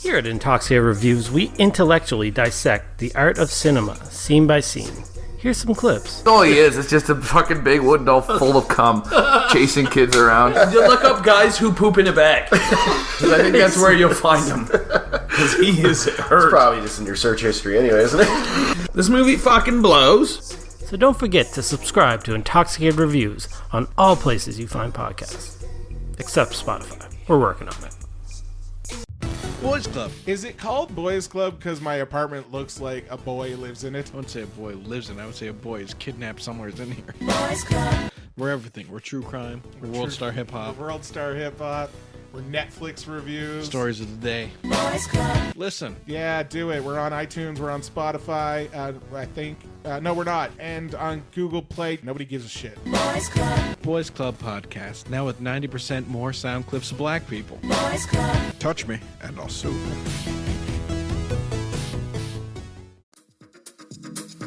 Here at Intoxicated Reviews, we intellectually dissect the art of cinema, scene by scene. Here's some clips. All he is just a fucking big wooden doll full of cum, chasing kids around. You look up guys who poop in a bag. Because I think that's where you'll find him. Because he is hurt. It's probably just in your search history anyway, isn't it? This movie fucking blows. So don't forget to subscribe to Intoxicated Reviews on all places you find podcasts. Except Spotify. We're working on it. Boys Club. Is it called Boys Club because my apartment looks like a boy lives in it? I wouldn't say a boy lives in it. I would say a boy is kidnapped somewhere in here. Boys Club. We're everything. We're true crime. We're world star hip hop. World star hip hop. We're Netflix reviews. Stories of the day. Boys Club. Listen. Yeah, do it. We're on iTunes. We're on Spotify. I think. No, we're not. And on Google Play. Nobody gives a shit. Boys Club. Boys Club podcast. Now with 90% more sound clips of black people. Boys Club. Touch me and I'll sue.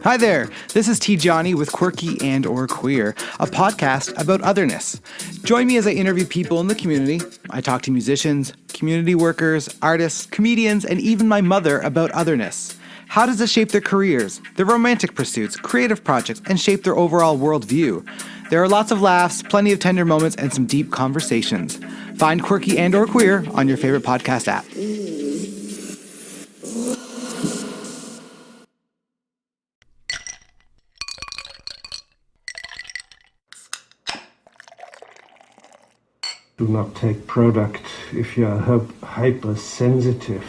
Hi there, this is T. Johnny with Quirky and Queer, a podcast about otherness. Join me as I interview people in the community. I talk to musicians, community workers, artists, comedians, and even my mother about otherness. How does it shape their careers, their romantic pursuits, creative projects, and shape their overall worldview? There are lots of laughs, plenty of tender moments, and some deep conversations. Find Quirky and Queer on your favorite podcast app. Do not take product if you are hypersensitive.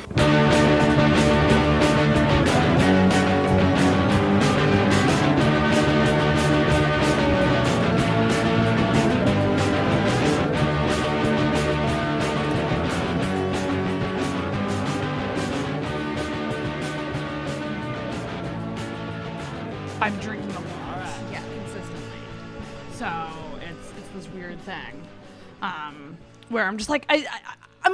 I'm drinking a lot. Yeah, consistently. So it's this weird thing. Where I'm just like, I mean,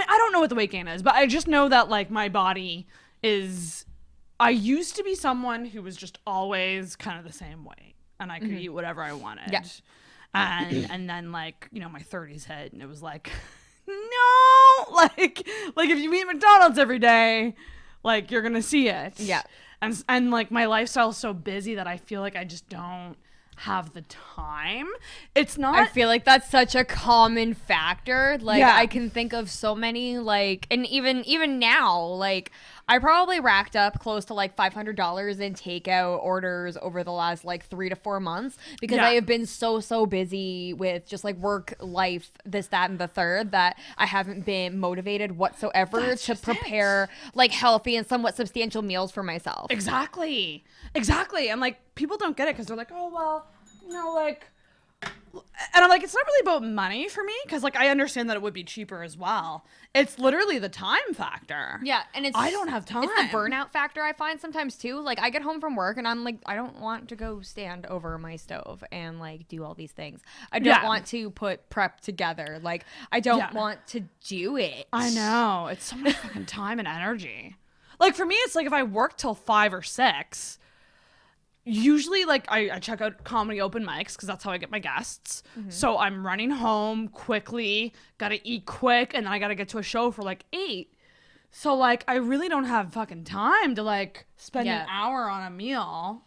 I don't know what the weight gain is, but I just know that, like, my body is, I used to be someone who was just always kind of the same weight, and I could eat whatever I wanted. Yeah. And then, like, you know, my 30s hit, and it was like, no, like if you eat McDonald's every day, like, you're gonna see it. Yeah. And like, my lifestyle is so busy that I feel like I just don't have the time. It's not. I feel like that's such a common factor. Like, yeah. I can think of so many, like, and even now, like, I probably racked up close to like $500 in takeout orders over the last like 3 to 4 months because I have been so busy with just like work, life, this, that, and the third that I haven't been motivated whatsoever to prepare like healthy and somewhat substantial meals for myself. Exactly. And like, people don't get it because they're like, oh, well, you know, like, and I'm like, it's not really about money for me because, like, I understand that it would be cheaper as well. It's literally the time factor. Yeah, and I don't have time. It's the burnout factor I find sometimes too. Like, I get home from work and I'm like, I don't want to go stand over my stove and like do all these things. I don't want to put prep together. Like, I don't want to do it. I know. It's so much fucking time and energy. Like, for me, it's like if I work till 5 or 6. Usually, like, I check out comedy open mics because that's how I get my guests. Mm-hmm. So I'm running home quickly, gotta eat quick, and then I gotta get to a show for like 8. So, like, I really don't have fucking time to, like, spend an hour on a meal.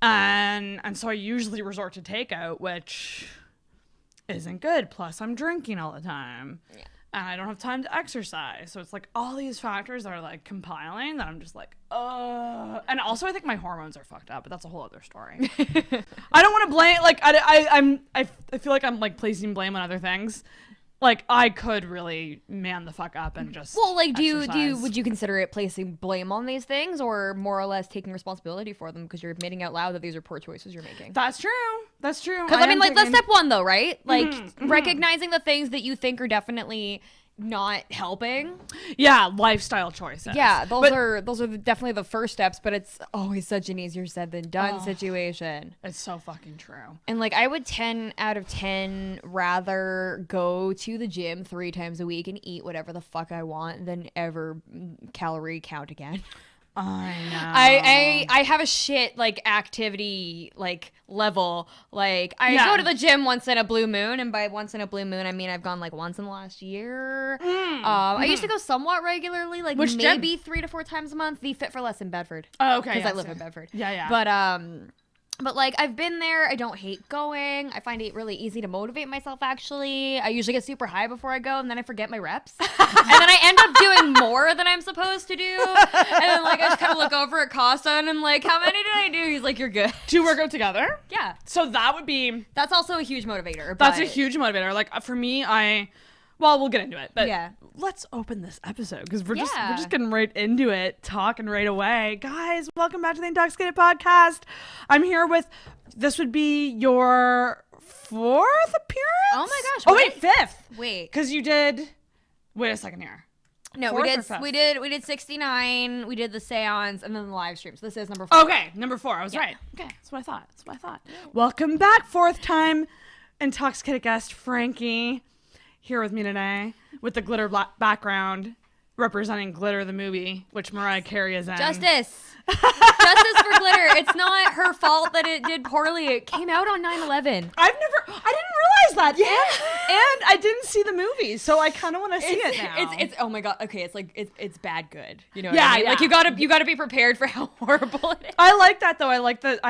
And so I usually resort to takeout, which isn't good. Plus, I'm drinking all the time. Yeah. And I don't have time to exercise. So it's like all these factors that are like compiling that I'm just like, and also I think my hormones are fucked up, but that's a whole other story. I don't want to blame, like, I feel like I'm like placing blame on other things. Like, I could really man the fuck up and just like, would you consider it placing blame on these things or more or less taking responsibility for them because you're admitting out loud that these are poor choices you're making? That's true. Because I mean, like, that's step 1 though, right? Like, recognizing the things that you think are definitely not helping. Yeah, lifestyle choices. Yeah, those are definitely the first steps, but it's always such an easier said than done situation. It's so fucking true. And like, I would 10 out of 10 rather go to the gym 3 times a week and eat whatever the fuck I want than ever calorie count again. I know. I have a shit like activity like level. Like I go to the gym once in a blue moon, and by once in a blue moon I mean I've gone like once in the last year. I used to go somewhat regularly, like maybe 3 to 4 times a month. The Fit for Less in Bedford. Oh, okay. Because I live in Bedford. Yeah. But like I've been there. I don't hate going. I find it really easy to motivate myself. Actually, I usually get super high before I go, and then I forget my reps, and then I end up doing more than I'm supposed to do. And then like I just kind of look over at Costa, and I'm like, "How many did I do?" He's like, "You're good." Do you work out together? Yeah. So that would be. That's also a huge motivator. That's a huge motivator. Like for me, well, we'll get into it, but let's open this episode because we're just getting right into it, talking right away. Guys, welcome back to the Intoxicated Podcast. I'm here with, this would be your 4th appearance? Oh my gosh. Oh wait, 5th. Wait. Because you did, wait a second here. No, we did 69, we did the seance, and then the live stream. So this is number 4. Okay, number 4. I was right. Okay, that's what I thought. Welcome back, 4th time Intoxicated guest, Frankie. Here with me today with the glitter background representing Glitter the movie, which Mariah Carey is in. Justice for Glitter. It's not her fault that it did poorly. It came out on 9/11. I didn't realize that. Yeah. And I didn't see the movie, so I kind of want to see it now. It's oh my god. Okay, it's like it's bad good. You know what I mean? Like you gotta be prepared for how horrible it is. I like that though. I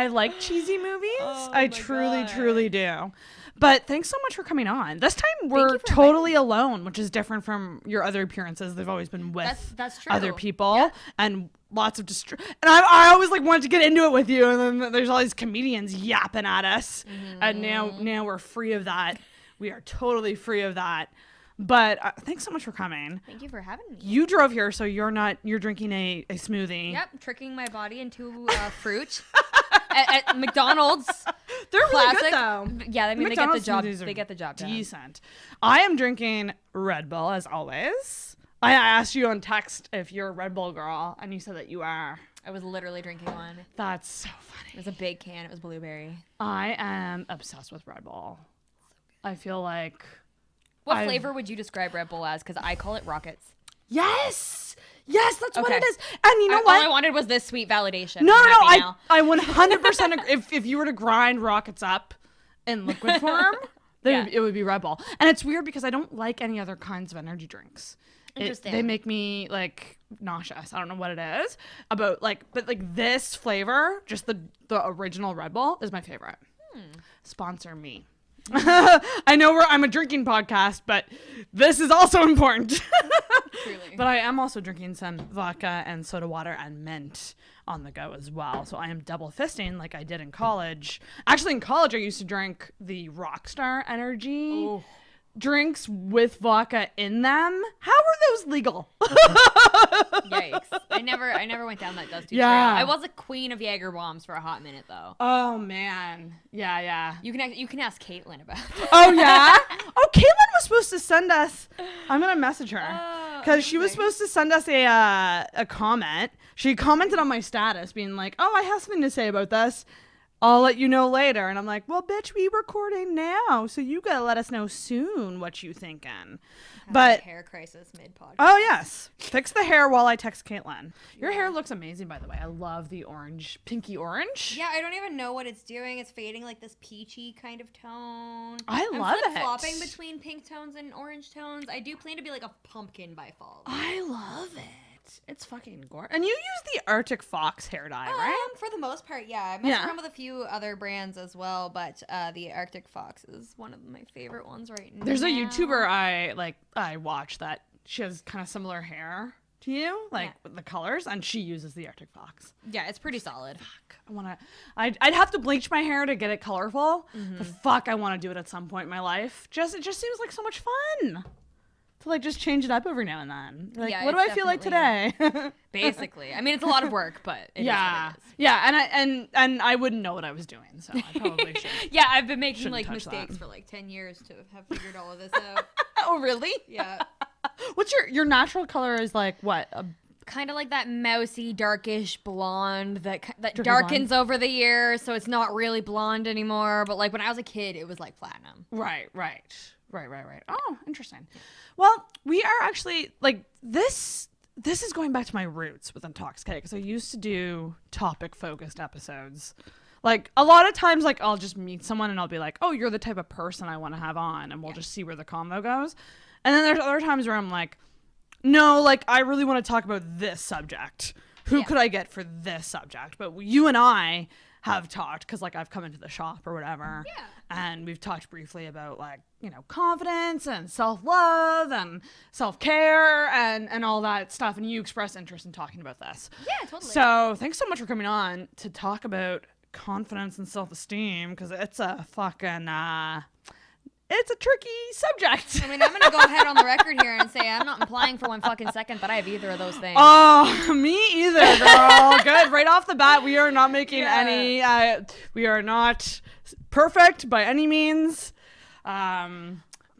like cheesy movies. I truly do. But thanks so much for coming on. This time we're totally alone, which is different from your other appearances. They've always been with that's true. Other people and lots of and I always like wanted to get into it with you, and then there's all these comedians yapping at us, and now we're free of that. We are totally free of that. But thanks so much for coming. Thank you for having me. You drove here, so you're drinking a smoothie. Yep, tricking my body into fruit at McDonald's. They're Classic. really good though. Yeah, I mean they get the job. They get the job done. Decent. I am drinking Red Bull as always. I asked you on text if you're a Red Bull girl, and you said that you are. I was literally drinking one. That's so funny. It was a big can. It was blueberry. I am obsessed with Red Bull. I feel like. What flavor would you describe Red Bull as? Because I call it Rockets. Yes, that's what it is. And you know what? All I wanted was this sweet validation. No. I 100% agree. If you were to grind Rockets up in liquid form, then it would be Red Bull. And it's weird because I don't like any other kinds of energy drinks. Interesting. They make me like nauseous. I don't know what it is but this flavor, just the original Red Bull, is my favorite. Sponsor me. I know I'm a drinking podcast, but this is also important. Truly. But I am also drinking some vodka and soda water and mint on the go as well. So I am double fisting like I did in college. Actually, in college, I used to drink the Rockstar Energy drinks with vodka in them. How were those legal? Yikes. I never went down that dusty trail. I was a queen of Jaeger bombs for a hot minute though. Oh man. Yeah. You can ask Caitlin about that. Oh yeah? Oh, Caitlin was supposed to send us, I'm gonna message her. Because she was supposed to send us a comment. She commented on my status being like, oh, I have something to say about this. I'll let you know later. And I'm like, well, bitch, we recording now, so you gotta let us know soon what you thinking. But hair crisis mid-podcast. Oh yes, fix the hair while I text Caitlin. Your hair looks amazing, by the way. I love the orange, pinky orange. Yeah, I don't even know what it's doing. It's fading like this peachy kind of tone. I love it. I'm flopping between pink tones and orange tones. I do plan to be like a pumpkin by fall. I love it. It's fucking gorgeous. And you use the Arctic Fox hair dye, right? For the most part, yeah. I messed around with a few other brands as well, but the Arctic Fox is one of my favorite ones right now. There's a YouTuber I watch that she has kind of similar hair to you, with the colors, and she uses the Arctic Fox. Yeah, it's pretty solid. Fuck, I'd have to bleach my hair to get it colorful, but fuck, I want to do it at some point in my life. It just seems like so much fun. To just change it up every now and then. What do I feel like today? Basically. I mean, it's a lot of work, but it is what it is. Yeah, and I wouldn't know what I was doing, so I probably should. Yeah, I've been making mistakes for 10 years to have figured all of this out. Oh, really? Yeah. What's your natural color is what? Kind of like that mousy, darkish blonde that darkens blonde over the years, so it's not really blonde anymore. But when I was a kid, it was platinum. Right. Oh, interesting. Well, we are actually this this is going back to my roots with Intoxicated, because I used to do topic-focused episodes. Like, a lot of times, like, I'll just meet someone and I'll be like, oh, you're the type of person I want to have on, and we'll just see where the convo goes. And then there's other times where I'm like, no, like, I really want to talk about this subject. Who could I get for this subject? But you and I have talked, because, like, I've come into the shop or whatever. Yeah. And we've talked briefly about, like, you know, confidence and self-love and self-care and all that stuff. And you expressed interest in talking about this. Yeah, totally. So thanks so much for coming on to talk about confidence and self-esteem, because it's a fucking it's a tricky subject. I mean, I'm gonna go ahead on the record here and say I'm not implying for 1 fucking second that I have either of those things. Oh, me either, girl. Good. Right off the bat, we are not making any we are not perfect by any means.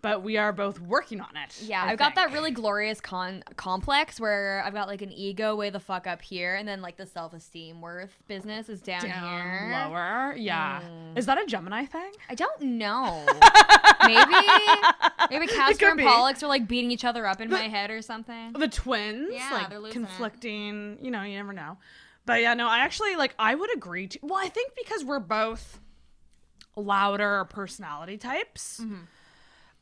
But we are both working on it. Yeah, I've got that really glorious complex where I've got like an ego way the fuck up here, and then like the self-esteem worth business is down here. Lower. Yeah. Is that a Gemini thing? I don't know. Maybe Casper and Pollux are like beating each other up in my head or something. The twins? Yeah, like they're losing conflicting, you know, you never know. But yeah, no, I actually like, I would agree to, well, I think because we're both louder personality types. Mm-hmm.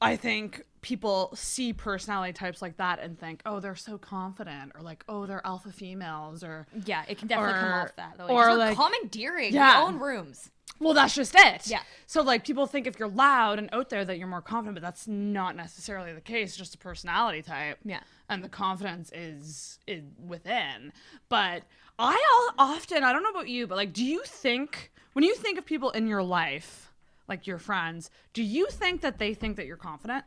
I think people see personality types like that and think, oh, they're so confident, or like, oh, they're alpha females, or yeah, it can definitely come off that though. Like, or we're like commandeering your own rooms. Well, that's just it. Yeah. So like people think if you're loud and out there that you're more confident, but that's not necessarily the case. It's just a personality type. Yeah. And the confidence is within. But I often, I don't know about you, but like, do you think when you think of people in your life, like your friends, do you think that they think that you're confident?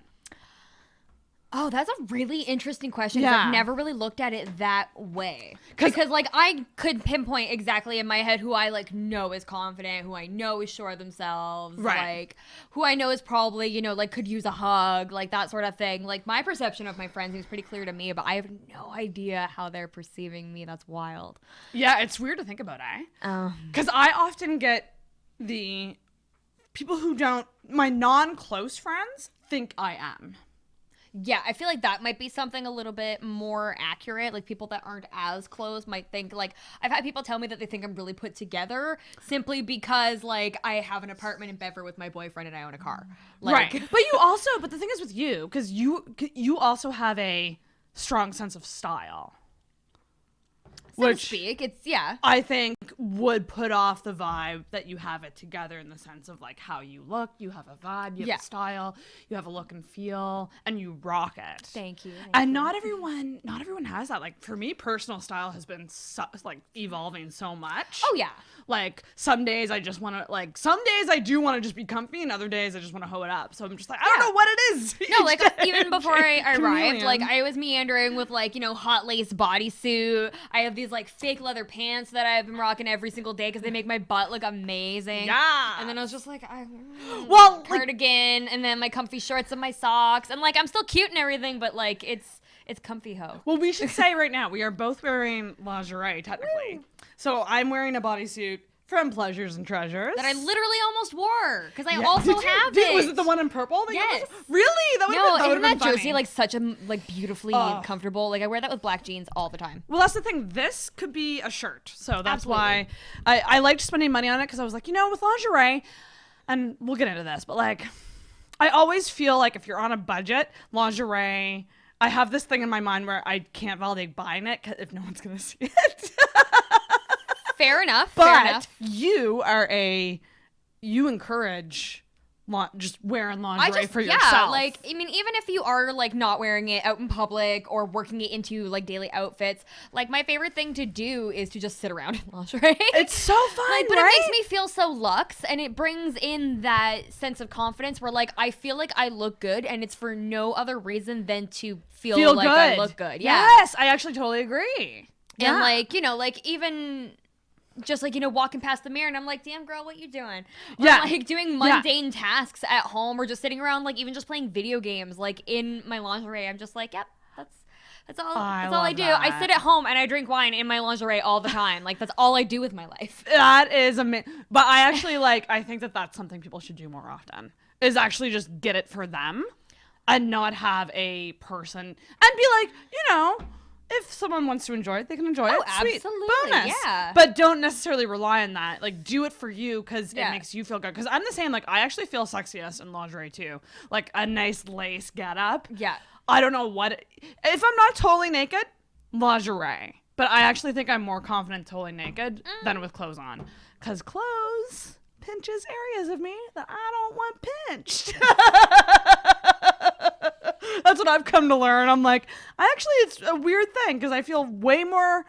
Oh, that's a really interesting question. Yeah. I've never really looked at it that way. Because like I could pinpoint exactly in my head who I like know is confident, who I know is sure of themselves, like who I know is probably, you know, like could use a hug, like that sort of thing. Like my perception of my friends is pretty clear to me, but I have no idea how they're perceiving me. That's wild. Yeah, it's weird to think about, because I often get the people who don't, my non-close friends think I am. Yeah, I feel like that might be something a little bit more accurate. Like people that aren't as close might think, like, I've had people tell me that they think I'm really put together simply because like I have an apartment in Bever with my boyfriend and I own a car. Like, right. But the thing is with you, because you also have a strong sense of style. So to speak, it's, yeah. I think would put off the vibe that you have it together in the sense of like how you look, you have a vibe, you have a style, you have a look and feel, and you rock it. Thank you. And not everyone has that. Like for me, personal style has been like evolving so much. Oh yeah. Like some days I just want to, like some days I do want to just be comfy, and other days I just want to hoe it up. So I'm just like, I don't know what it is. No, like even before I arrived, like I was meandering with like, you know, hot lace bodysuit. I have these like fake leather pants that I've been rocking every single day because they make my butt look amazing. Yeah. And then I was just like, like, cardigan, and then my comfy shorts and my socks, and like I'm still cute and everything, but like it's comfy hoe. Well, we should say right now we are both wearing lingerie technically. So I'm wearing a bodysuit from Pleasures and Treasures that I literally almost wore because I also have it. Was it the one in purple? Yes. Really? Isn't that jersey like such a like beautifully comfortable? Like I wear that with black jeans all the time. Well, that's the thing. This could be a shirt, so that's why I liked spending money on it, because I was like, you know, with lingerie, and we'll get into this, but like, I always feel like if you're on a budget, lingerie. I have this thing in my mind where I can't validate buying it if no one's gonna see it. Fair enough. But you encourage just wearing lingerie for yourself. Yeah, like, I mean, even if you are like not wearing it out in public or working it into like daily outfits, like my favorite thing to do is to just sit around in lingerie. It's so fun, like, but it makes me feel so luxe, and it brings in that sense of confidence where like I feel like I look good, and it's for no other reason than to feel like good. I look good. Yeah. Yes, I actually totally agree. And like, you know, like even just like, you know, walking past the mirror and I'm like, damn girl, what you doing? Or like doing mundane tasks at home, or just sitting around, like even just playing video games, like in my lingerie. I'm just like, yep, that's all I do. I sit at home and I drink wine in my lingerie all the time. Like that's all I do with my life. That is amazing. But I actually I think that that's something people should do more often, is actually just get it for them and not have a person and be like, you know, if someone wants to enjoy it, they can enjoy it. Sweet. Absolutely, Bonus. yeah. But don't necessarily rely on that. Like, do it for you because it makes you feel good. Because I'm the same. Like, I actually feel sexiest in lingerie too. Like a nice lace getup. Yeah. I don't know what. If I'm not totally naked, lingerie. But I actually think I'm more confident totally naked than with clothes on. Because clothes pinches areas of me that I don't want pinched. That's what I've come to learn. I'm like, it's a weird thing because I feel way more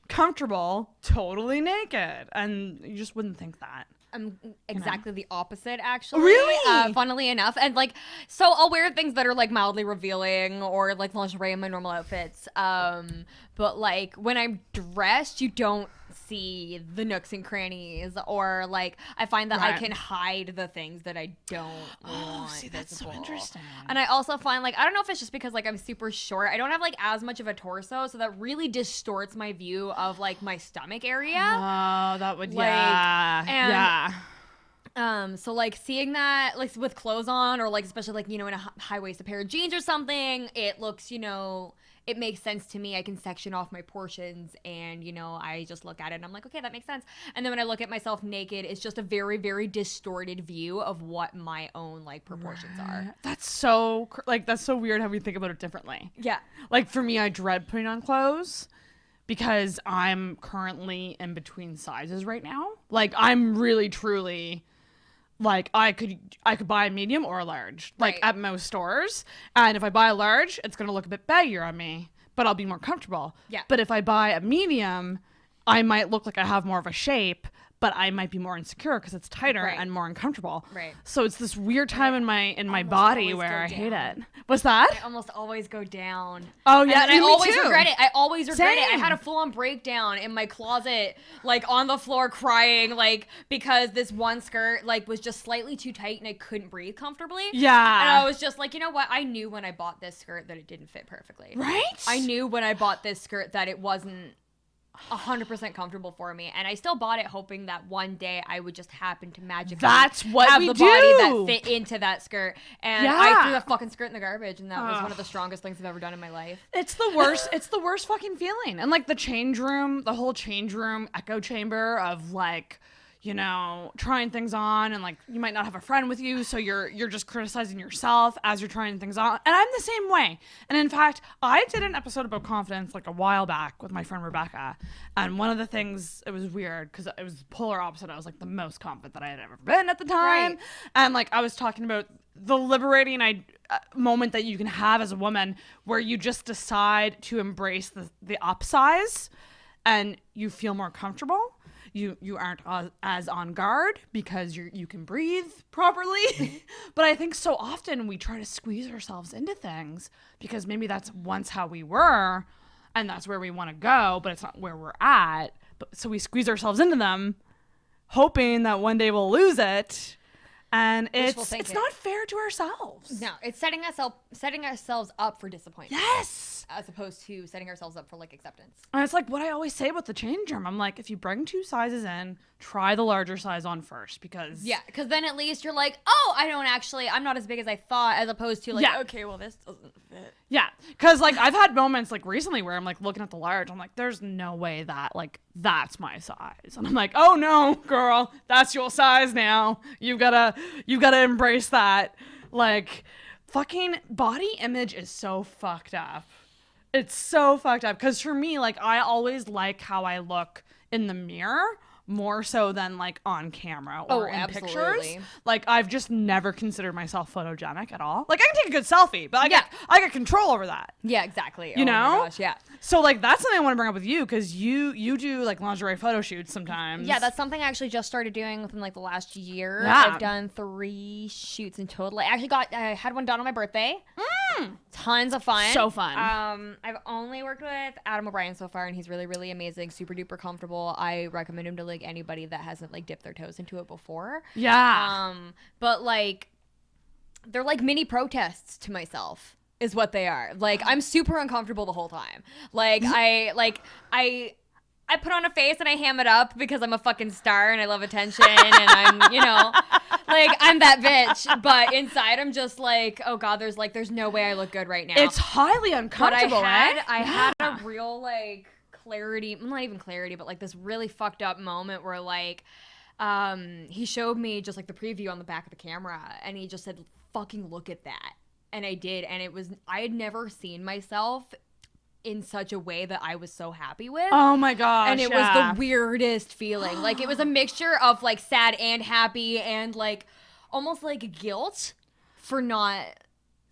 comfortable totally naked. And you just wouldn't think that. I'm exactly the opposite, actually. Really? Funnily enough. And like, so I'll wear things that are like mildly revealing or like lingerie in my normal outfits. But like when I'm dressed, you don't see the nooks and crannies, or like I find that I can hide the things that I don't want. See, that's visible. so interesting. And I also find like, I don't know if it's just because like I'm super short. I don't have like as much of a torso, so that really distorts my view of like my stomach area. Oh, that would, like, yeah. So like seeing that like with clothes on, or like especially like, you know, in a high-waisted pair of jeans or something, it looks, you know, it makes sense to me. I can section off my portions and, you know, I just look at it and I'm like, okay, that makes sense. And then when I look at myself naked, it's just a very, very distorted view of what my own like proportions are. That's so weird how we think about it differently. Yeah. Like for me, I dread putting on clothes because I'm currently in between sizes right now. Like I'm really truly like I could buy a medium or a large, like at most stores. And if I buy a large, it's going to look a bit baggier on me, but I'll be more comfortable. Yeah. But if I buy a medium, I might look like I have more of a shape, but I might be more insecure because it's tighter and more uncomfortable. Right. So it's this weird time in my body where I hate it. What's that? I almost always go down. Oh yeah, and I me always too. regret it. I always regret it. I Same. had a full-on breakdown in my closet, like on the floor crying, like because this one skirt like was just slightly too tight and I couldn't breathe comfortably. Yeah. And I was just like, you know what? I knew when I bought this skirt that it didn't fit perfectly. Right? I knew when I bought this skirt that it wasn't 100% comfortable for me, and I still bought it hoping that one day I would just happen to magically That's what have we the do. body that fit into that skirt. And I Yeah. threw that fucking skirt in the garbage, and that was one of the strongest things I've ever done in my life. It's the worst. It's the worst fucking feeling. And like the whole change room echo chamber of like, you know, trying things on, and like you might not have a friend with you, so you're just criticizing yourself as you're trying things on. And I'm the same way. And in fact, I did an episode about confidence like a while back with my friend Rebecca. And one of the things, it was weird because it was polar opposite. I was like the most confident that I had ever been at the time. Right. And like I was talking about the liberating moment that you can have as a woman where you just decide to embrace the upsize and you feel more comfortable. You aren't as on guard because you can breathe properly. But I think so often we try to squeeze ourselves into things because maybe that's once how we were and that's where we want to go, but it's not where we're at. So we squeeze ourselves into them hoping that one day we'll lose it. And it's not fair to ourselves. No, it's setting ourselves up for disappointment. Yes. As opposed to setting ourselves up for like acceptance. And it's like what I always say about the change room. I'm like, if you bring 2 sizes in, try the larger size on first because because then at least you're like, oh, I'm not as big as I thought, as opposed to like, okay, well this doesn't fit. Yeah, because like I've had moments like recently where I'm like looking at the large, I'm like, there's no way that like that's my size, and I'm like, oh no, girl, that's your size now. You gotta embrace that. Like, fucking body image is so fucked up. It's so fucked up because for me, like I always like how I look in the mirror more so than like on camera or in pictures. Like I've just never considered myself photogenic at all. Like I can take a good selfie, but I got control over that. Yeah, exactly. You know? My gosh, yeah. So like that's something I want to bring up with you because you do like lingerie photo shoots sometimes. Yeah, that's something I actually just started doing within like the last year. Yeah. I've done 3 shoots in total. I had one done on my birthday. Tons of fun. So fun. I've only worked with Adam O'Brien so far, and he's really, really amazing, super duper comfortable. I recommend him to like anybody that hasn't like dipped their toes into it before. Yeah. But like they're like mini protests to myself is what they are. Like I'm super uncomfortable the whole time. Like I put on a face and I ham it up because I'm a fucking star and I love attention and I'm, you know, Like, I'm that bitch, but inside I'm just like, oh God, there's no way I look good right now. It's highly uncomfortable. But I had a real like clarity, not even clarity, but like this really fucked up moment where like, he showed me just like the preview on the back of the camera, and he just said, fucking look at that. And I did, and I had never seen myself in such a way that I was so happy with. Oh my gosh. And it was the weirdest feeling. Like, it was a mixture of like sad and happy and like almost like guilt for not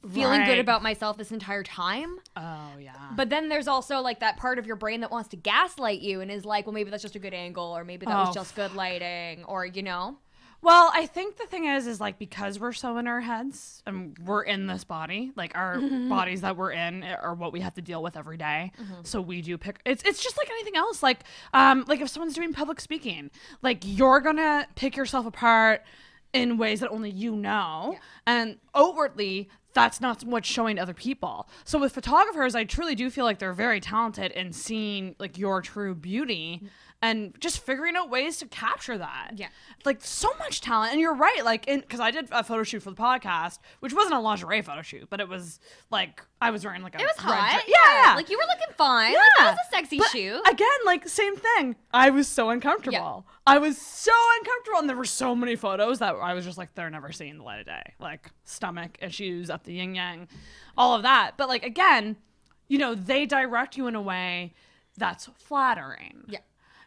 feeling good about myself this entire time. Oh yeah. But then there's also like that part of your brain that wants to gaslight you and is like, well, maybe that's just a good angle, or maybe that was just good lighting, or you know. Well, I think the thing is like, because we're so in our heads and we're in this body, like our bodies that we're in are what we have to deal with every day. So we do pick, it's just like anything else. Like if someone's doing public speaking, like you're gonna pick yourself apart in ways that only you know. And outwardly, that's not what's showing to other people. So with photographers, I truly do feel like they're very talented in seeing like your true beauty and just figuring out ways to capture that. Yeah. Like so much talent. And you're right. Like, because I did a photo shoot for the podcast, which wasn't a lingerie photo shoot, but it was like, I was wearing like a... It was hot. Yeah. Like you were looking fine. Yeah. Like, that was a sexy shoot. Again, like same thing. I was so uncomfortable. Yeah. I was so uncomfortable. And there were so many photos that I was just like, they're never seeing the light of day. Like stomach issues, up the yin yang, all of that. But like, again, you know, they direct you in a way that's flattering. Yeah.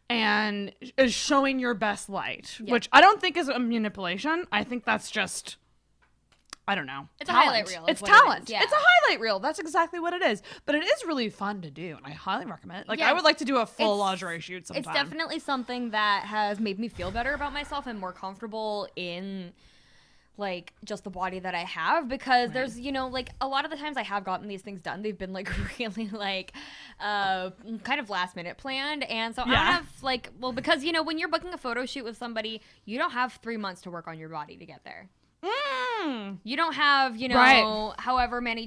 And is showing your best light, which I don't think is a manipulation. I think that's just, I don't know. It's talent. A highlight reel. It's talent. It's a highlight reel. That's exactly what it is. But it is really fun to do, and I highly recommend it. Like, I would like to do a full lingerie shoot sometime. It's definitely something that has made me feel better about myself and more comfortable in like just the body that I have, because there's, you know, like a lot of the times I have gotten these things done, they've been like really like kind of last minute planned. And so I don't have like, well, because you know, when you're booking a photo shoot with somebody, you don't have 3 months to work on your body to get there. You don't have, you know, however much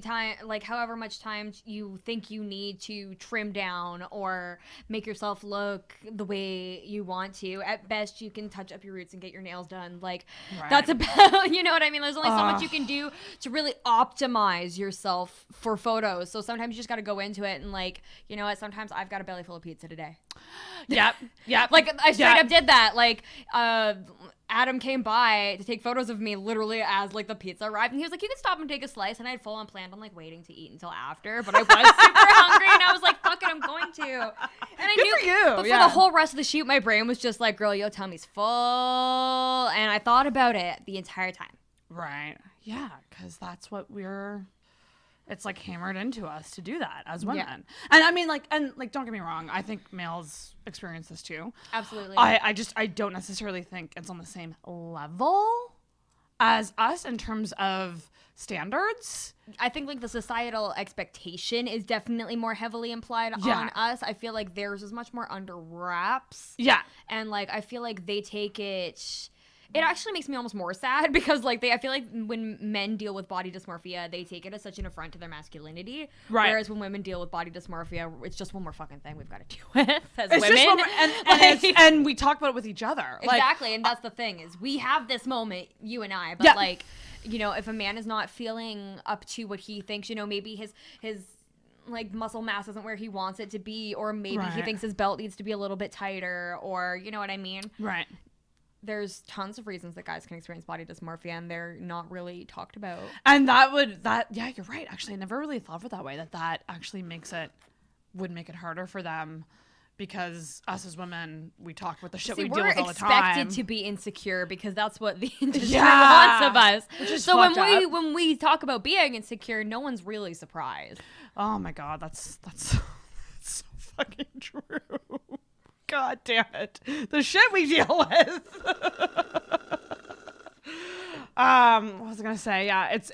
time you think you need to trim down or make yourself look the way you want to. At best, you can touch up your roots and get your nails done. Like, that's about, you know what I mean? There's only so much you can do to really optimize yourself for photos. So sometimes you just got to go into it and like, you know what? Sometimes I've got a belly full of pizza today. Yep. Like, I straight up did that. Like, Adam came by to take photos of me literally as like the pizza arrived, and he was like, you can stop and take a slice, and I had full on planned on like waiting to eat until after, but I was super hungry and I was like, fuck it, I'm going to. And I knew for you. But for the whole rest of the shoot, my brain was just like, girl, your tummy's full, and I thought about it the entire time. Right. Yeah, because that's what it's like hammered into us to do that as women. And I mean, like, don't get me wrong, I think males experience this too. Absolutely. I don't necessarily think it's on the same level as us in terms of standards. I think like the societal expectation is definitely more heavily implied on us. I feel like theirs is much more under wraps. Yeah. And like, I feel like they take it... It actually makes me almost more sad because like I feel like when men deal with body dysmorphia, they take it as such an affront to their masculinity. Right. Whereas when women deal with body dysmorphia, it's just one more fucking thing we've got to deal with as women. Just one more, and we talk about it with each other. Exactly. Like, and that's the thing is we have this moment, you and I, but like, you know, if a man is not feeling up to what he thinks, you know, maybe his like muscle mass isn't where he wants it to be, or maybe he thinks his belt needs to be a little bit tighter, or you know what I mean? Right. There's tons of reasons that guys can experience body dysmorphia, and they're not really talked about. And yeah, you're right. Actually, I never really thought of it that way, that actually would make it harder for them, because us as women, we talk about the shit we deal with all the time. We're expected to be insecure because that's what the industry wants of us. So when we talk about being insecure, no one's really surprised. Oh my God, that's so fucking true. God damn it. The shit we deal with. What was I gonna say? Yeah, it's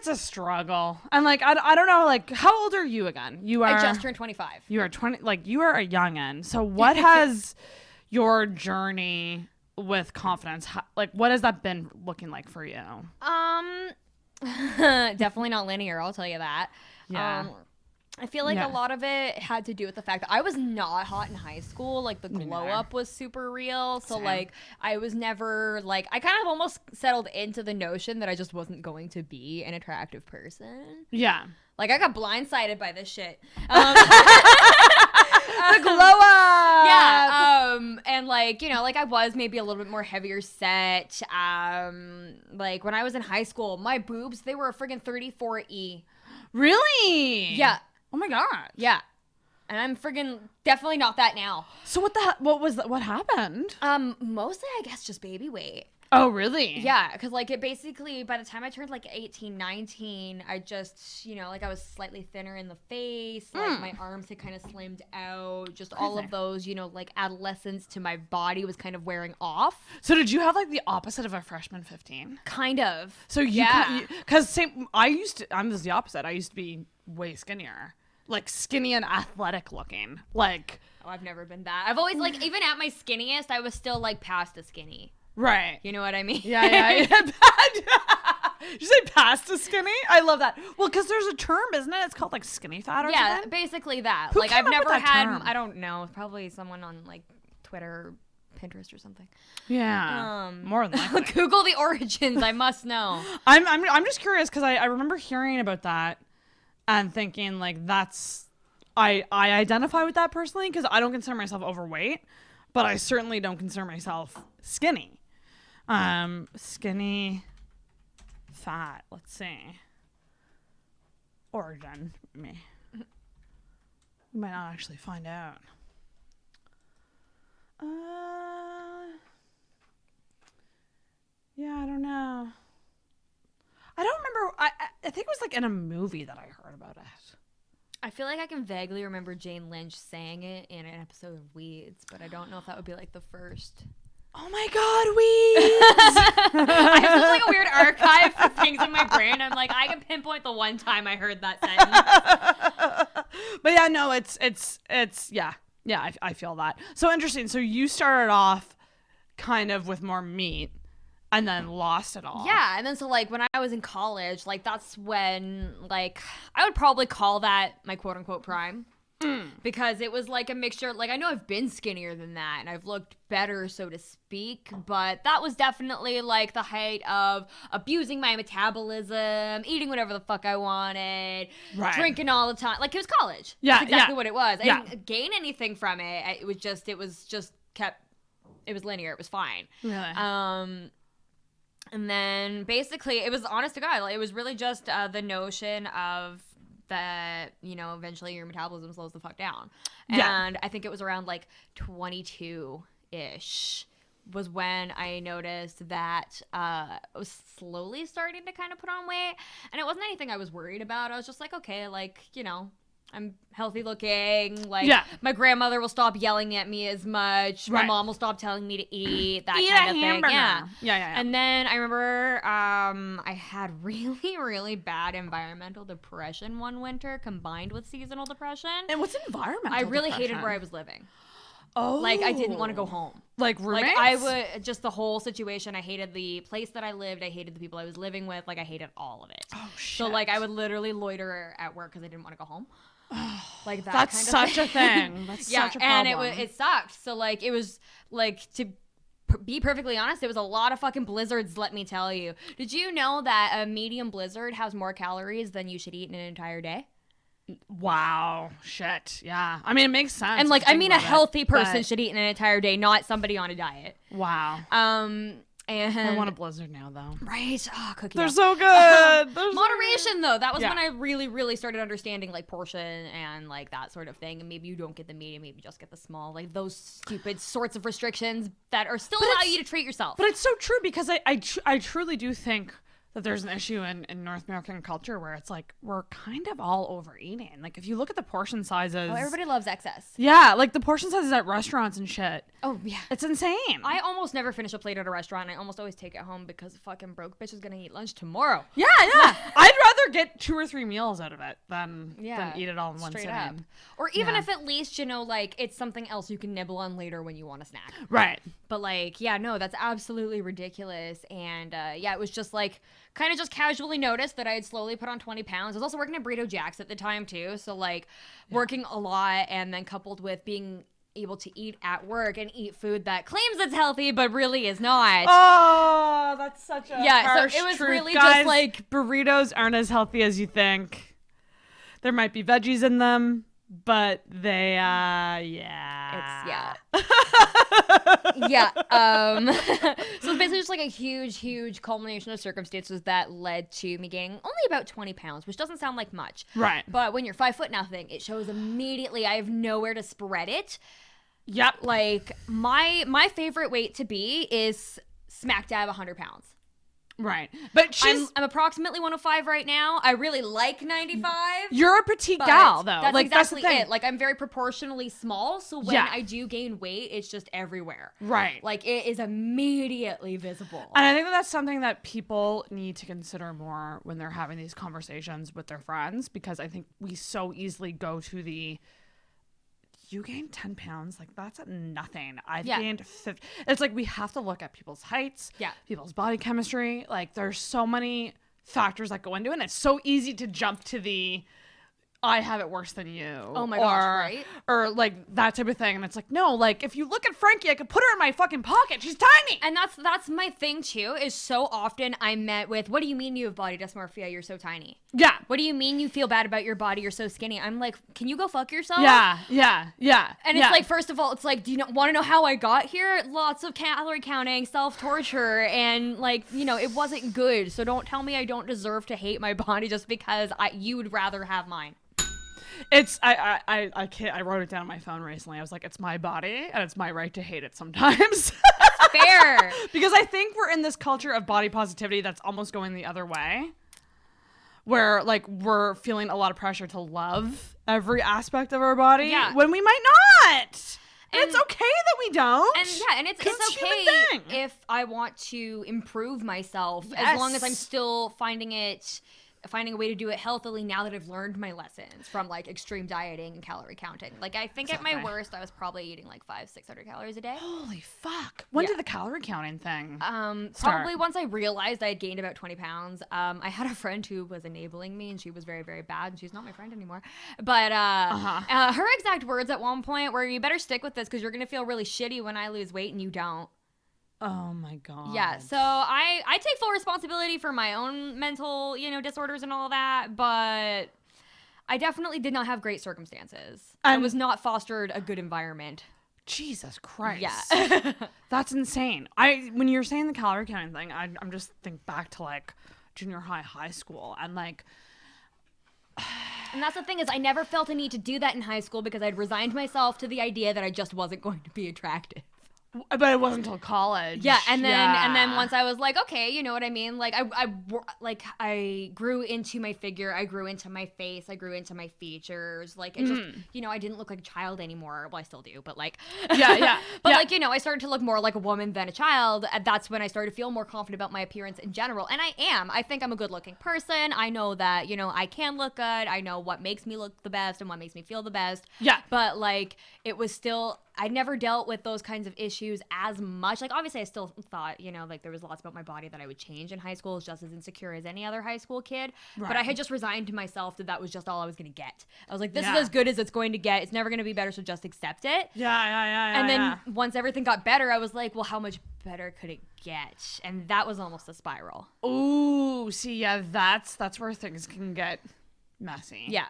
a struggle. And like I don't know, like how old are you again? I just turned 25. You are 20, like you are a youngin'. So what has your journey with confidence, like what has that been looking like for you? Definitely not linear, I'll tell you that. Yeah. I feel like a lot of it had to do with the fact that I was not hot in high school. Like the glow up was super real. So like I was never like, I kind of almost settled into the notion that I just wasn't going to be an attractive person. Yeah. Like I got blindsided by this shit. The glow up. Yeah. And like, you know, like I was maybe a little bit more heavier set. Like when I was in high school, my boobs, they were a friggin' 34E. Really? Yeah. Oh my god. Yeah. And I'm friggin' definitely not that now. So what happened? Mostly I guess just baby weight. Oh, really? Yeah, because like it basically, by the time I turned like 18, 19, I just, you know, like I was slightly thinner in the face, like my arms had kind of slimmed out, just all of those, you know, like adolescence to my body was kind of wearing off. So did you have like the opposite of a freshman 15? Kind of. So because I'm just the opposite. I used to be way skinnier. Like skinny and athletic looking. Like, oh, I've never been that. I've always like, even at my skinniest, I was still like past the skinny. Right. You know what I mean? Yeah. You say past the skinny? I love that. Well, because there's a term, isn't it? It's called like skinny fat or something? Yeah, basically that. Who like came I've up never with that had, term? I don't know, probably someone on like Twitter or Pinterest or something. Yeah. More than likely. Google the origins, I must know. I'm just curious because I remember hearing about that and thinking like that's, I identify with that personally because I don't consider myself overweight, but I certainly don't consider myself skinny. Skinny fat, let's see. Origin, me. We might not actually find out. Yeah, I don't know. I don't remember. I think it was like in a movie that I heard about it. I feel like I can vaguely remember Jane Lynch saying it in an episode of Weeds, but I don't know if that would be like the first. Oh my god, Weeds! I have such like a weird archive for things in my brain. I'm like, I can pinpoint the one time I heard that sentence. But yeah, no, it's yeah, I feel that. So interesting. So you started off kind of with more meat and then lost it all. Yeah, and then so like when I was in college, like that's when like I would probably call that my quote unquote prime. Because it was like a mixture, like I know I've been skinnier than that and I've looked better, so to speak, but that was definitely like the height of abusing my metabolism, eating whatever the fuck I wanted, drinking all the time. Like it was college. Yeah, that's exactly what it was. I didn't gain anything from it. It was just it was linear. It was fine. Really? And then basically it was honest to God, like, it was really just the notion of that, you know, eventually your metabolism slows the fuck down. And I think it was around like 22-ish was when I noticed that I was slowly starting to kind of put on weight. And it wasn't anything I was worried about. I was just like, okay, like, you know, I'm healthy looking. Like, my grandmother will stop yelling at me as much. My mom will stop telling me to eat that kind of thing. Yeah. And then I remember I had really, really bad environmental depression one winter combined with seasonal depression. And what's environmental I really depression? hated where I was living. Oh. Like, I didn't want to go home. Like roommates? Like, I would, just the whole situation. I hated the place that I lived. I hated the people I was living with. Like, I hated all of it. Oh, shit. So, like, I would literally loiter at work because I didn't want to go home. Like that. That's kind of such thing. a thing. That's such a problem. And it sucked. So like it was like, to be perfectly honest, it was a lot of fucking blizzards. Let me tell you. Did you know that a medium blizzard has more calories than you should eat in an entire day? Wow. Shit. Yeah. I mean, it makes sense. And like, I mean, a healthy person should eat in an entire day, not somebody on a diet. Wow. And I want a blizzard now, though. Right? Oh, cookie. They're so good. Moderation, though. That was when I really, really started understanding like portion and like that sort of thing. And maybe you don't get the medium, maybe you just get the small. Like those stupid sorts of restrictions that are still allow you to treat yourself. But it's so true because I truly do think that there's an issue in North American culture where it's like we're kind of all overeating. Like if you look at the portion sizes, everybody loves excess. Yeah, like the portion sizes at restaurants and shit. Oh yeah, it's insane. I almost never finish a plate at a restaurant. I almost always take it home because fucking broke bitch is gonna eat lunch tomorrow. Yeah. I'd rather rather get 2 or 3 meals out of it than eat it all in one straight sitting. up. Or even if at least, you know, like it's something else you can nibble on later when you want a snack. Right. But like, yeah, no, that's absolutely ridiculous. And it was just like kind of just casually noticed that I had slowly put on 20 pounds. I was also working at Burrito Jack's at the time too. So like working a lot and then coupled with being able to eat at work and eat food that claims it's healthy but really is not. Oh, that's such a harsh so it was truth, really guys. just like burritos aren't as healthy as you think. There might be veggies in them, but they so it's basically just like a huge culmination of circumstances that led to me gaining only about 20 pounds, which doesn't sound like much. Right. But when you're 5 foot nothing, it shows immediately. I have nowhere to spread it. Yep. Like my favorite weight to be is smack dab 100 pounds. Right. But I'm approximately 105 right now. I really like 95. You're a petite gal, though. That's like, exactly that's the thing. it. Like, I'm very proportionally small, so when I do gain weight, it's just everywhere. Right. Like, it is immediately visible. And I think that's something that people need to consider more when they're having these conversations with their friends, because I think we so easily go to the, you gained 10 pounds, like that's nothing. I've gained 50. It's like we have to look at people's heights, people's body chemistry. Like there's so many factors that go into it. And it's so easy to jump to the, I have it worse than you. Oh my gosh, right? Or like that type of thing. And it's like, no, like if you look at Frankie, I could put her in my fucking pocket. She's tiny. And that's my thing too, is so often I'm met with, what do you mean you have body dysmorphia? You're so tiny. Yeah. What do you mean you feel bad about your body? You're so skinny. I'm like, can you go fuck yourself? Yeah. And it's like, first of all, it's like, do you want to know how I got here? Lots of calorie counting, self-torture, and like, you know, it wasn't good. So don't tell me I don't deserve to hate my body just because you would rather have mine. It's I wrote it down on my phone recently. I was like, it's my body and it's my right to hate it sometimes. That's fair. Because I think we're in this culture of body positivity that's almost going the other way, where like we're feeling a lot of pressure to love every aspect of our body when we might not. And it's okay that we don't. And it's okay if I want to improve myself, as long as I'm still finding a way to do it healthily now that I've learned my lessons from like extreme dieting and calorie counting. Like I think at my worst I was probably eating like 500-600 calories a day. Holy fuck. When did the calorie counting thing start? Probably once I realized I had gained about 20 pounds. I had a friend who was enabling me and she was very, very bad, and she's not my friend anymore. But her exact words at one point were, you better stick with this because you're going to feel really shitty when I lose weight and you don't. Oh my God. Yeah, so I take full responsibility for my own mental, disorders and all that, but I definitely did not have great circumstances. I was not fostered a good environment. Jesus Christ. Yeah. That's insane. When you're saying the calorie counting thing, I'm just thinking back to like junior high school, and like. And that's the thing, is I never felt a need to do that in high school because I'd resigned myself to the idea that I just wasn't going to be attractive. But it wasn't until college. Yeah, and then once I was like, okay, you know what I mean? Like I grew into my figure, I grew into my face, I grew into my features. Like it just, I didn't look like a child anymore. Well, I still do, but like Yeah. But like, I started to look more like a woman than a child. And that's when I started to feel more confident about my appearance in general. And I think I'm a good-looking person. I know that, I can look good. I know what makes me look the best and what makes me feel the best. Yeah. But like it was still, I never dealt with those kinds of issues as much. Like, obviously, I still thought, like there was lots about my body that I would change in high school. Just as insecure as any other high school kid. Right. But I had just resigned to myself that was just all I was going to get. I was like, this is as good as it's going to get. It's never going to be better, so just accept it. Yeah. And then once everything got better, I was like, well, how much better could it get? And that was almost a spiral. Ooh, see, yeah, that's where things can get messy. Yeah.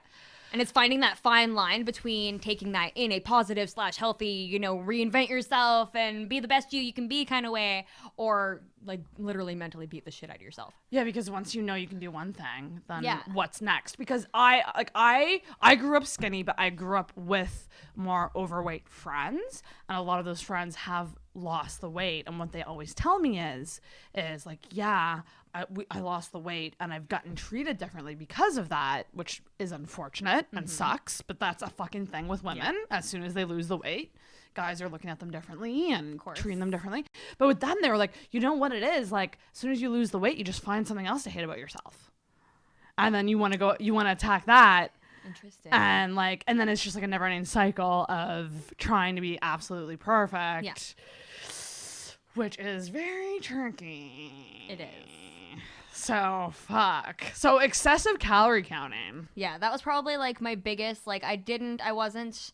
And it's finding that fine line between taking that in a positive / healthy, reinvent yourself and be the best you can be kind of way, or like literally mentally beat the shit out of yourself. Yeah, because once you know you can do one thing, then what's next? Because I grew up skinny, but I grew up with more overweight friends, and a lot of those friends have lost the weight, and what they always tell me is like, yeah, I lost the weight and I've gotten treated differently because of that, which is unfortunate and sucks, but that's a fucking thing with women. Yeah. As soon as they lose the weight, guys are looking at them differently and treating them differently. But with them, they were like, you know what it is? Like, as soon as you lose the weight, you just find something else to hate about yourself. and then you want to attack that. Interesting. And then it's just like a never-ending cycle of trying to be absolutely perfect. Yeah. Which is very tricky. It is. So So excessive calorie counting. Yeah, that was probably like my biggest, like I wasn't,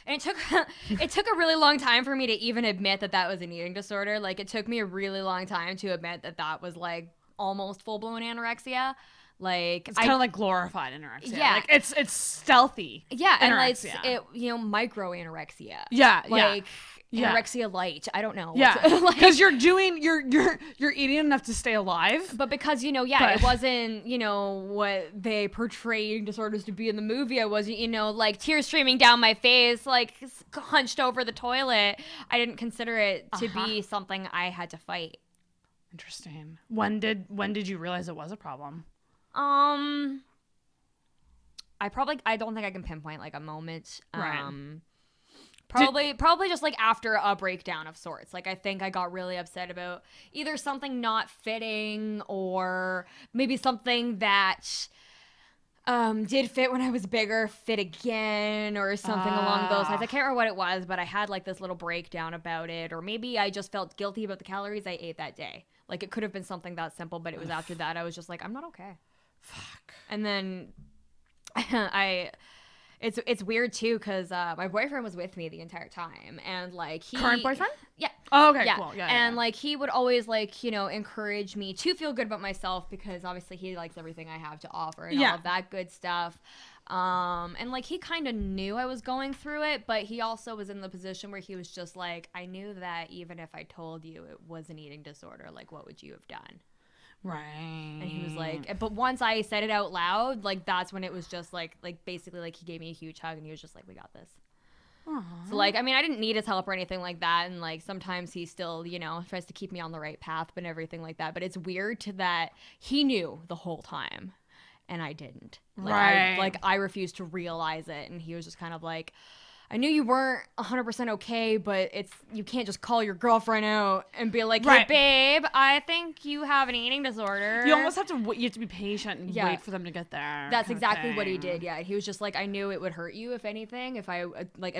and it took a really long time for me to even admit that was an eating disorder. Like it took me a really long time to admit that was like almost full-blown anorexia. Like it's kind of like glorified anorexia. Yeah. Like it's stealthy. Yeah, and like anorexia. micro anorexia. Yeah, like yeah. anorexia light. I don't know. Yeah, because you're eating enough to stay alive. But because it wasn't what they portray eating disorders to be in the movie. I wasn't like tears streaming down my face, like hunched over the toilet. I didn't consider it to be something I had to fight. Interesting. When did you realize it was a problem? I don't think I can pinpoint like a moment. Right. Probably just like after a breakdown of sorts. Like I think I got really upset about either something not fitting or maybe something that did fit when I was bigger, fit again, or something along those lines. I can't remember what it was, but I had like this little breakdown about it, or maybe I just felt guilty about the calories I ate that day. Like it could have been something that simple, but it was after that I was just like, I'm not okay. Fuck. And then it's weird too because my boyfriend was with me the entire time, and like current boyfriend? Yeah. Oh, okay, yeah. cool. Yeah. And like he would always like encourage me to feel good about myself because obviously he likes everything I have to offer and all of that good stuff. And like he kind of knew I was going through it, but he also was in the position where he was just like, I knew that even if I told you it was an eating disorder, like what would you have done? Right. And he was like, but once I said it out loud, like that's when it was just like basically like he gave me a huge hug and he was just like, we got this. Aww. So like, I mean, I didn't need his help or anything like that. And like, sometimes he still, tries to keep me on the right path and everything like that. But it's weird that he knew the whole time and I didn't. Like, I refused to realize it. And he was just kind of like, I knew you weren't 100% okay, but you can't just call your girlfriend out and be like, hey, babe, I think you have an eating disorder. You almost have to be patient and wait for them to get there. That's exactly what he did, yeah. He was just like, I knew it would hurt you, if anything, if I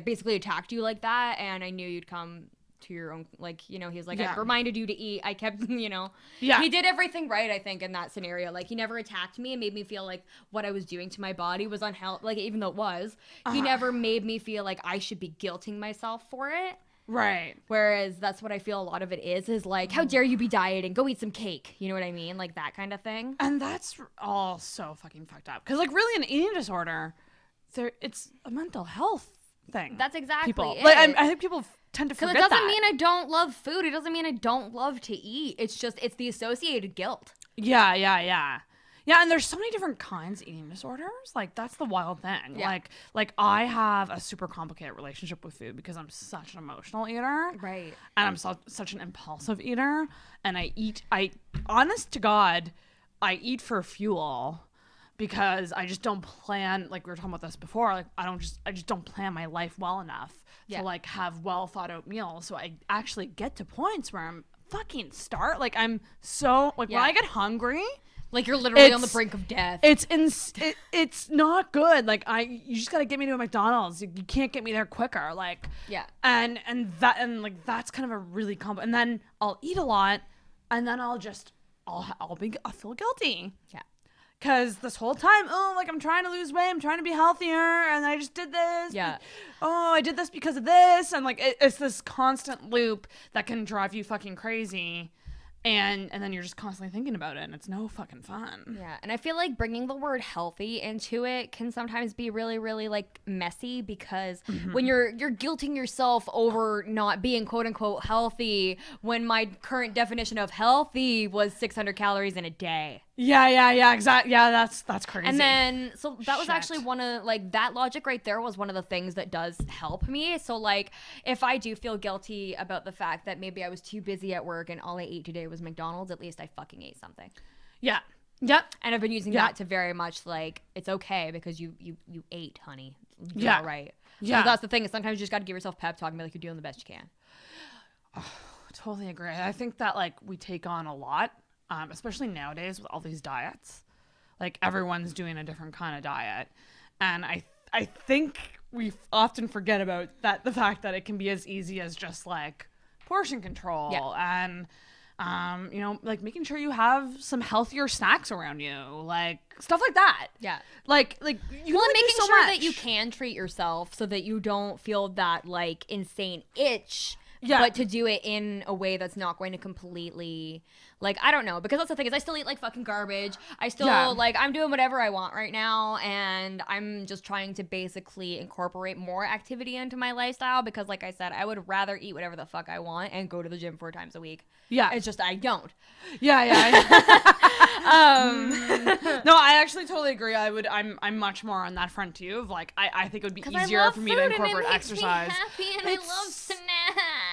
basically attacked you like that, and I knew you'd come to your own, like, he was like, I reminded you to eat. I kept, he did everything right, I think, in that scenario. Like, he never attacked me and made me feel like what I was doing to my body was unhealthy. Like, even though it was, he never made me feel like I should be guilting myself for it. Right. Whereas that's what I feel a lot of it is like, how dare you be dieting? Go eat some cake. You know what I mean? Like, that kind of thing. And that's all so fucking fucked up. Because, like, really, an eating disorder, it's a mental health thing. That's exactly it. Like, I think people tend to forget that. Because it doesn't mean I don't love food. It doesn't mean I don't love to eat. It's just, it's the associated guilt. Yeah. Yeah, and there's so many different kinds of eating disorders. Like, that's the wild thing. Yeah. Like I have a super complicated relationship with food because I'm such an emotional eater. Right. And I'm such an impulsive eater. And honest to God, I eat for fuel because I just don't plan, like we were talking about this before, like I just don't plan my life well enough to like have well thought out meals. So I actually get to points where I'm fucking starved. Like I'm so, like when I get hungry, like you're literally on the brink of death. It's not good. Like you just gotta get me to a McDonald's. You can't get me there quicker. Like and that's kind of a really and then I'll eat a lot, and then I'll feel guilty. Yeah. Cause this whole time, like I'm trying to lose weight, I'm trying to be healthier, and I just did this. Yeah. I did this because of this, and like it's this constant loop that can drive you fucking crazy. And then you're just constantly thinking about it, and it's no fucking fun. Yeah, and I feel like bringing the word healthy into it can sometimes be really, really like messy because when you're guilting yourself over not being quote unquote healthy, when my current definition of healthy was 600 calories in a day. Yeah, exactly. Yeah, that's crazy. And then, so that was actually one of, like, that logic right there was one of the things that does help me. So, like, if I do feel guilty about the fact that maybe I was too busy at work and all I ate today was McDonald's, at least I fucking ate something. Yeah. Yep. And I've been using that to very much, like, it's okay because you ate, honey. You're all right. Yeah. So that's the thing, is sometimes you just got to give yourself pep talk and be like, you're doing the best you can. Oh, totally agree. I think that, like, we take on a lot. Especially nowadays with all these diets. like everyone's doing a different kind of diet. And I think we often forget about that, the fact that it can be as easy as just like portion control and you know, like making sure you have some healthier snacks around you, like stuff like that. Yeah. Like you well, only making do so sure much. that you can treat yourself so that you don't feel that like insane itch. Yeah. But to do it in a way that's not going to completely, like, I don't know, because that's the thing is I still eat like fucking garbage. I still like, I'm doing whatever I want right now, and I'm just trying to basically incorporate more activity into my lifestyle because, like I said, I would rather eat whatever the fuck I want and go to the gym 4 times a week. Yeah. It's just I don't. Yeah. No, I actually totally agree. I'm much more on that front too. Of like, I think it would be easier for me to incorporate exercise. Me happy and I love snacks.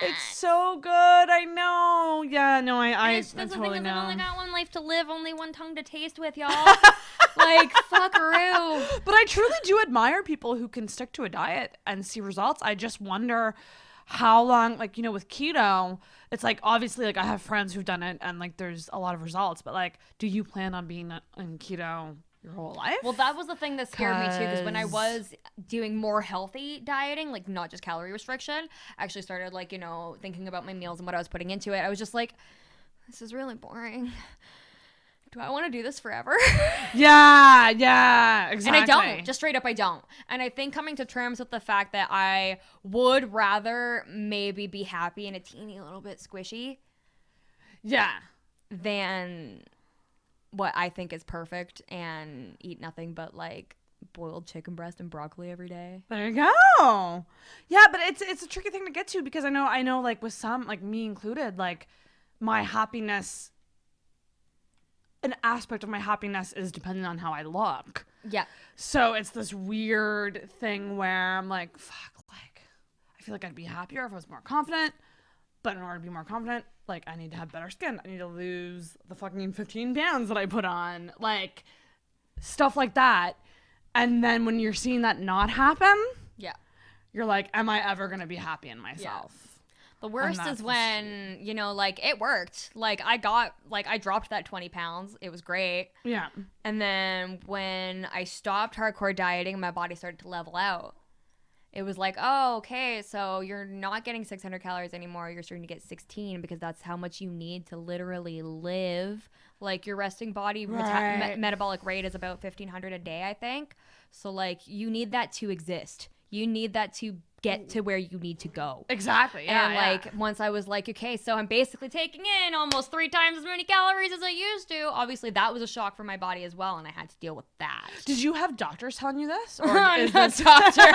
It's so good. I know. Yeah. No, I totally know. I've only got one life to live, only one tongue to taste with, y'all. Like, fuckaroo. But I truly do admire people who can stick to a diet and see results. I just wonder how long, like, you know, with keto, it's like, obviously, like, I have friends who've done it and like there's a lot of results, but like, do you plan on being in keto your whole life? Well, that was the thing that scared me too, because when I was doing more healthy dieting, like not just calorie restriction, I actually started like, you know, thinking about my meals and what I was putting into it. I was just like, this is really boring. Do I want to do this forever? Yeah, exactly. And I don't. Just straight up, I don't. And I think coming to terms with the fact that I would rather maybe be happy and a teeny little bit squishy. Yeah. Than what I think is perfect and eat nothing but like boiled chicken breast and broccoli every day. There you go. Yeah, but it's a tricky thing to get to because I know like with some, like me included, like my happiness, an aspect of my happiness is dependent on how I look. Yeah. So it's this weird thing where I'm like, fuck, like I feel like I'd be happier if I was more confident. But in order to be more confident, like I need to have better skin. I need to lose the fucking 15 pounds that I put on, like stuff like that. And then when you're seeing that not happen, you're like, am I ever going to be happy in myself? Yeah. The worst is when, you know, like it worked. Like I dropped that 20 pounds. It was great. Yeah. And then when I stopped hardcore dieting, my body started to level out. It was like, oh, okay, so you're not getting 600 calories anymore. You're starting to get 16 because that's how much you need to literally live. Like your resting body metabolic rate is about 1,500 a day, I think. So like you need that to exist. You need that to get to where you need to go. Exactly. Yeah. And like once I was like, okay, so I'm basically taking in almost 3 times as many calories as I used to. Obviously, that was a shock for my body as well, and I had to deal with that. Did you have doctors telling you this? Or I'm not a doctor.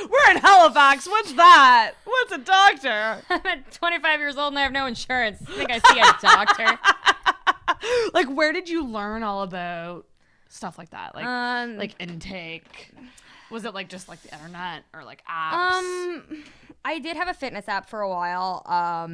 We're in Halifax. What's that? What's a doctor? I'm 25 years old and I have no insurance. I think I see a doctor. Like, where did you learn all about stuff like that? Like intake. Was it like just like the internet or like apps? I did have a fitness app for a while.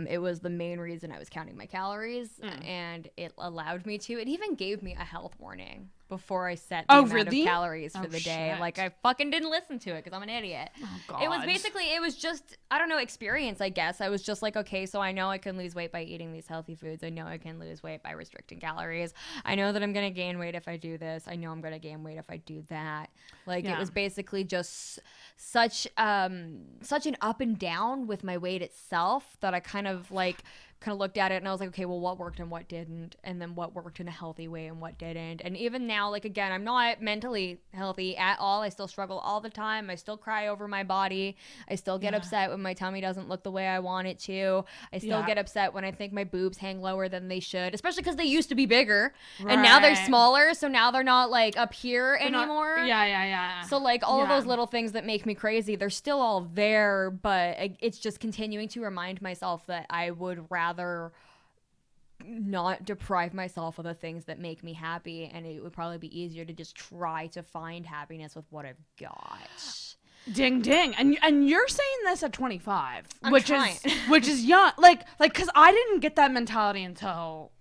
It was the main reason I was counting my calories, and it allowed me to. It even gave me a health warning before I set the amount of calories for the day. Shit. Like I fucking didn't listen to it because I'm an idiot. Oh, God. It was just, I don't know, experience, I guess. I was just like, okay, so I know I can lose weight by eating these healthy foods. I know I can lose weight by restricting calories. I know that I'm going to gain weight if I do this. I know I'm going to gain weight if I do that. Like it was basically just such an up and down with my weight itself that I kind of looked at it and I was like, okay, well, what worked and what didn't, and then what worked in a healthy way and what didn't. And even now, like, again, I'm not mentally healthy at all. I still struggle all the time. I still cry over my body. I still get upset when my tummy doesn't look the way I want it to. I still get upset when I think my boobs hang lower than they should, especially because they used to be bigger and now they're smaller, so now they're not like up here anymore. So like all of those little things that make me crazy, they're still all there, but it's just continuing to remind myself that I would rather not deprive myself of the things that make me happy, and it would probably be easier to just try to find happiness with what I've got. Ding ding. And you're saying this at 25, I'm which trying. is young, like cuz I didn't get that mentality until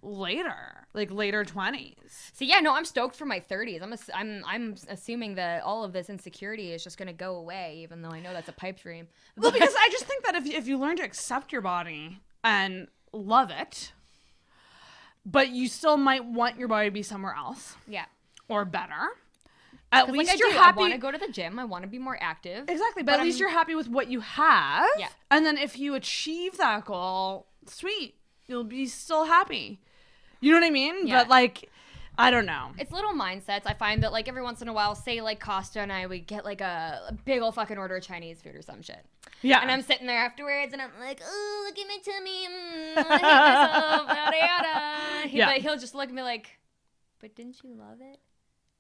later 20s. So yeah, no, I'm stoked for my 30s. I'm assuming that all of this insecurity is just going to go away, even though I know that's a pipe dream. Well, because I just think that if you learn to accept your body and love it, but you still might want your body to be somewhere else. Yeah. Or better. At least like, you're happy. I want to go to the gym. I want to be more active. Exactly, but at least you're happy with what you have. Yeah. And then if you achieve that goal, sweet, you'll be still happy. You know what I mean? Yeah. But like, I don't know. It's little mindsets. I find that like every once in a while, say like Costa and I would get like a big old fucking order of Chinese food or some shit. Yeah. And I'm sitting there afterwards and I'm like, oh, look at my tummy. I hate myself. Yada yada. But he'll just look at me like, but didn't you love it?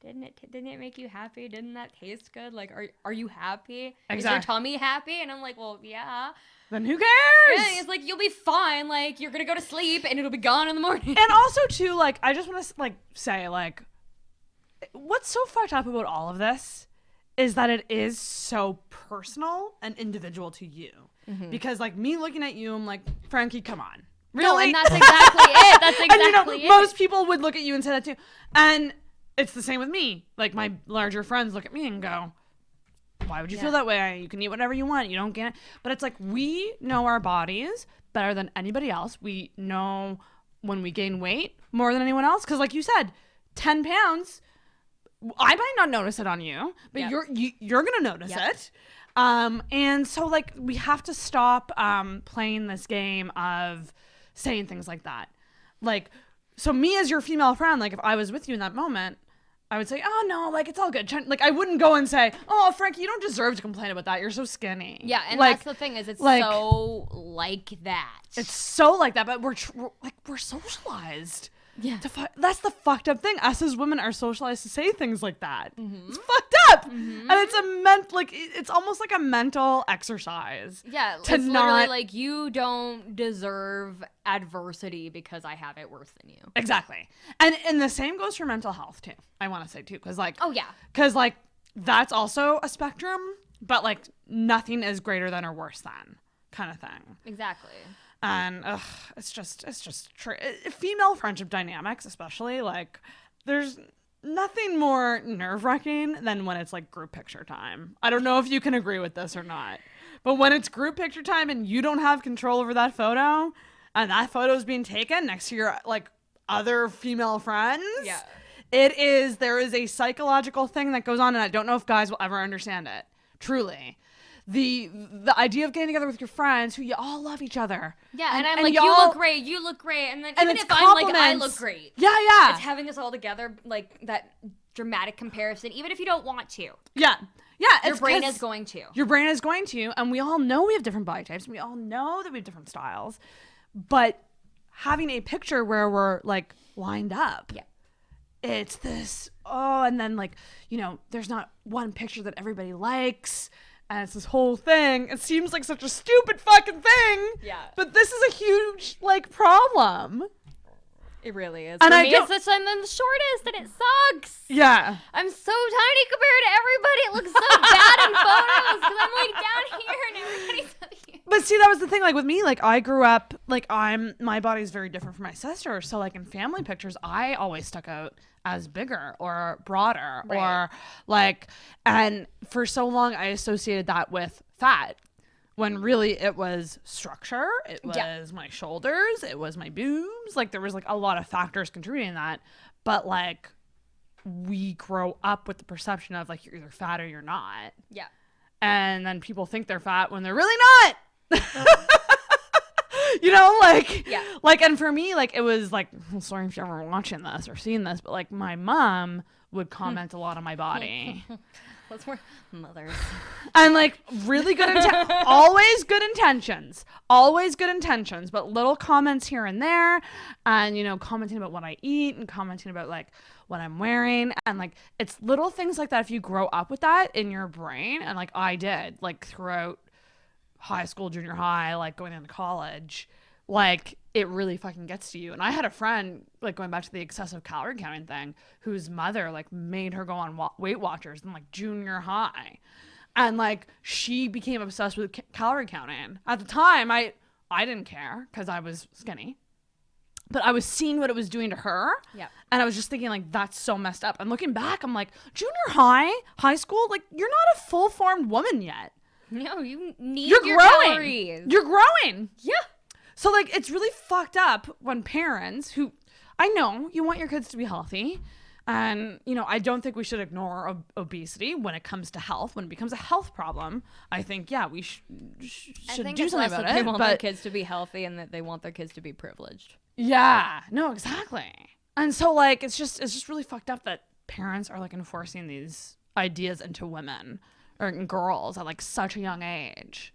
Didn't it make you happy? Didn't that taste good? Like, are you happy? Exactly. Is your tummy happy? And I'm like, well, yeah. Then who cares? Yeah, it's like, you'll be fine. Like, you're gonna go to sleep and it'll be gone in the morning. And also too, like, I just want to like say, like, what's so fucked up about all of this is that it is so personal and individual to you. Mm-hmm. Because like me looking at you, I'm like, Frankie, come on. Really? No, and that's exactly it. That's exactly and, most people would look at you and say that too. And it's the same with me. Like, my larger friends look at me and go, why would you feel that way? You can eat whatever you want. You don't get it. But it's like, we know our bodies better than anybody else. We know when we gain weight more than anyone else. Because like you said, 10 pounds, I might not notice it on you, but you're going to notice it. And so like, we have to stop playing this game of saying things like that. Like, so me as your female friend, like if I was with you in that moment, I would say, oh no, like it's all good. Like I wouldn't go and say, oh Frankie, you don't deserve to complain about that. You're so skinny. Yeah, and like, that's the thing is it's like, so like that. It's so like that, but we're socialized. Yeah. That's the fucked up thing. Us as women are socialized to say things like that. Mm-hmm. It's fucked up. Mm-hmm. And it's it's almost like a mental exercise. Yeah, it's literally like, you don't deserve adversity because I have it worse than you. Exactly. And the same goes for mental health too. I want to say too, because like, oh yeah, because like that's also a spectrum, but like nothing is greater than or worse than kind of thing. Exactly. And it's just female friendship dynamics, especially, like there's nothing more nerve-wracking than when it's like group picture time. I don't know if you can agree with this or not, but when it's group picture time and you don't have control over that photo and that photo is being taken next to your like other female friends, there is a psychological thing that goes on, and I don't know if guys will ever understand it. Truly. The idea of getting together with your friends who you all love each other. Yeah, and I'm like, you look great, and then even if I'm like, I look great. Yeah. It's having us all together, like that dramatic comparison, even if you don't want to. Yeah. Your brain is going to. Your brain is going to, and we all know we have different body types, and we all know that we have different styles, but having a picture where we're like lined up. Yeah. It's this, and then like, there's not one picture that everybody likes. And it's this whole thing. It seems like such a stupid fucking thing. Yeah. But this is a huge, like, problem. It really is. And For me, it's I'm the shortest, and it sucks. Yeah. I'm so tiny compared to everybody. It looks so bad in photos because I'm like down here and everybody's up here. But see, that was the thing. Like with me, like I grew up, like my body's very different from my sister. So like in family pictures, I always stuck out as bigger or broader or like, and for so long I associated that with fat when really it was structure. It was my shoulders. It was my boobs. Like there was like a lot of factors contributing to that. But like we grow up with the perception of like you're either fat or you're not. Yeah. And then people think they're fat when they're really not. Like, and for me, like, it was like, I'm sorry if you're ever watching this or seeing this, but like my mom would comment a lot on my body. What's more mothers? And like really good, always good intentions, but little comments here and there, and commenting about what I eat and commenting about like what I'm wearing, and like it's little things like that. If you grow up with that in your brain, and like I did, like throughout high school, junior high, like going into college, like it really fucking gets to you. And I had a friend, like going back to the excessive calorie counting thing, whose mother like made her go on Weight Watchers in like junior high, and like she became obsessed with calorie counting. At the time, I didn't care because I was skinny, but I was seeing what it was doing to her. Yeah. And I was just thinking like, that's so messed up. And looking back, I'm like, junior high school, like you're not a full formed woman yet. No, you need your growing. Calories. You're growing. Yeah. So like it's really fucked up when parents who I know you want your kids to be healthy. And, you know, I don't think we should ignore obesity when it comes to health. When it becomes a health problem, I think, yeah, we should do something about it. They want their kids to be healthy and that they want their kids to be privileged. Yeah, no, exactly. And so, like, it's just really fucked up that parents are, like, enforcing these ideas into women or girls at, like, such a young age.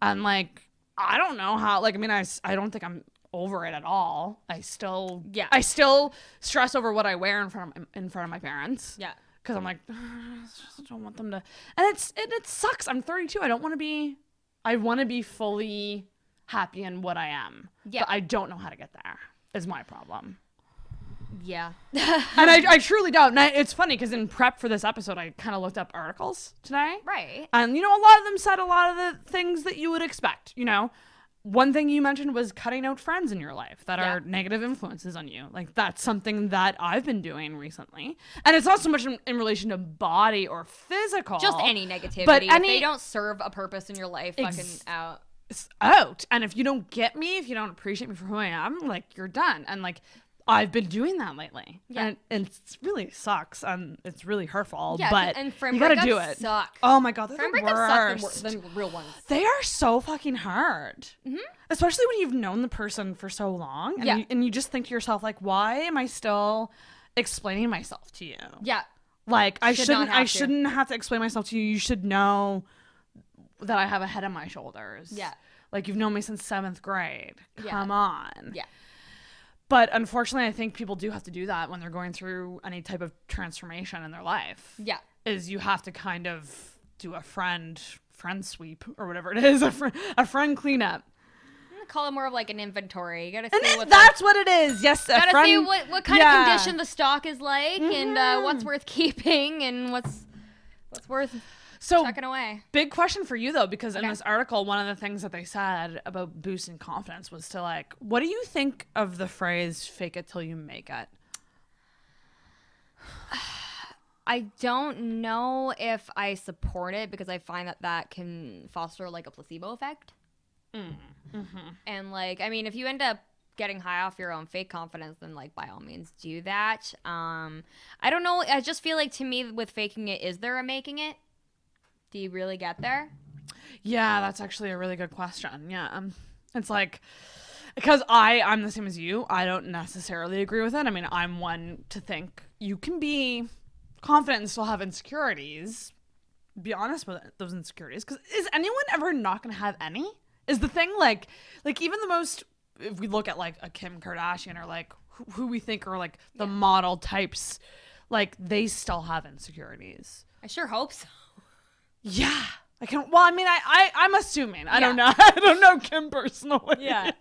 And, like, I don't know how, like, I mean, I don't think I'm over it at all. I still stress over what I wear in front of my parents. Yeah. Because I'm like, I just don't want them to. And it sucks. I'm 32. I want to be fully happy in what I am. Yeah. But I don't know how to get there is my problem. Yeah. And I truly don't. And it's funny because in prep for this episode, I kind of looked up articles today. Right. And, you know, a lot of them said a lot of the things that you would expect, you know. One thing you mentioned was cutting out friends in your life that are negative influences on you. Like, that's something that I've been doing recently. And it's not so much in relation to body or physical. Just any negativity. But if they don't serve a purpose in your life, fucking out. It's out. And if you don't get me, if you don't appreciate me for who I am, like, you're done. And, like, I've been doing that lately. Yeah. And it really sucks. And it's really hurtful. Yeah, but and friend you gotta breakups do it. Suck. Oh my God, they're friend the breakups worst. suck than real ones. They are so fucking hard. Mm-hmm. Especially when you've known the person for so long. And you just think to yourself, like, why am I still explaining myself to you? Yeah. Like, I shouldn't have to explain myself to you. You should know that I have a head on my shoulders. Yeah. Like, you've known me since 7th grade. Come on. Yeah. But unfortunately, I think people do have to do that when they're going through any type of transformation in their life. Yeah. Is you have to kind of do a friend sweep or whatever it is, a friend cleanup. Call it more of like an inventory. You gotta see what it is. Yes, gotta see what kind of condition the stock is like, and what's worth keeping and what's worth chucking away. Big question for you though, because in this article, one of the things that they said about boosting confidence was to, like, what do you think of the phrase "fake it till you make it"? I don't know if I support it because I find that can foster like a placebo effect. And like, I mean, if you end up getting high off your own fake confidence, then like by all means do that. I don't know. I just feel like to me with faking it, is there a making it? Do you really get there? Yeah, that's actually a really good question. Yeah. It's like, because I'm the same as you. I don't necessarily agree with it. I mean, I'm one to think you can be confident and still have insecurities. Be honest with those insecurities. Because is anyone ever not going to have any? Is the thing, like even the most, if we look at like a Kim Kardashian or like who we think are like the model types, like they still have insecurities. I sure hope so. Yeah. I'm assuming. I don't know. I don't know Kim personally. Yeah.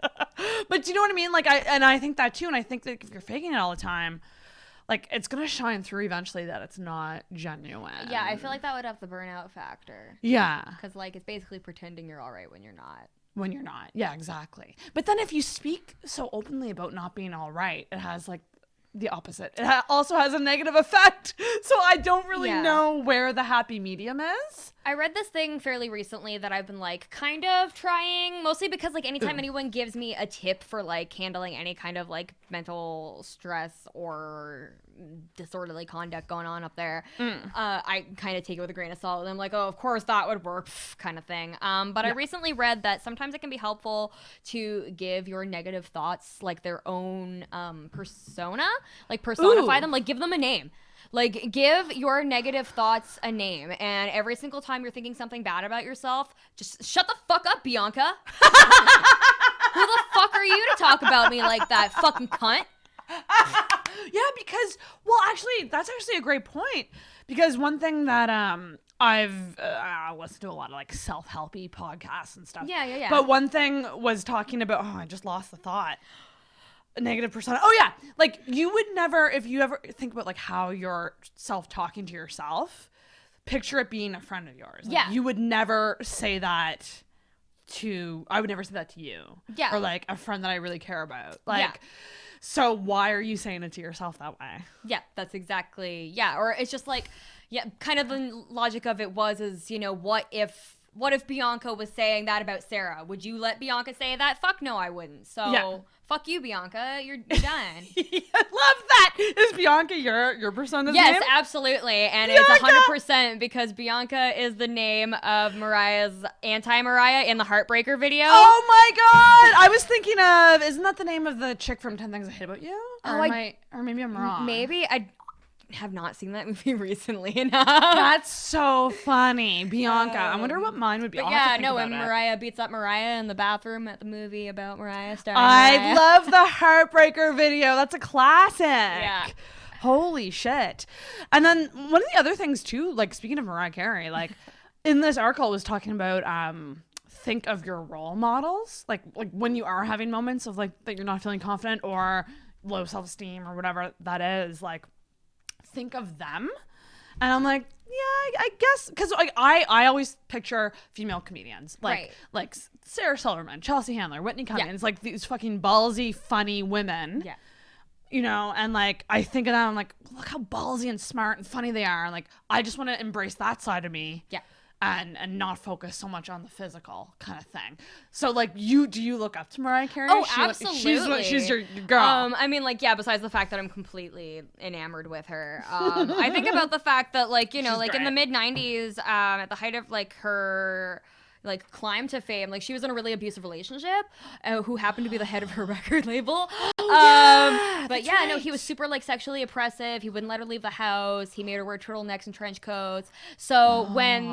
But do you know what I mean? Like, I think that too. And I think that if you're faking it all the time, like, it's going to shine through eventually that it's not genuine. Yeah, I feel like that would have the burnout factor. Yeah. Because, like, it's basically pretending you're all right when you're not. When you're not. Yeah, exactly. But then if you speak so openly about not being all right, it has, like, the opposite. It also has a negative effect. So I don't really know where the happy medium is. I read this thing fairly recently that I've been like kind of trying, mostly because like anytime anyone gives me a tip for like handling any kind of like mental stress or disorderly conduct going on up there, I kind of take it with a grain of salt. And I'm like, oh, of course that would work, kind of thing. But I recently read that sometimes it can be helpful to give your negative thoughts like their own persona, like personify them, like give them a name. Like, give your negative thoughts a name, and every single time you're thinking something bad about yourself, just shut the fuck up, Bianca. Who the fuck are you to talk about me like that, fucking cunt? Yeah, because, well, actually, that's actually a great point. Because one thing that I've listened to a lot of, like, self-helpy podcasts and stuff. Yeah. But one thing was talking about, I just lost the thought. A negative persona. Oh yeah, like you would never, if you ever think about like how you're self-talking to yourself, picture it being a friend of yours. Like, you would never say that to. I would never say that to you. Yeah. Or like a friend that I really care about. Like, so why are you saying it to yourself that way? Yeah, that's exactly. Yeah, or it's just like, kind of the logic of it is, you know, what if what if Bianca was saying that about Sarah? Would you let Bianca say that? Fuck no, I wouldn't. So fuck you, Bianca. You're done. I love that. Is Bianca your persona's name? Yes, absolutely. And Bianca! It's 100% because Bianca is the name of Mariah's anti-Mariah in the Heartbreaker video. Oh my god! I was thinking of, isn't that the name of the chick from 10 Things I Hate About You? Or maybe I'm wrong. Maybe. I have not seen that movie recently enough. That's so funny. Bianca. I wonder what mine would be. But when Mariah beats up Mariah in the bathroom at the movie about Mariah starring I Mariah. love the Heartbreaker video. That's a classic. Yeah. Holy shit. And then one of the other things too, like speaking of Mariah Carey, like in this article it was talking about think of your role models. Like when you are having moments of like that you're not feeling confident or low self-esteem or whatever that is, like think of them. And I'm like, yeah, I guess, because like I always picture female comedians like Sarah Silverman, Chelsea Handler, Whitney Cummings, like these fucking ballsy funny women, you know, and like I think of them, I'm like, look how ballsy and smart and funny they are, and like I just want to embrace that side of me, and not focus so much on the physical kind of thing. So like do you look up to Mariah Carey? Oh, absolutely. She's your girl. I mean, like, yeah, besides the fact that I'm completely enamored with her, I think about the fact that, like, you know, like in the mid 90s, at the height of like her like climb to fame, like she was in a really abusive relationship who happened to be the head of her record label. But yeah, no, he was super like sexually oppressive. He wouldn't let her leave the house. He made her wear turtlenecks and trench coats. So when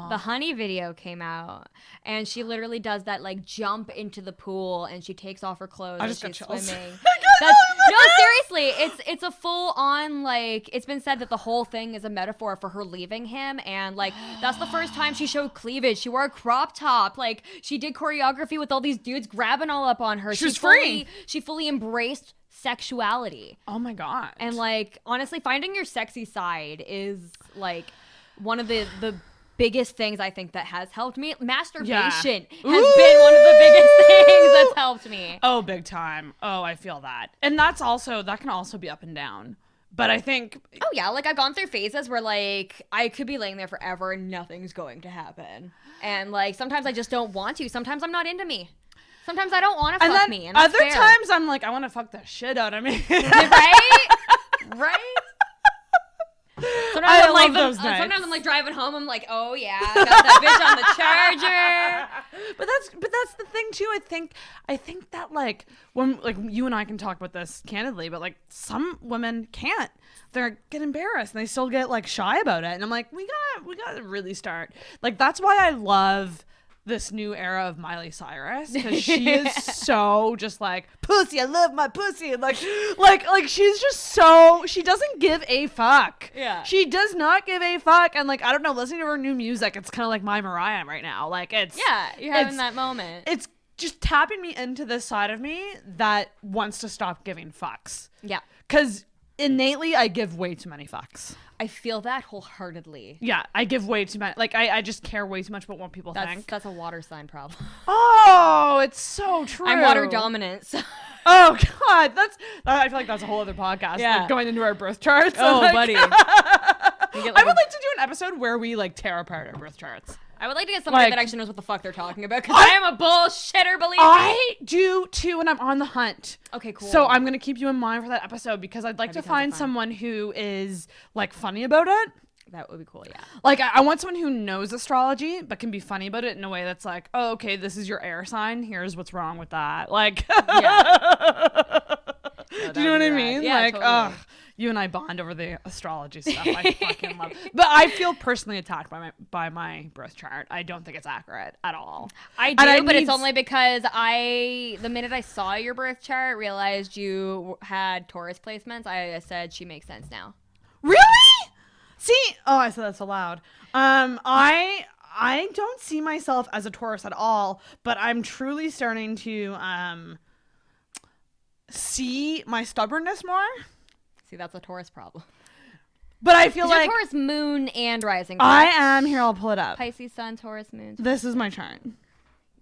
the Honey video came out and she literally does that like jump into the pool and she takes off her clothes and she's swimming. No, seriously, it's a full on, like, it's been said that the whole thing is a metaphor for her leaving him, and like that's the first time she showed cleavage. She wore a crop top, like she did choreography with all these dudes grabbing all up on her. She was free. She fully embraced sexuality. Oh my god. And like honestly, finding your sexy side is like one of the biggest things I think that has helped me. Masturbation has been one of the biggest things that's helped me. Oh, big time. Oh, I feel that. And that can also be up and down. But I think... Oh, yeah. Like, I've gone through phases where, like, I could be laying there forever and nothing's going to happen. And, like, sometimes I just don't want to. Sometimes I'm not into me. Sometimes I don't want to fuck me. And other times I'm like, I want to fuck the shit out of me. Right? Right? Sometimes Sometimes I'm like driving home. I'm like, oh yeah, I got that bitch on the charger. But that's the thing too. I think that like when like you and I can talk about this candidly, but like some women can't. They get embarrassed and they still get like shy about it. And I'm like, we gotta really start. Like that's why I love this new era of Miley Cyrus, because she is so just like pussy. I love my pussy. And like she's just so, she doesn't give a fuck. Yeah, she does not give a fuck. And like I don't know, listening to her new music, it's kind of like my Mariah right now. Like you're having that moment. It's just tapping me into this side of me that wants to stop giving fucks. Yeah, because innately I give way too many fucks. I feel that wholeheartedly. Yeah, I give way too much. Like, I just care way too much about what people think. That's a water sign problem. Oh, it's so true. I'm water dominant. So. Oh, God. I feel like that's a whole other podcast. Yeah. Like, going into our birth charts. Oh, like, buddy. I would like to do an episode where we, like, tear apart our birth charts. I would like to get somebody that actually knows what the fuck they're talking about, because I am a bullshitter, believe me. I do too, and I'm on the hunt. Okay, cool. So I'm going to keep you in mind for that episode, because I'd like to find someone who is, like, funny about it. That would be cool, yeah. Like, I want someone who knows astrology, but can be funny about it in a way that's like, oh, okay, this is your air sign. Here's what's wrong with that. Like, do you know what I mean? Yeah, like, totally. You and I bond over the astrology stuff. I fucking love it. But I feel personally attacked by my birth chart. I don't think it's accurate at all. I do, but it's only because the minute I saw your birth chart, realized you had Taurus placements, I said she makes sense now. Really? See? Oh, I said that so loud. I don't see myself as a Taurus at all, but I'm truly starting to see my stubbornness more. See, that's a Taurus problem. But I feel like Taurus moon and rising. I am. Here, I'll pull it up. Pisces sun, Taurus moon. This is my chart.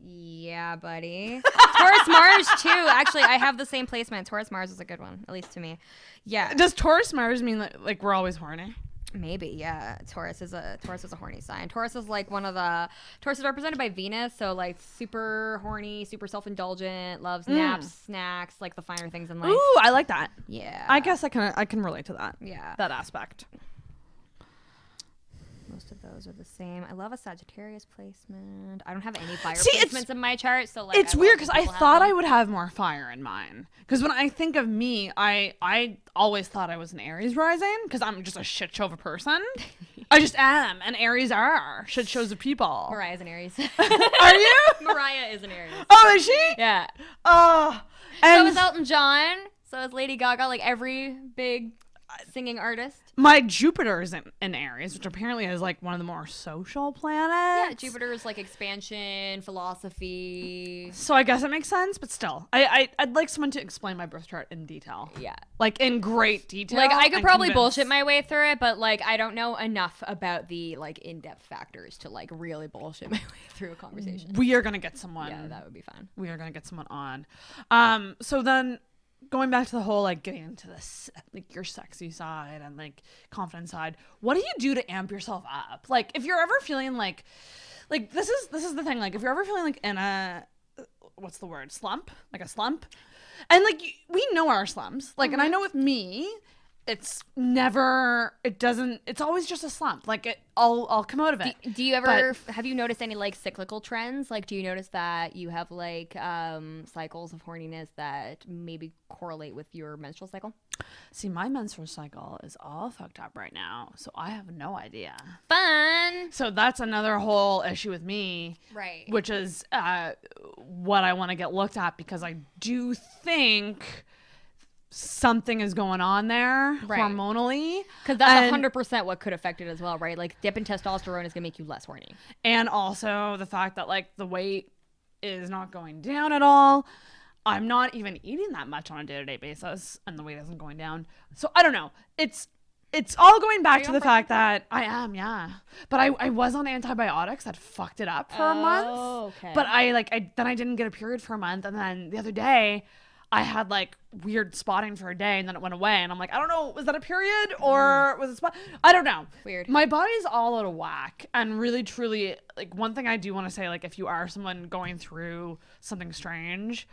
Yeah, buddy. Taurus Mars too. Actually, I have the same placement. Taurus Mars is a good one, at least to me. Yeah. Does Taurus Mars mean like we're always horny? Maybe, yeah. Taurus is a horny sign. Taurus is like Taurus is represented by Venus, so like super horny, super self-indulgent, loves naps, snacks, like the finer things in life. Ooh, I like that. Yeah. I guess I can relate to that. Yeah. That aspect. Most of those are the same. I love a Sagittarius placement. I don't have any fire See, placements in my chart, so like it's weird because I thought I would have more fire in mine. Because when I think of me, I always thought I was an Aries rising because I'm just a shit show of a person. I just am, and Aries are shit shows of people. Mariah's an Aries. Are you? Mariah is an Aries. Oh, is she? Yeah. Oh. So is Elton John. So is Lady Gaga. Like every big singing artist. My Jupiter is in Aries, which apparently is like one of the more social planets. Yeah, Jupiter is like expansion, philosophy. So I guess it makes sense, but still, I'd like someone to explain my birth chart in detail. Yeah, like in great detail. Like I could probably bullshit my way through it, but like I don't know enough about the like in-depth factors to like really bullshit my way through a conversation. We are gonna get someone. Yeah, that would be fun. We are gonna get someone on. So then, going back to the whole like getting into this like your sexy side and like confident side, what do you do to amp yourself up? Like if you're ever feeling like this is the thing, like if you're ever feeling like in a what's the word, slump, like a slump, and like we know our slumps, like and I know with me it's always just a slump. Like I'll come out of it. Do you ever have you noticed any like cyclical trends? Like do you notice that you have like cycles of horniness that maybe correlate with your menstrual cycle? See, my menstrual cycle is all fucked up right now, so I have no idea. Fun. So that's another whole issue with me, right? Which is what I want to get looked at, because I do think something is going on there hormonally, because that's 100% what could affect it as well, right? Like dip in testosterone is gonna make you less horny, and also the fact that like the weight is not going down at all. I'm not even eating that much on a day-to-day basis, and the weight isn't going down. So I don't know. It's all going back to the fact that I am, yeah. But I was on antibiotics that fucked it up for a month. Okay. But then I didn't get a period for a month, and then the other day I had like weird spotting for a day, and then it went away, and I'm like, I don't know, was that a period or was it spot? I don't know. Weird. My body's all out of whack, and really truly, like one thing I do want to say, like if you are someone going through something strange,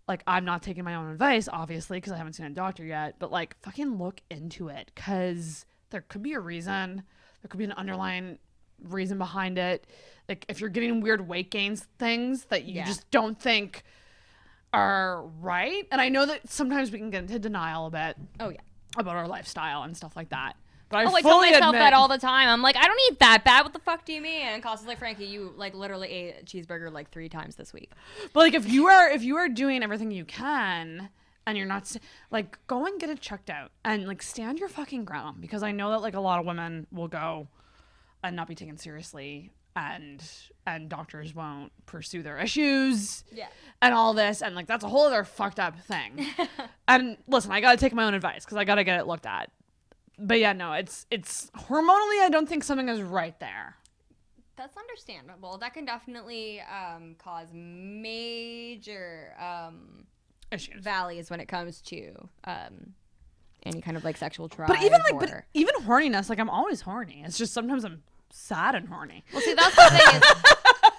like I'm not taking my own advice, obviously, because I haven't seen a doctor yet, but like fucking look into it, because there could be a reason. There could be an underlying reason behind it. Like if you're getting weird weight gains, things that you just don't think are right. And I know that sometimes we can get into denial a bit. Oh yeah, about our lifestyle and stuff like that. But I tell myself that all the time. I'm like, I don't eat that bad. What the fuck do you mean? And Costa's like, Frankie, you like literally ate a cheeseburger like 3 times this week. But like if you are doing everything you can, and you're not like, go and get it checked out and like stand your fucking ground, because I know that like a lot of women will go and not be taken seriously, and doctors won't pursue their issues and all this, and like that's a whole other fucked up thing. And listen, I gotta take my own advice because I gotta get it looked at. But yeah, no, it's hormonally, I don't think something is right there. That's understandable. That can definitely cause major issues, valleys when it comes to any kind of like sexual drive. But even even horniness, like I'm always horny. It's just sometimes I'm sad and horny. Well, see, that's the thing is,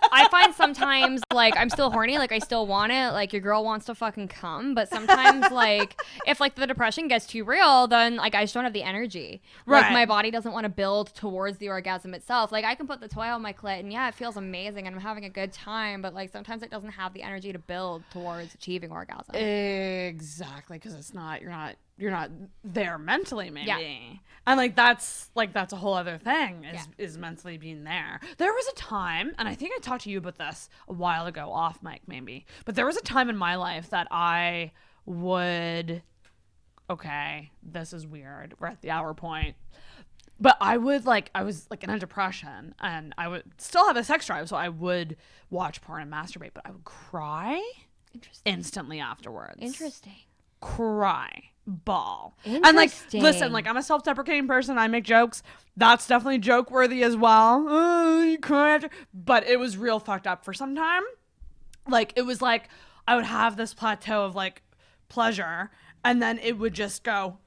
I find sometimes like I'm still horny, like I still want it, like your girl wants to fucking come, but sometimes like if like the depression gets too real, then like I just don't have the energy. Right. Like my body doesn't want to build towards the orgasm itself. Like I can put the toy on my clit and yeah, it feels amazing and I'm having a good time, but like sometimes it doesn't have the energy to build towards achieving orgasm. Exactly, because it's not you're not there mentally, maybe. Yeah. And like that's a whole other thing is mentally being there. There was a time, and I think I talked to you about this a while ago off mic maybe, but there was a time in my life that I would, okay, this is weird, we're at the hour point, but I was like in a depression, and I would still have a sex drive, so I would watch porn and masturbate, but I would cry instantly afterwards. Interesting. Cry, bawl, and like listen, like I'm a self-deprecating person, I make jokes, that's definitely joke worthy as well. Oh, you cry after, but it was real fucked up for some time. Like it was like I would have this plateau of like pleasure, and then it would just go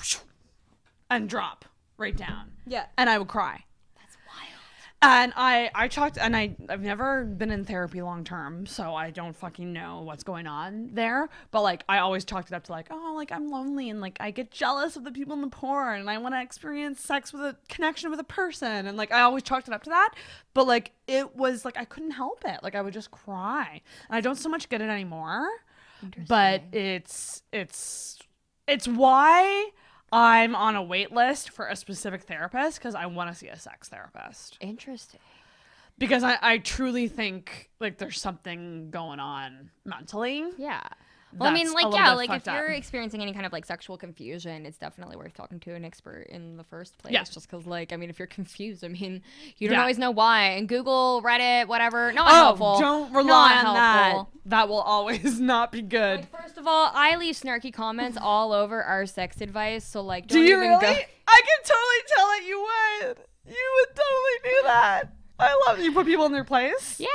and drop right down. Yeah. And I would cry. That's wild. And I talked, and I've never been in therapy long term, so I don't fucking know what's going on there. But like, I always chalked it up to like, oh, like I'm lonely, and like I get jealous of the people in the porn, and I want to experience sex with a connection with a person, and like I always chalked it up to that. But like, it was like I couldn't help it. Like I would just cry, and I don't so much get it anymore. But it's why I'm on a wait list for a specific therapist, because I want to see a sex therapist. Interesting. Because I truly think like there's something going on mentally. Yeah. Well, I mean, that's like, a little yeah, bit like if fucked up. you're experiencing any kind of like sexual confusion, it's definitely worth talking to an expert in the first place. Yeah. Just because, like, I mean, if you're confused, I mean, you don't Yeah. always know why. And Google, Reddit, whatever, not Oh, helpful. don't rely Not on that. helpful. That will always not be good. Like, first of all, I leave snarky comments all over our sex advice, so like, Do don't you even really? go. I can totally tell that you would. You would totally do that. I love it. You put people in their place. Yeah,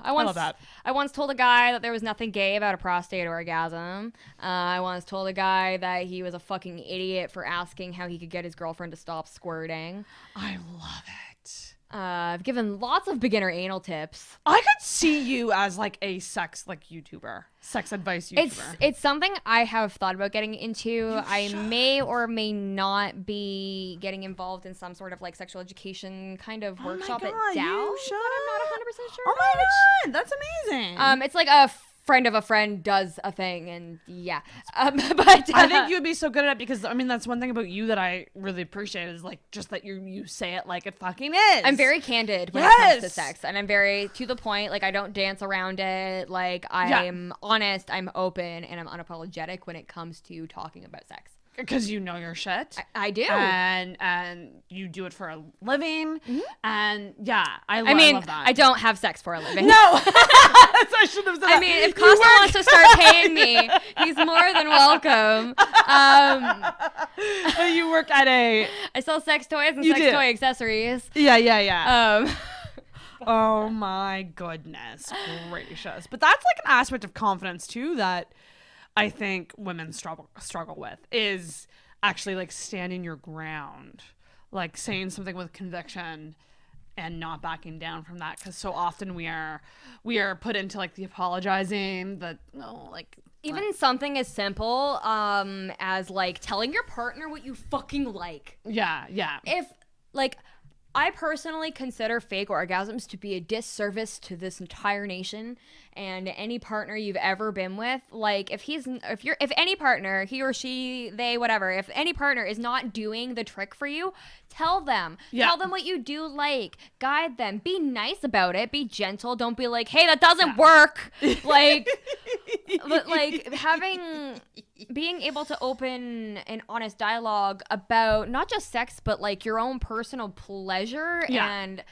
I love that. I once told a guy that there was nothing gay about a prostate orgasm. I once told a guy that he was a fucking idiot for asking how he could get his girlfriend to stop squirting. I love it. I've given lots of beginner anal tips. I could see you as like a sex YouTuber, sex advice YouTuber. It's something I have thought about getting into. I may or may not be getting involved in some sort of like sexual education kind of workshop at Dow. You should. I'm not 100% sure. Oh my god, that's amazing. It's like a friend of a friend does a thing, and yeah. But I think you would be so good at it, because I mean that's one thing about you that I really appreciate is like just that you say it like it fucking is. I'm very candid when it comes to sex, and I'm very to the point. Like I don't dance around it. Like I'm honest, I'm open, and I'm unapologetic when it comes to talking about sex. Because you know your shit. I do. And you do it for a living. Mm-hmm. And yeah, I love that. I don't have sex for a living. No. I should have said that. I mean, if Costa wants to start paying me, he's more than welcome. But you work at a... I sell sex toys and toy accessories. Yeah. Oh my goodness gracious. But that's like an aspect of confidence too that I think women struggle with, is actually like standing your ground, like saying something with conviction and not backing down from that, because so often we are put into like the apologizing, that even something as simple as like telling your partner what you fucking like. Yeah. If like I personally consider fake orgasms to be a disservice to this entire nation and any partner you've ever been with. Like if any partner, he or she, they, whatever, if any partner is not doing the trick for you, tell them. Yeah. Tell them what you do like. Guide them. Be nice about it. Be gentle. Don't be like, hey, that doesn't work. Like, but like being able to open an honest dialogue about not just sex, but like your own personal pleasure. And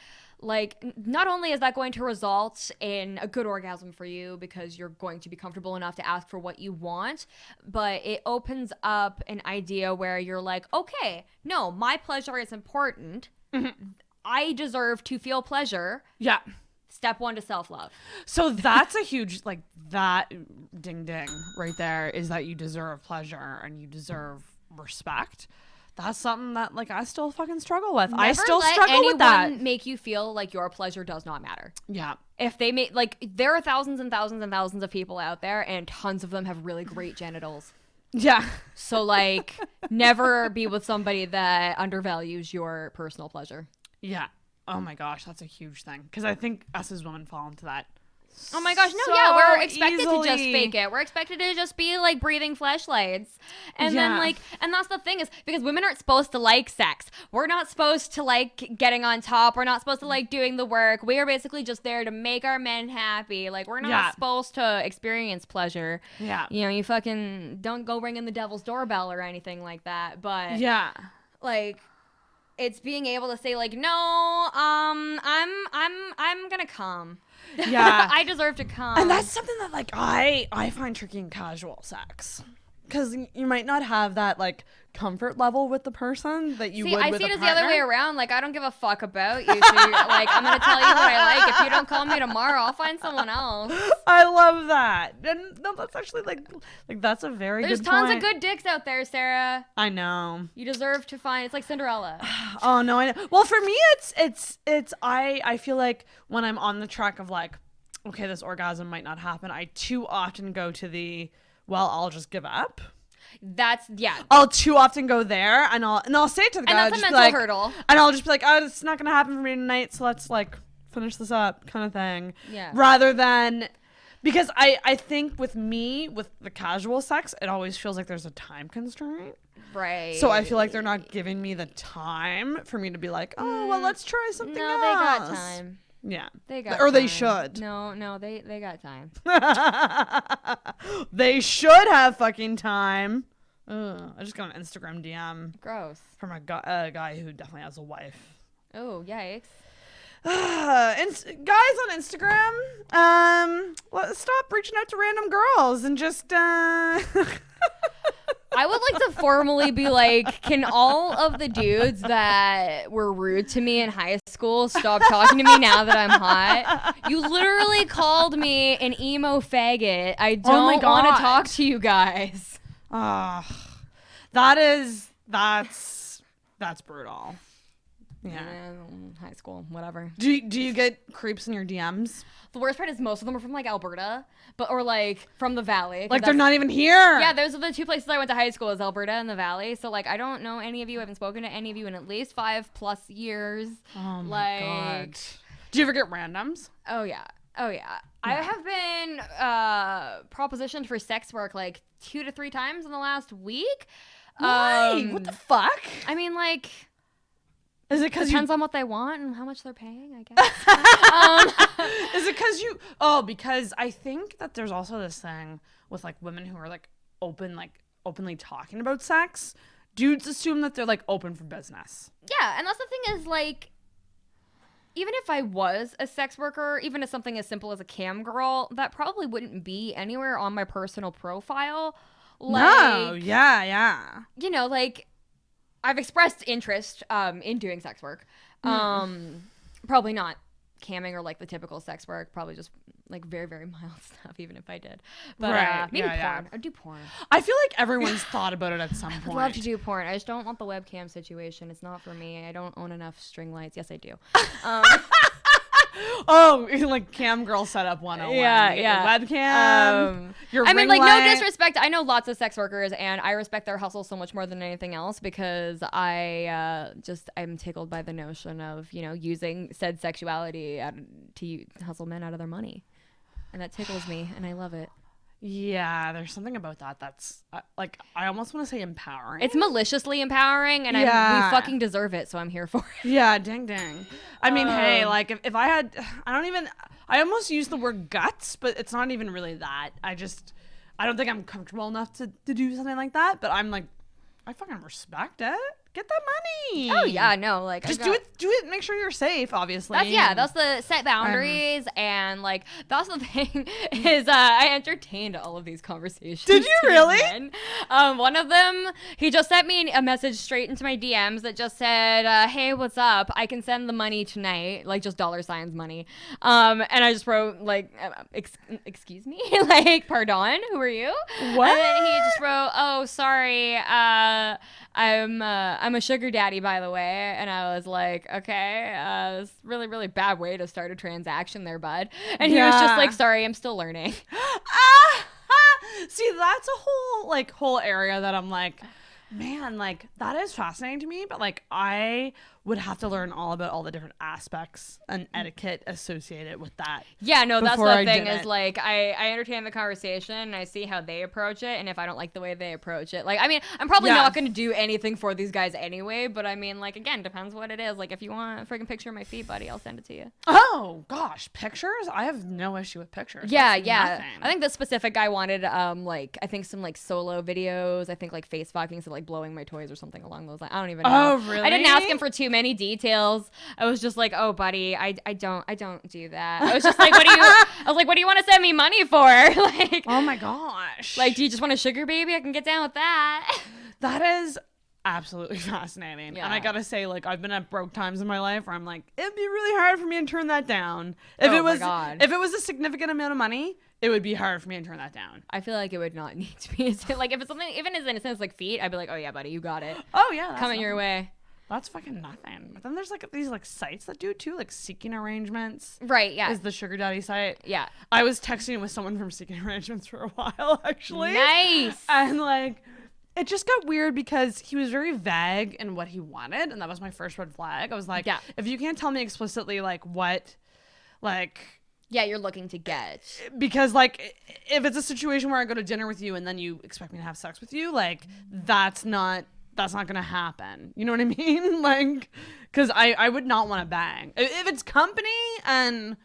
like, not only is that going to result in a good orgasm for you because you're going to be comfortable enough to ask for what you want, but it opens up an idea where you're like, okay, no, my pleasure is important. Mm-hmm. I deserve to feel pleasure. Yeah. Step one to self-love. So that's a huge, like, that ding right there, is that you deserve pleasure and you deserve respect. That's something that, like, I still fucking struggle with. Never I still let struggle with that. anyone make you feel like your pleasure does not matter. Yeah. If they make, like, there are thousands and thousands and thousands of people out there, and tons of them have really great genitals. Yeah. So, like, never be with somebody that undervalues your personal pleasure. Yeah. Oh my gosh, that's a huge thing. Because I think us as women fall into that. Oh my gosh, no, so yeah, we're expected easily. to just fake it. We're expected to just be like breathing fleshlights. And then like, and that's the thing, is because women aren't supposed to like sex. We're not supposed to like getting on top. We're not supposed to like doing the work. We are basically just there to make our men happy. Like, we're not supposed to experience pleasure. Yeah. You know, you fucking don't go ringing the devil's doorbell or anything like that. But yeah, like, it's being able to say like, no, I'm gonna come. Yeah. I deserve to come. And that's something that like I find tricky in casual sex. because you might not have that like comfort level with the person that you would with a partner. I see it as the other way around. Like, I don't give a fuck about you. So like, I'm gonna tell you what I like. If you don't call me tomorrow, I'll find someone else. I love that. And no, that's actually like that's a very There's good tons point. of good dicks out there, Sarah. I know. You deserve to find. It's like Cinderella. Oh no, I know. Well, for me, it's I feel like when I'm on the track of like, okay, this orgasm might not happen, I too often go to the, well, I'll just give up. I'll too often go there, and I'll say it to the guy, and that's a mental hurdle. And I'll just be like, oh, it's not gonna happen for me tonight, so let's like finish this up, kind of thing. Yeah. Rather than, because I think with me, with the casual sex, it always feels like there's a time constraint. Right. So I feel like they're not giving me the time for me to be like, oh, well, let's try something else. No, they got time. Yeah. They got Or time. they should. No, they got time. They should have fucking time. Ugh, I just got an Instagram DM. Gross. From a guy who definitely has a wife. Oh, yikes. Guys on Instagram, let's stop reaching out to random girls and just I would like to formally be like, can all of the dudes that were rude to me in high school stop talking to me now that I'm hot? You literally called me an emo faggot. I don't want to talk to you guys. That's brutal. Yeah. High school, whatever. Do you get creeps in your DMs? The worst part is most of them are from like Alberta, or like from the Valley. Like they're not even here. Yeah, those are the two places I went to high school, is Alberta and the Valley. So like I don't know any of you. I haven't spoken to any of you in at least 5+ years. Oh my god. Do you ever get randoms? Oh yeah. I have been propositioned for sex work like 2 to 3 times in the last week. Why? What the fuck? I mean, like, is it because depends on what they want and how much they're paying, I guess. Is it because because I think that there's also this thing with like women who are like openly talking about sex. Dudes assume that they're like open for business. Yeah, and that's the thing is like, even if I was a sex worker, even as something as simple as a cam girl, that probably wouldn't be anywhere on my personal profile. Like, no, yeah. You know, like, I've expressed interest in doing sex work. Probably not camming or like the typical sex work. Probably just like very, very mild stuff, even if I did. But maybe porn. I'd do porn. I feel like everyone's thought about it at some point. I'd love to do porn. I just don't want the webcam situation. It's not for me. I don't own enough string lights. Yes, I do. Oh, like cam girl setup 101. Yeah. Webcam. I mean, like, no disrespect. I know lots of sex workers, and I respect their hustle so much more than anything else because I'm tickled by the notion of, you know, using said sexuality to hustle men out of their money, and that tickles me, and I love it. Yeah, there's something about that that's like, I almost want to say empowering. It's maliciously empowering, and we fucking deserve it, so I'm here for it. Yeah, ding. I mean, hey, like if I had, I almost use the word guts, but it's not even really that. I don't think I'm comfortable enough to do something like that, but I'm like, I fucking respect it. Get that money. Oh yeah, no, like just do it. Make sure you're safe. Obviously. That's the set boundaries, and like that's the thing is I entertained all of these conversations. Did you really? One of them, he just sent me a message straight into my DMs that just said, "Hey, what's up? I can send the money tonight," like just $signs money. And I just wrote like, "Excuse me, like, pardon, who are you?" What? And then he just wrote, "Oh, sorry, I'm a sugar daddy, by the way." And I was like, okay, it's really, really bad way to start a transaction there, bud. And he was just like, sorry, I'm still learning. See, that's a whole area that I'm like, man, like that is fascinating to me, but like I would have to learn all about all the different aspects and etiquette associated with that. Yeah, no, that's the thing is like I entertain the conversation and I see how they approach it, and if I don't like the way they approach it, like, I mean, I'm probably not going to do anything for these guys anyway, but I mean, like, again, depends what it is. Like, if you want a freaking picture of my feet, buddy, I'll send it to you. Oh gosh, pictures? I have no issue with pictures. Yeah. I think the specific guy wanted like, I think some like solo videos, I think like face fucking, so like blowing my toys or something along those lines. I don't even know. Oh really? I didn't ask him for too many. many details. I was just like, oh, buddy, I don't do that. I was just like, what do you want to send me money for? Like, oh my gosh. Like, do you just want a sugar baby? I can get down with that. That is absolutely fascinating. Yeah. And I gotta say, like, I've been at broke times in my life where I'm like, it'd be really hard for me to turn that down. If it was a significant amount of money, it would be hard for me to turn that down. I feel like it would not need to be. Like, if it's something, even as innocent as like feet, I'd be like, oh yeah, buddy, you got it. Oh yeah, coming your way. That's fucking nothing. But then there's like these like sites that do too, like Seeking Arrangements. Right, yeah. Is the sugar daddy site. Yeah. I was texting with someone from Seeking Arrangements for a while, actually. Nice. And like, it just got weird because he was very vague in what he wanted, and that was my first red flag. I was like, yeah, if you can't tell me explicitly like what, like, yeah, you're looking to get. Because like, if it's a situation where I go to dinner with you and then you expect me to have sex with you, like, that's not gonna happen. You know what I mean? Like, because I would not want to bang. If it's company and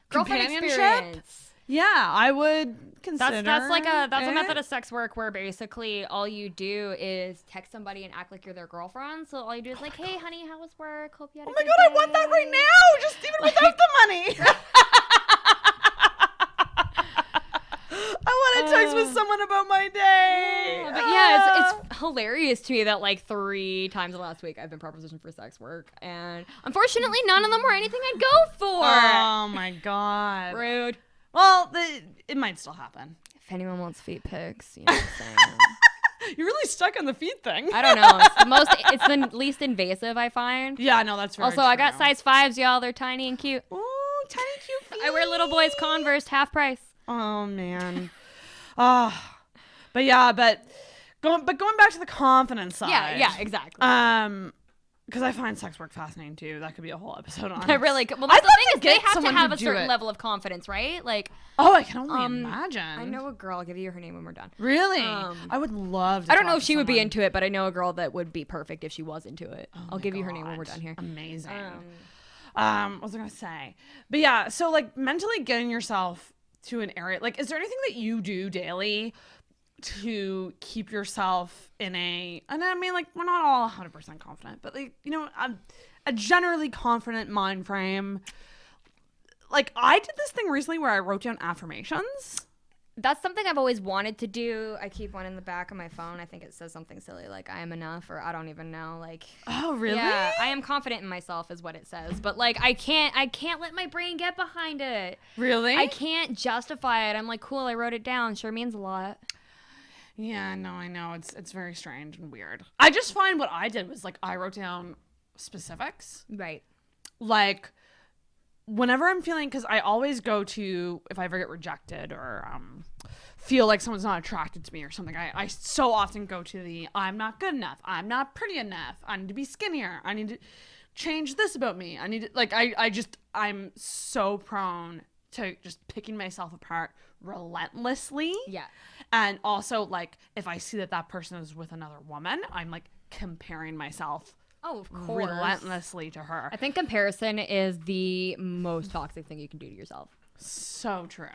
companionship, yeah, I would consider. That's a method of sex work where basically all you do is text somebody and act like you're their girlfriend. So all you do is like, hey, honey, how was work? Hope you had a good day. I want that right now, just even without the money. I want to text with someone about my day. But yeah, it's hilarious to me that like 3 times in the last week I've been propositioned for sex work, and unfortunately none of them were anything I'd go for. Oh my god. Rude. Well, it might still happen. If anyone wants feet pics, you know what I'm saying. You're really stuck on the feet thing. I don't know. It's the least invasive, I find. Yeah, no, that's very Also, true. I got size 5s, y'all. They're tiny and cute. Ooh, tiny cute feet. I wear little boys Converse, half price. Oh man. But going back to the confidence side. Yeah, exactly. Because I find sex work fascinating too. That could be a whole episode on it. I really could. Well, that's the thing is they have to have a certain level of confidence, right? Like, oh, I can only imagine. I know a girl. I'll give you her name when we're done. Really? I would love to. I don't know if she would be into it, but I know a girl that would be perfect if she was into it. I'll give you her name when we're done here. Amazing. What was I gonna say? But yeah, so like mentally getting yourself to an area, like, is there anything that you do daily to keep yourself in and I mean, like, we're not all 100% confident, but like, you know, a generally confident mind frame. Like, I did this thing recently where I wrote down affirmations. That's something I've always wanted to do. I keep one in the back of my phone. I think it says something silly like I am enough, or I don't even know. Like, oh really? Yeah, I am confident in myself is what it says. But like, I can't let my brain get behind it. Really? I can't justify it. I'm like, cool, I wrote it down. Sure means a lot. Yeah, no, I know. It's very strange and weird. I just find what I did was like I wrote down specifics. Right. Like, whenever I'm feeling, because I always go to, if I ever get rejected or feel like someone's not attracted to me or something, I so often go to the I'm not good enough, I'm not pretty enough, I need to be skinnier, I need to change this about me, I need to, like, I'm so prone to just picking myself apart relentlessly. Yeah. And also, like, if I see that person is with another woman, I'm like comparing myself of course relentlessly to her. I think comparison is the most toxic thing you can do to yourself. So true.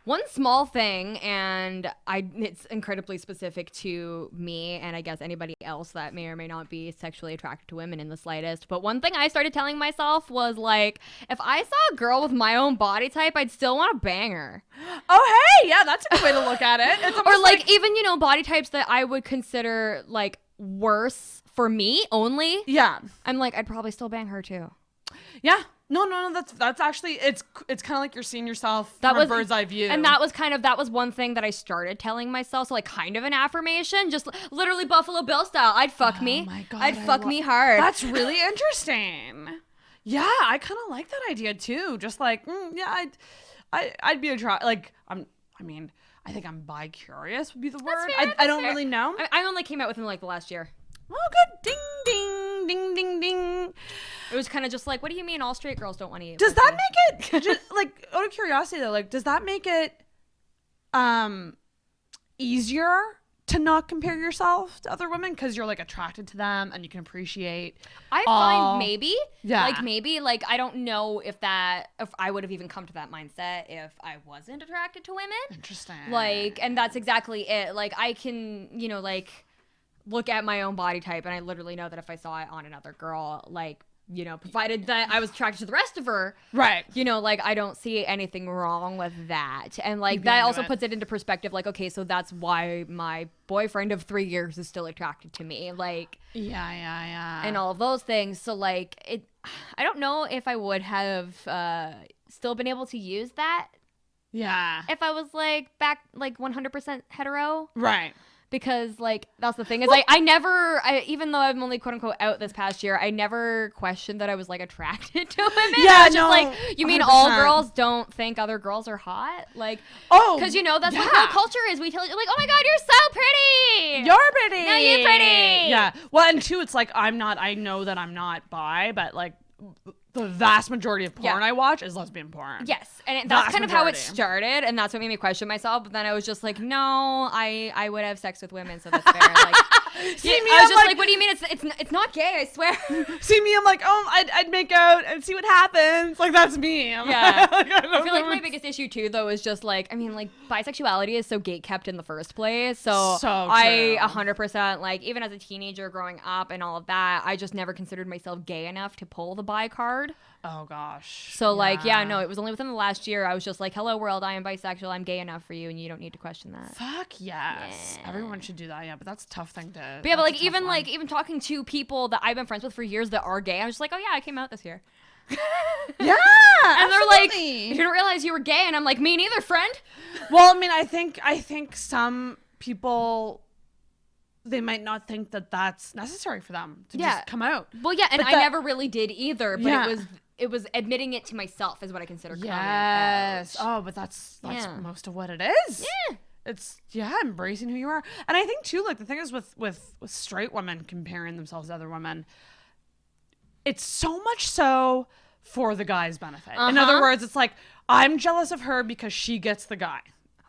One small thing, and it's incredibly specific to me and I guess anybody else that may or may not be sexually attracted to women in the slightest, but one thing I started telling myself was like, if I saw a girl with my own body type, I'd still want to bang her. Oh, hey, yeah, that's a good way to look at it. It's or like even, you know, body types that I would consider like worse for me only. Yeah. I'm like, I'd probably still bang her too. Yeah. No. That's actually, it's kind of like you're seeing yourself from a bird's eye view. And that was one thing that I started telling myself. So like kind of an affirmation, just literally Buffalo Bill style. I'd fuck me. My God, I'd fuck me hard. That's really interesting. Yeah, I kind of like that idea too. Just like, yeah, I'd be attracted. Like, I think I'm bi-curious would be the word. I don't really know. I only came out with him like the last year. Oh, good. Ding, ding, ding, ding, ding. It was kind of just like, what do you mean all straight girls don't want to eat? Does that make it, just, like, out of curiosity though, like, does that make it easier to not compare yourself to other women because you're like attracted to them and you can appreciate? I find maybe. Yeah. Like maybe, like, I don't know if I would have even come to that mindset if I wasn't attracted to women. Interesting. Like, and that's exactly it. Like, I can, you know, like, look at my own body type and I literally know that if I saw it on another girl, like, you know, provided that I was attracted to the rest of her. Right. You know, like, I don't see anything wrong with that. And, like, that also puts it into perspective. Like, okay, so that's why my boyfriend of 3 years is still attracted to me. Like, yeah. And all of those things. So, like, I don't know if I would have still been able to use that. Yeah. If I was, like, back, like, 100% hetero. Right. Because, like, that's the thing is, I never, even though I'm only quote-unquote out this past year, I never questioned that I was, like, attracted to women. Yeah, I was just no, like, you mean 100%. all girls don't think other girls are hot? Like, because, you know, that's what girl culture is. We tell you, like, oh my God, you're so pretty. You're pretty. No, you're pretty. Yeah. Well, and two, it's like, I know that I'm not bi, but, like, the vast majority of porn I watch is lesbian porn. Yes, and that's kind of how it started, and that's what made me question myself. But then I was just like, no, I would have sex with women, so that's fair. Like, I was just like, what do you mean? It's not gay, I swear. See me, I'm like, I'd make out and see what happens. Like, that's me. Yeah. Like, I feel like my biggest issue too, though, is just like, I mean, like, bisexuality is so gatekept in the first place. So I 100%, like, even as a teenager growing up and all of that, I just never considered myself gay enough to pull the bi card. Oh gosh. So like, no, it was only within the last year I was just like, hello world, I am bisexual, I'm gay enough for you, and you don't need to question that. Fuck yes. Yeah. Everyone should do that. Yeah, but that's a tough thing to. But yeah, but like even talking to people that I've been friends with for years that are gay, I'm just like, oh yeah, I came out this year. Yeah. And they're like, you didn't realize you were gay, and I'm like, me neither, friend. Well, I mean, I think some people, they might not think that that's necessary for them to just come out. Well, yeah, and I never really did either, but it was admitting it to myself is what I consider coming out. Oh, but that's most of what it is. Yeah. It's embracing who you are. And I think too, like, the thing is with straight women comparing themselves to other women, it's so much so for the guy's benefit. In other words, it's like, I'm jealous of her because she gets the guy.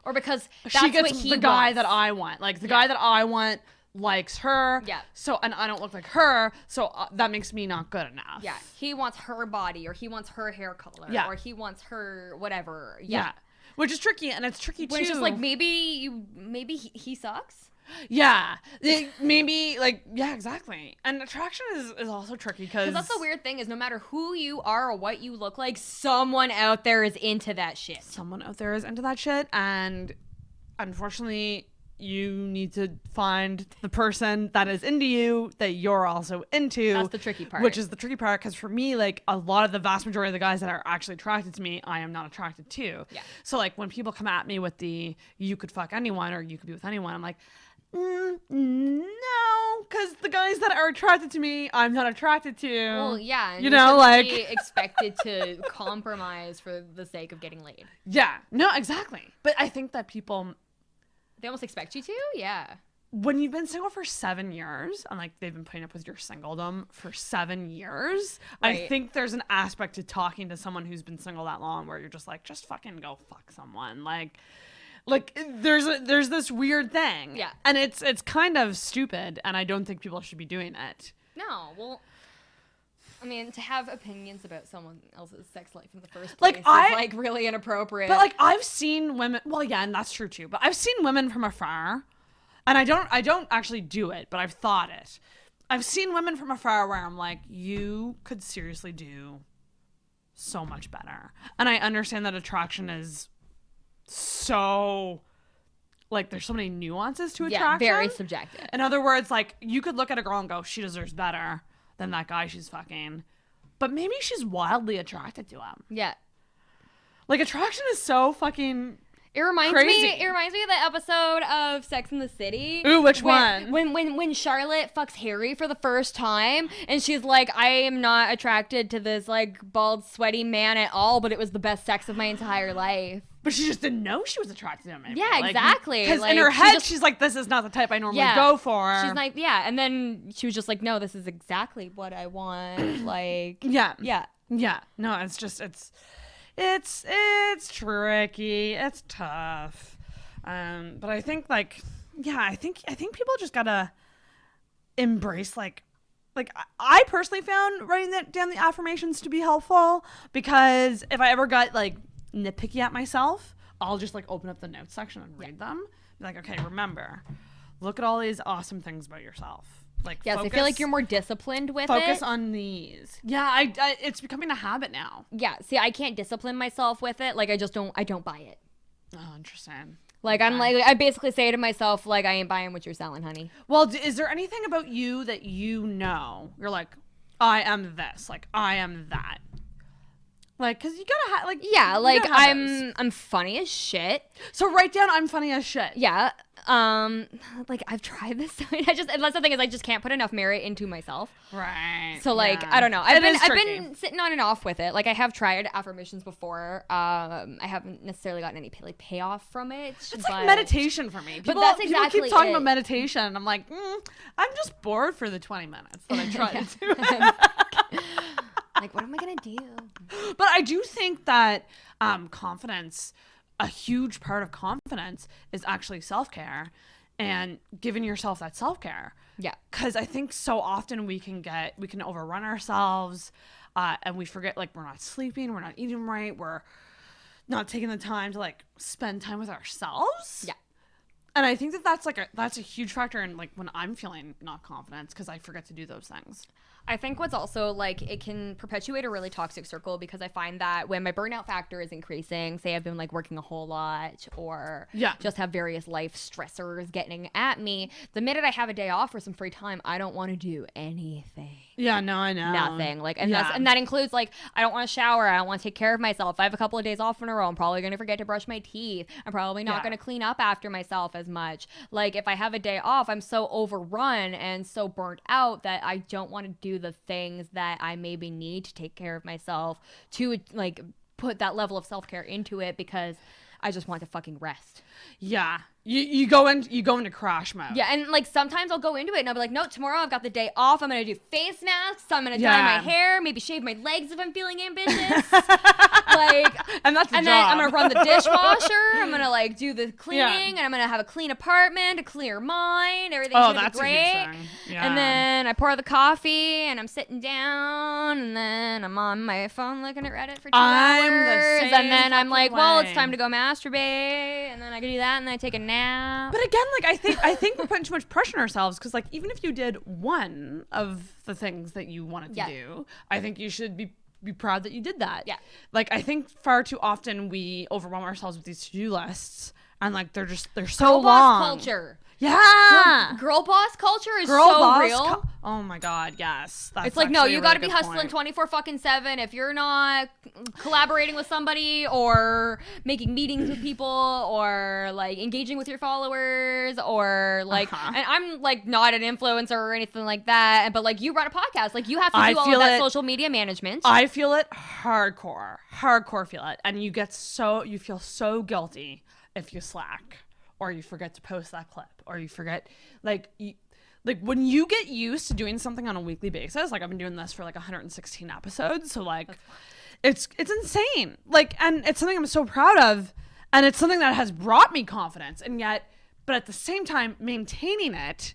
Or because that's she gets what he the guy wants. that I want. Like, the guy that I want likes her. Yeah. So, and I don't look like her. So that makes me not good enough. Yeah. He wants her body, or he wants her hair color, or he wants her whatever. Yeah. Which is tricky, and it's tricky too. Which is like, maybe he sucks. Yeah. Maybe, like, yeah, exactly. And attraction is also tricky because that's the weird thing is no matter who you are or what you look like, someone out there is into that shit. Someone out there is into that shit, and unfortunately, you need to find the person that is into you that you're also into. That's the tricky part. Which is the tricky part, because for me, like, a lot of the vast majority of the guys that are actually attracted to me, I am not attracted to. Yeah. So, like, when people come at me with the you could fuck anyone or you could be with anyone, I'm like, no, because the guys that are attracted to me, I'm not attracted to. Well, yeah. And you know, like, be expected to compromise for the sake of getting laid. Yeah. No, exactly. But I think that people, they almost expect you to. Yeah. When you've been single for 7 years, and like they've been putting up with your singledom for 7 years, right. I think there's an aspect to talking to someone who's been single that long where you're just like, just fucking go fuck someone. Like there's this weird thing. Yeah. And it's kind of stupid, and I don't think people should be doing it. No, well, I mean, to have opinions about someone else's sex life in the first place like, is like really inappropriate. But like, I've seen women, well, yeah, and that's true too, but I've seen women from afar, and I don't actually do it, but I've thought it. I've seen women from afar where I'm like, you could seriously do so much better. And I understand that attraction is so, like, there's so many nuances to attraction. Yeah, very subjective. In other words, like, you could look at a girl and go, she deserves better than that guy she's fucking, but maybe she's wildly attracted to him. Yeah. Like, attraction is so fucking It reminds crazy. me of the episode of Sex and the City. Ooh, which one? When Charlotte fucks Harry for the first time, and she's like, I am not attracted to this like bald, sweaty man at all, but it was the best sex of my entire life. But she just didn't know she was attracted to him. Maybe. Yeah, like, exactly. Because like, in her head, she's like, this is not the type I normally go for. She's like, yeah. And then she was just like, no, this is exactly what I want. Like, yeah. No, it's just, it's tricky. It's tough. But I think, like, yeah, I think people just gotta embrace, like I personally found writing down the affirmations to be helpful, because if I ever got like nitpicky at myself, I'll just like open up the notes section and read them. Be like, okay, remember, look at all these awesome things about yourself. Like, yes, I feel like you're more disciplined with focus it. on these. Yeah, I it's becoming a habit now. Yeah, see, I can't discipline myself with it. Like, I don't buy it. Oh, interesting. Like, I'm like, I basically say to myself, like, I ain't buying what you're selling, honey. Well, is there anything about you that you're like, I am this, like, I am that? Like, cause you gotta like. Yeah, like those. I'm funny as shit. So write down I'm funny as shit. Yeah. Like I've tried this. And that's the thing is I just can't put enough merit into myself. Right. So like yeah. I don't know. I've been tricky. sitting on and off with it. Like I have tried affirmations before. I haven't necessarily gotten any payoff from it. It's like meditation for me. But that's exactly people keep talking it. about meditation, and I'm like, I'm just bored for the 20 minutes that I try to do it. Like, what am I gonna do? But I do think that confidence, a huge part of confidence is actually self-care and giving yourself that self-care. Yeah. Because I think so often we can overrun ourselves and we forget, like, we're not sleeping, we're not eating right, we're not taking the time to, like, spend time with ourselves. Yeah. And I think that that's a huge factor in, like, when I'm feeling not confident, because I forget to do those things. I think what's also like it can perpetuate a really toxic circle because I find that when my burnout factor is increasing, say I've been like working a whole lot or just have various life stressors getting at me, the minute I have a day off or some free time, I don't want to do anything. Yeah, no, I know. Nothing. Like, and that includes like I don't want to shower. I don't want to take care of myself. If I have a couple of days off in a row, I'm probably going to forget to brush my teeth. I'm probably not going to clean up after myself as much. Like if I have a day off, I'm so overrun and so burnt out that I don't want to do the things that I maybe need to take care of myself to like put that level of self-care into it because I just want to fucking rest. Yeah. You go into crash mode. Yeah, and like sometimes I'll go into it and I'll be like, no, tomorrow I've got the day off. I'm gonna do face masks. I'm gonna dye my hair, maybe shave my legs if I'm feeling ambitious. And that's then I'm gonna run the dishwasher. I'm gonna like do the cleaning, and I'm gonna have a clean apartment, a clear mind. Everything's gonna be great. A huge thing. Yeah. And then I pour the coffee, and I'm sitting down, and then I'm on my phone looking at Reddit for 2 hours, and then I'm like, well, it's time to go masturbate, and then I can do that, and then I take a nap. But again, like I think we're putting too much pressure on ourselves because like even if you did one of the things that you wanted to do, I think you should be proud that you did that. Yeah. Like I think far too often we overwhelm ourselves with these to-do lists and like they're so Girl long. boss culture. Yeah. Girl boss culture is so real. Oh my God, yes. That's it's like, no, you got to really be good hustling point. 24/7. If you're not collaborating with somebody or making meetings with people or like engaging with your followers or like, and I'm like not an influencer or anything like that, but like you run a podcast, like you have to do all of that social media management. I feel it hardcore feel it. And you feel so guilty if you slack or you forget to post that clip or you forget like when you get used to doing something on a weekly basis, like I've been doing this for like 116 episodes. So like it's insane. Like, and it's something I'm so proud of. And it's something that has brought me confidence. And yet, but at the same time, maintaining it,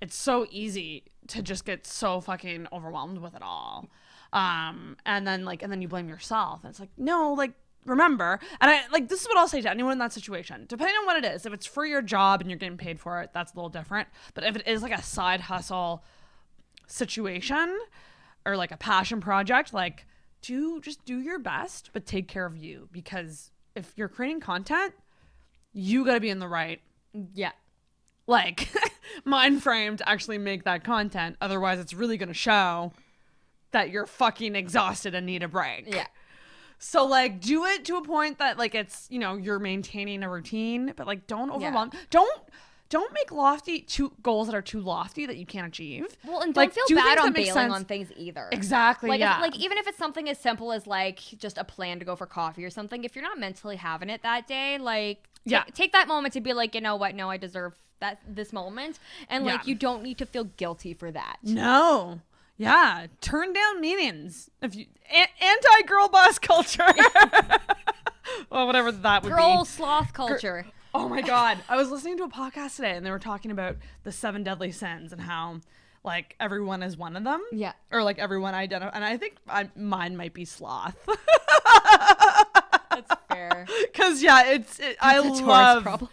it's so easy to just get so fucking overwhelmed with it all. And then you blame yourself. And it's like, no, like, remember, and I like this is what I'll say to anyone in that situation, depending on what it is. If it's for your job and you're getting paid for it, that's a little different. But if it is like a side hustle situation or like a passion project, like just do your best, but take care of you, because if you're creating content, you got to be in the right like mind frame to actually make that content. Otherwise, it's really going to show that you're fucking exhausted and need a break. Yeah. So like do it to a point that like it's, you know, you're maintaining a routine, but like don't overwhelm. Don't make goals that are too lofty that you can't achieve. Well, and don't like, feel bad on bailing on things either. Exactly. Like, yeah. Even if it's something as simple as like just a plan to go for coffee or something, if you're not mentally having it that day, like take that moment to be like, you know what? No, I deserve this moment. And like, you don't need to feel guilty for that. No. Yeah, turn down meetings. If you anti-girl boss culture, well, whatever that would be. Girl sloth culture. Oh my God, I was listening to a podcast today, and they were talking about the 7 deadly sins and how, like, everyone is one of them. Yeah. Or like everyone identify, and I think mine might be sloth. That's fair. Because I love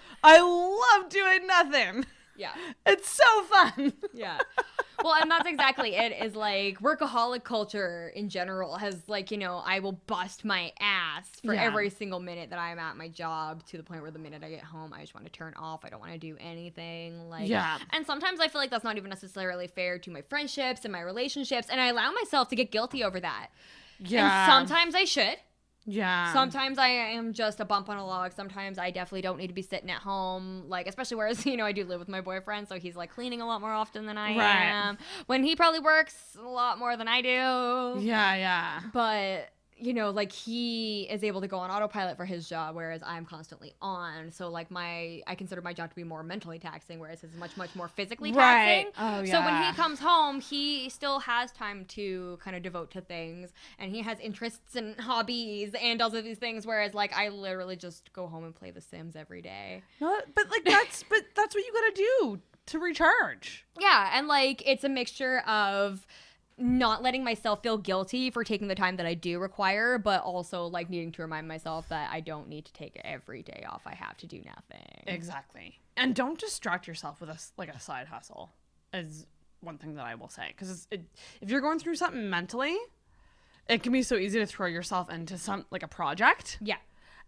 doing nothing. Yeah. It's so fun. Yeah. Well, and that's exactly it, is like workaholic culture in general has like, you know, I will bust my ass for every single minute that I'm at my job, to the point where the minute I get home, I just want to turn off. I don't want to do anything. Like, and sometimes I feel like that's not even necessarily fair to my friendships and my relationships. And I allow myself to get guilty over that. Yeah. And sometimes I should. Yeah. Sometimes I am just a bump on a log. Sometimes I definitely don't need to be sitting at home. Like, especially whereas, you know, I do live with my boyfriend, so he's like cleaning a lot more often than I am. When he probably works a lot more than I do. Yeah, yeah. But, you know, like, he is able to go on autopilot for his job, whereas I'm constantly on. So, like, I consider my job to be more mentally taxing, whereas his is much, much more physically taxing. Oh, yeah. So when he comes home, he still has time to kind of devote to things, and he has interests and hobbies and does all these things, whereas, like, I literally just go home and play The Sims every day. No, but that's what you gotta do to recharge. Yeah, and, like, it's a mixture of not letting myself feel guilty for taking the time that I do require, but also like needing to remind myself that I don't need to take every day off. I have to do nothing. Exactly. And don't distract yourself with a side hustle is one thing that I will say. Because if you're going through something mentally, it can be so easy to throw yourself into a project. Yeah.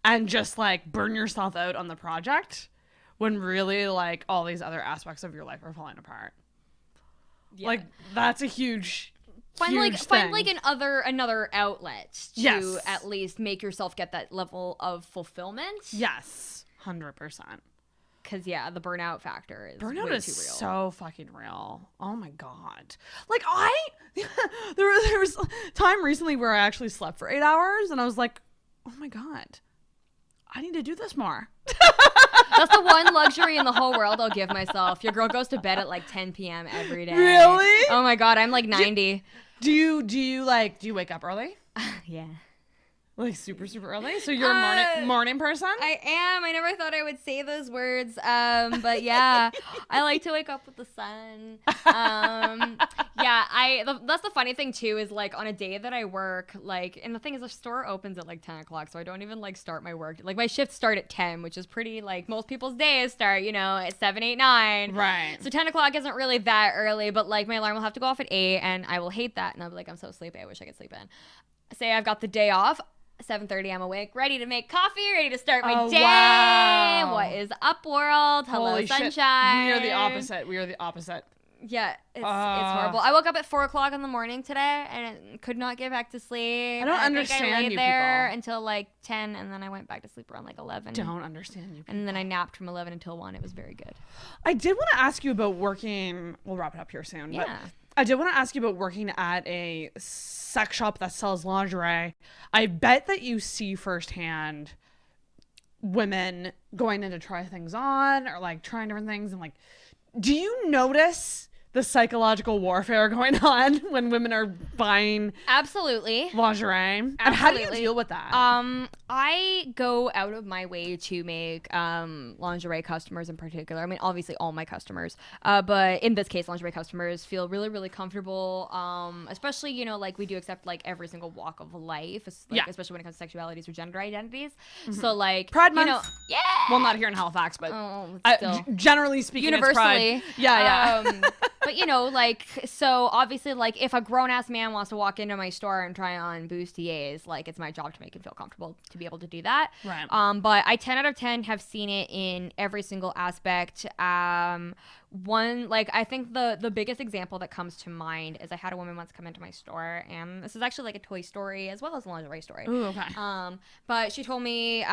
And just like burn yourself out on the project when really like all these other aspects of your life are falling apart. Yeah. Like that's a huge Find another outlet to at least make yourself get that level of fulfillment. Yes, 100%. Because the burnout factor is burnout way is too real. So fucking real. Oh my god! Like there was time recently where I actually slept for 8 hours, and I was like, oh my god, I need to do this more. That's the one luxury in the whole world I'll give myself. Your girl goes to bed at like 10 p.m. every day. Really? Oh my god, I'm like 90. Do you wake up early? Yeah. Like super, super early? So you're a morning person? I am. I never thought I would say those words. But yeah, I like to wake up with the sun. That's the funny thing too, is like on a day that I work, like, and the thing is the store opens at like 10 o'clock, so I don't even like start my work. Like my shifts start at 10, which is pretty, like most people's days start, you know, at 7, 8, 9. Right. So 10 o'clock isn't really that early, but like my alarm will have to go off at 8, and I will hate that. And I'll be like, I'm so sleepy. I wish I could sleep in. Say I've got the day off. 7:30, I'm awake, ready to make coffee, ready to start my day. Wow. What is up, world? Hello, holy sunshine. Shit. We are the opposite. Yeah, it's horrible. I woke up at 4 o'clock in the morning today and could not get back to sleep. I don't understand I laid you there people. Until like 10, and then I went back to sleep around like 11. Don't understand you people. And then I napped from 11 until 1. It was very good. I did want to ask you about working. We'll wrap it up here soon. Yeah. But I did want to ask you about working at a sex shop that sells lingerie. I bet that you see firsthand women going in to try things on or like trying different things. And like, do you notice the psychological warfare going on when women are buying absolutely lingerie? Absolutely. And how do you deal with that? I go out of my way to make lingerie customers in particular, I mean obviously all my customers, but in this case lingerie customers feel really, really comfortable, especially, you know, like we do accept like every single walk of life, like, especially when it comes to sexualities or gender identities. Mm-hmm. So like Pride Month, you know, well, not here in Halifax, but generally speaking, universally, it's Pride. But you know, like, so obviously, like, if a grown-ass man wants to walk into my store and try on bustiers, like, it's my job to make him feel comfortable to be able to do that. Right. But I 10 out of 10 have seen it in every single aspect. One, like, I think the biggest example that comes to mind is I had a woman once come into my store, and this is actually like a toy story as well as a lingerie story. Ooh, okay. But she told me,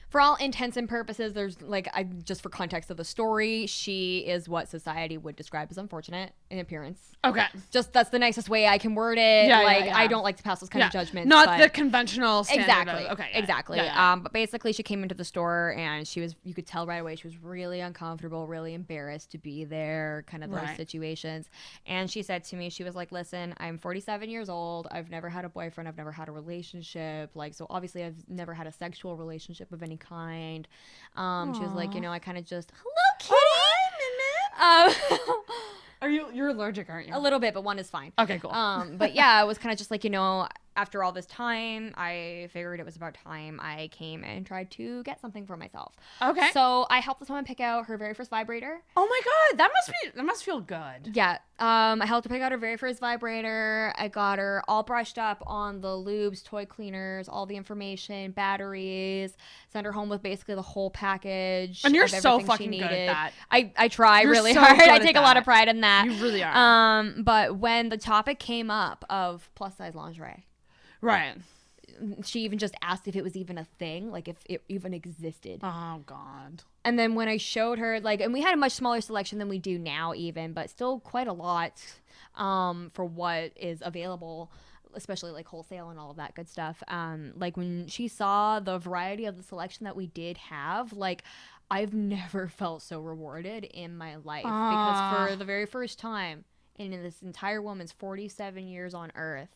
for all intents and purposes, there's like, just for context of the story, she is what society would describe as unfortunate in appearance. Okay. Just that's the nicest way I can word it. Yeah, like, yeah. I don't like to pass those kind of judgments. Not the conventional standard. Exactly. Okay. Exactly. Yeah. But basically, she came into the store and you could tell right away she was really uncomfortable, really embarrassed to be there, kind of those situations. And she said to me, she was like, listen, I'm 47 years old. I've never had a boyfriend. I've never had a relationship. Like, so obviously I've never had a sexual relationship of any kind. She was like, you know, I kind of just, hello, kitty. You're allergic, aren't you? A little bit, but one is fine. Okay, cool. But yeah, I was kind of just like, you know, after all this time, I figured it was about time I came and tried to get something for myself. Okay. So I helped this woman pick out her very first vibrator. Oh my God, that must feel good. Yeah. I helped her pick out her very first vibrator. I got her all brushed up on the lubes, toy cleaners, all the information, batteries. Sent her home with basically the whole package. And you're of so everything fucking she good needed. at that. I try You're really so hard. good I at take a lot that. of pride in that. You really are. But when the topic came up of plus size lingerie, Right. she even just asked if it was even a thing, like if it even existed. Oh God. And then when I showed her, like, and we had a much smaller selection than we do now even, but still quite a lot for what is available, especially like wholesale and all of that good stuff. Like when she saw the variety of the selection that we did have, like I've never felt so rewarded in my life because for the very first time in this entire woman's 47 years on earth,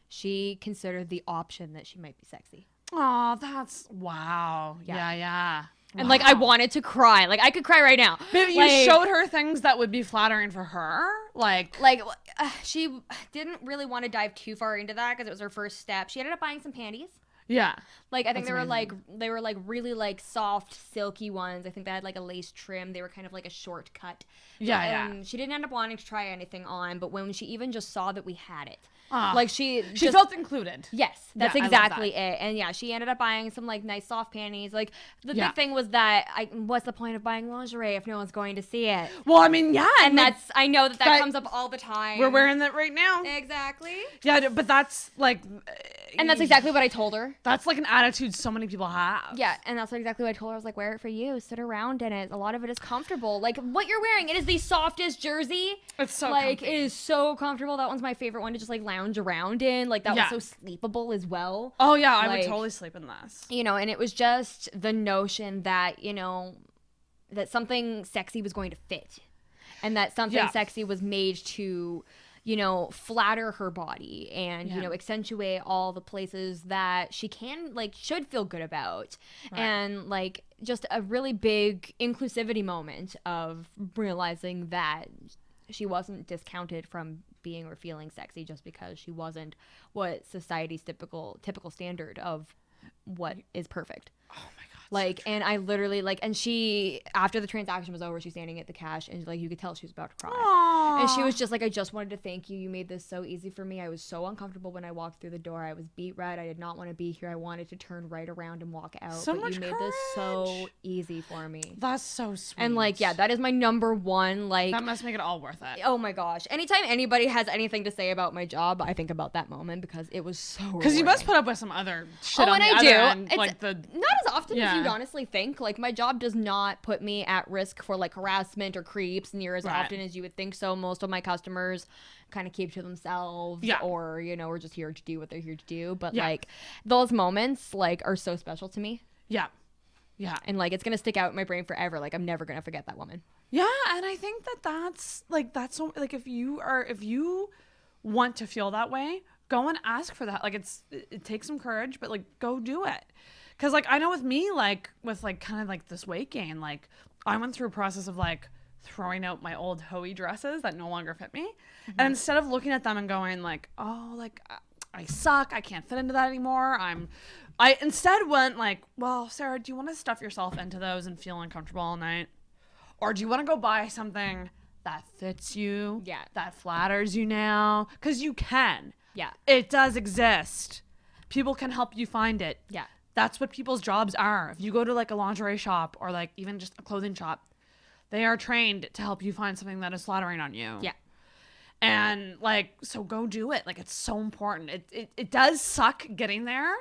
she considered the option that she might be sexy. Oh, that's wow. Yeah. And like I wanted to cry. Like I could cry right now. But you showed her things that would be flattering for her, like she didn't really want to dive too far into that because it was her first step. She ended up buying some panties. Yeah. Like I think they were like really like soft, silky ones. I think they had like a lace trim. They were kind of like a short cut. Yeah. She didn't end up wanting to try anything on, but when she even just saw that we had it, like she felt included. Yes, that's Yeah, exactly it. And yeah, she ended up buying some like nice soft panties. Like the big thing was that what's the point of buying lingerie if no one's going to see it? Well, I mean, yeah, and that's I know that comes up all the time. We're wearing that right now. Exactly. Yeah, but that's like, and that's exactly what I told her. That's like an attitude so many people have. Yeah, and that's exactly what I told her. I was like, wear it for you, sit around in it. A lot of it is comfortable. Like what you're wearing, it is the softest jersey. It's so like comfy. it is so comfortable. That one's my favorite one to just like lounge around in. Like that was so sleepable as well. Oh yeah, I would totally sleep in this. You know, and it was just the notion that, you know, that something sexy was going to fit. And that something sexy was made to, you know, flatter her body and, you know, accentuate all the places that she should feel good about. Right. And like just a really big inclusivity moment of realizing that she wasn't discounted from being or feeling sexy just because she wasn't what society's typical standard of what is perfect. Oh my God. Like, and I literally and she, after the transaction was over, she's standing at the cash and like, you could tell she was about to cry. Aww. And she was just like, I just wanted to thank you. You made this so easy for me. I was so uncomfortable when I walked through the door. I was beat red. I did not want to be here. I wanted to turn right around and walk out. But you made this so easy for me. That's so sweet. And like, yeah, that is my number one. Like, that must make it all worth it. Oh my gosh. Anytime anybody has anything to say about my job, I think about that moment because it was so Because you must put up with some other shit on the and other I do. end, It's like the not as often as you'd honestly think. Like my job does not put me at risk for like harassment or creeps near as often as you would think. So most of my customers kind of keep to themselves or, you know, are just here to do what they're here to do. But like those moments like are so special to me. Yeah. Yeah. And like it's going to stick out in my brain forever. Like I'm never going to forget that woman. Yeah. And I think that's so, like if you want to feel that way, go and ask for that. Like it takes some courage, but like go do it. Cause like I know with me, like with like kind of like this weight gain, like I went through a process of like throwing out my old Hoey dresses that no longer fit me. Mm-hmm. And instead of looking at them and going like, oh, like I suck, I can't fit into that anymore. I instead went like, well, Sarah, do you want to stuff yourself into those and feel uncomfortable all night? Or do you want to go buy something that fits you? Yeah. That flatters you now? Cause you can. Yeah. It does exist. People can help you find it. Yeah. That's what people's jobs are. If you go to like a lingerie shop or like even just a clothing shop, they are trained to help you find something that is flattering on you. Yeah. And like, so go do it. Like, it's so important. It does suck getting there.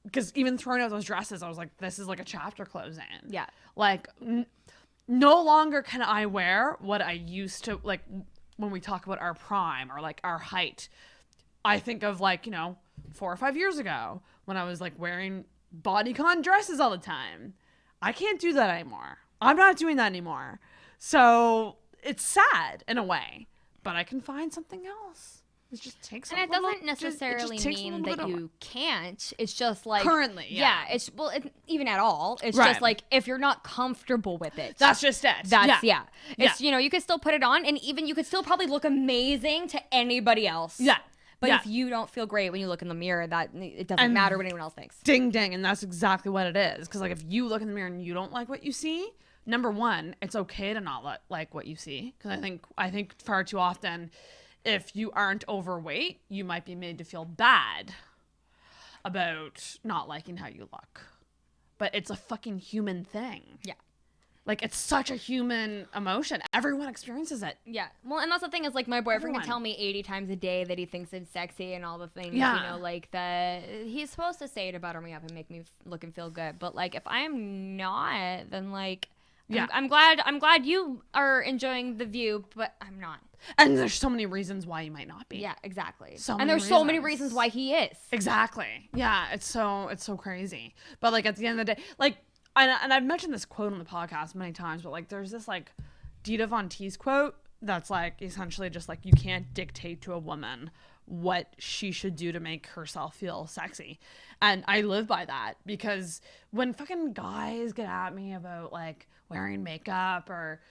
Because even throwing out those dresses, I was like, this is like a chapter closing. Yeah. Like, no longer can I wear what I used to, like, when we talk about our prime or like our height. I think of like, you know, 4 or 5 years ago when I was like wearing bodycon dresses all the time. I can't do that anymore. I'm not doing that anymore. So it's sad in a way, but I can find something else. It just takes and it doesn't necessarily mean that you can't. It's just like currently, it's even at all. It's just like if you're not comfortable with it. That's just it. It's you know, you could still put it on and even you could still probably look amazing to anybody else. Yeah. But if you don't feel great when you look in the mirror, that it doesn't matter what anyone else thinks. Ding, ding. And that's exactly what it is. Because, like, if you look in the mirror and you don't like what you see, number one, it's okay to not like what you see. Because I think far too often, if you aren't overweight, you might be made to feel bad about not liking how you look. But it's a fucking human thing. Yeah. Like, it's such a human emotion. Everyone experiences it. Yeah. Well, and that's the thing is, like, my boyfriend can tell me 80 times a day that he thinks it's sexy and all the things, Yeah. you know, like, that he's supposed to say to butter me up and make me look and feel good. But, like, if I'm not, then, like, yeah. I'm glad you are enjoying the view, but I'm not. And there's so many reasons why you might not be. Yeah, exactly. So and there's so many reasons why he is. Exactly. Yeah, it's so crazy. But, like, at the end of the day, like, and I've mentioned this quote on the podcast many times, but, like, there's this, like, Dita Von Teese quote that's, like, essentially just, like, you can't dictate to a woman what she should do to make herself feel sexy. And I live by that, because when fucking guys get at me about, like, wearing makeup or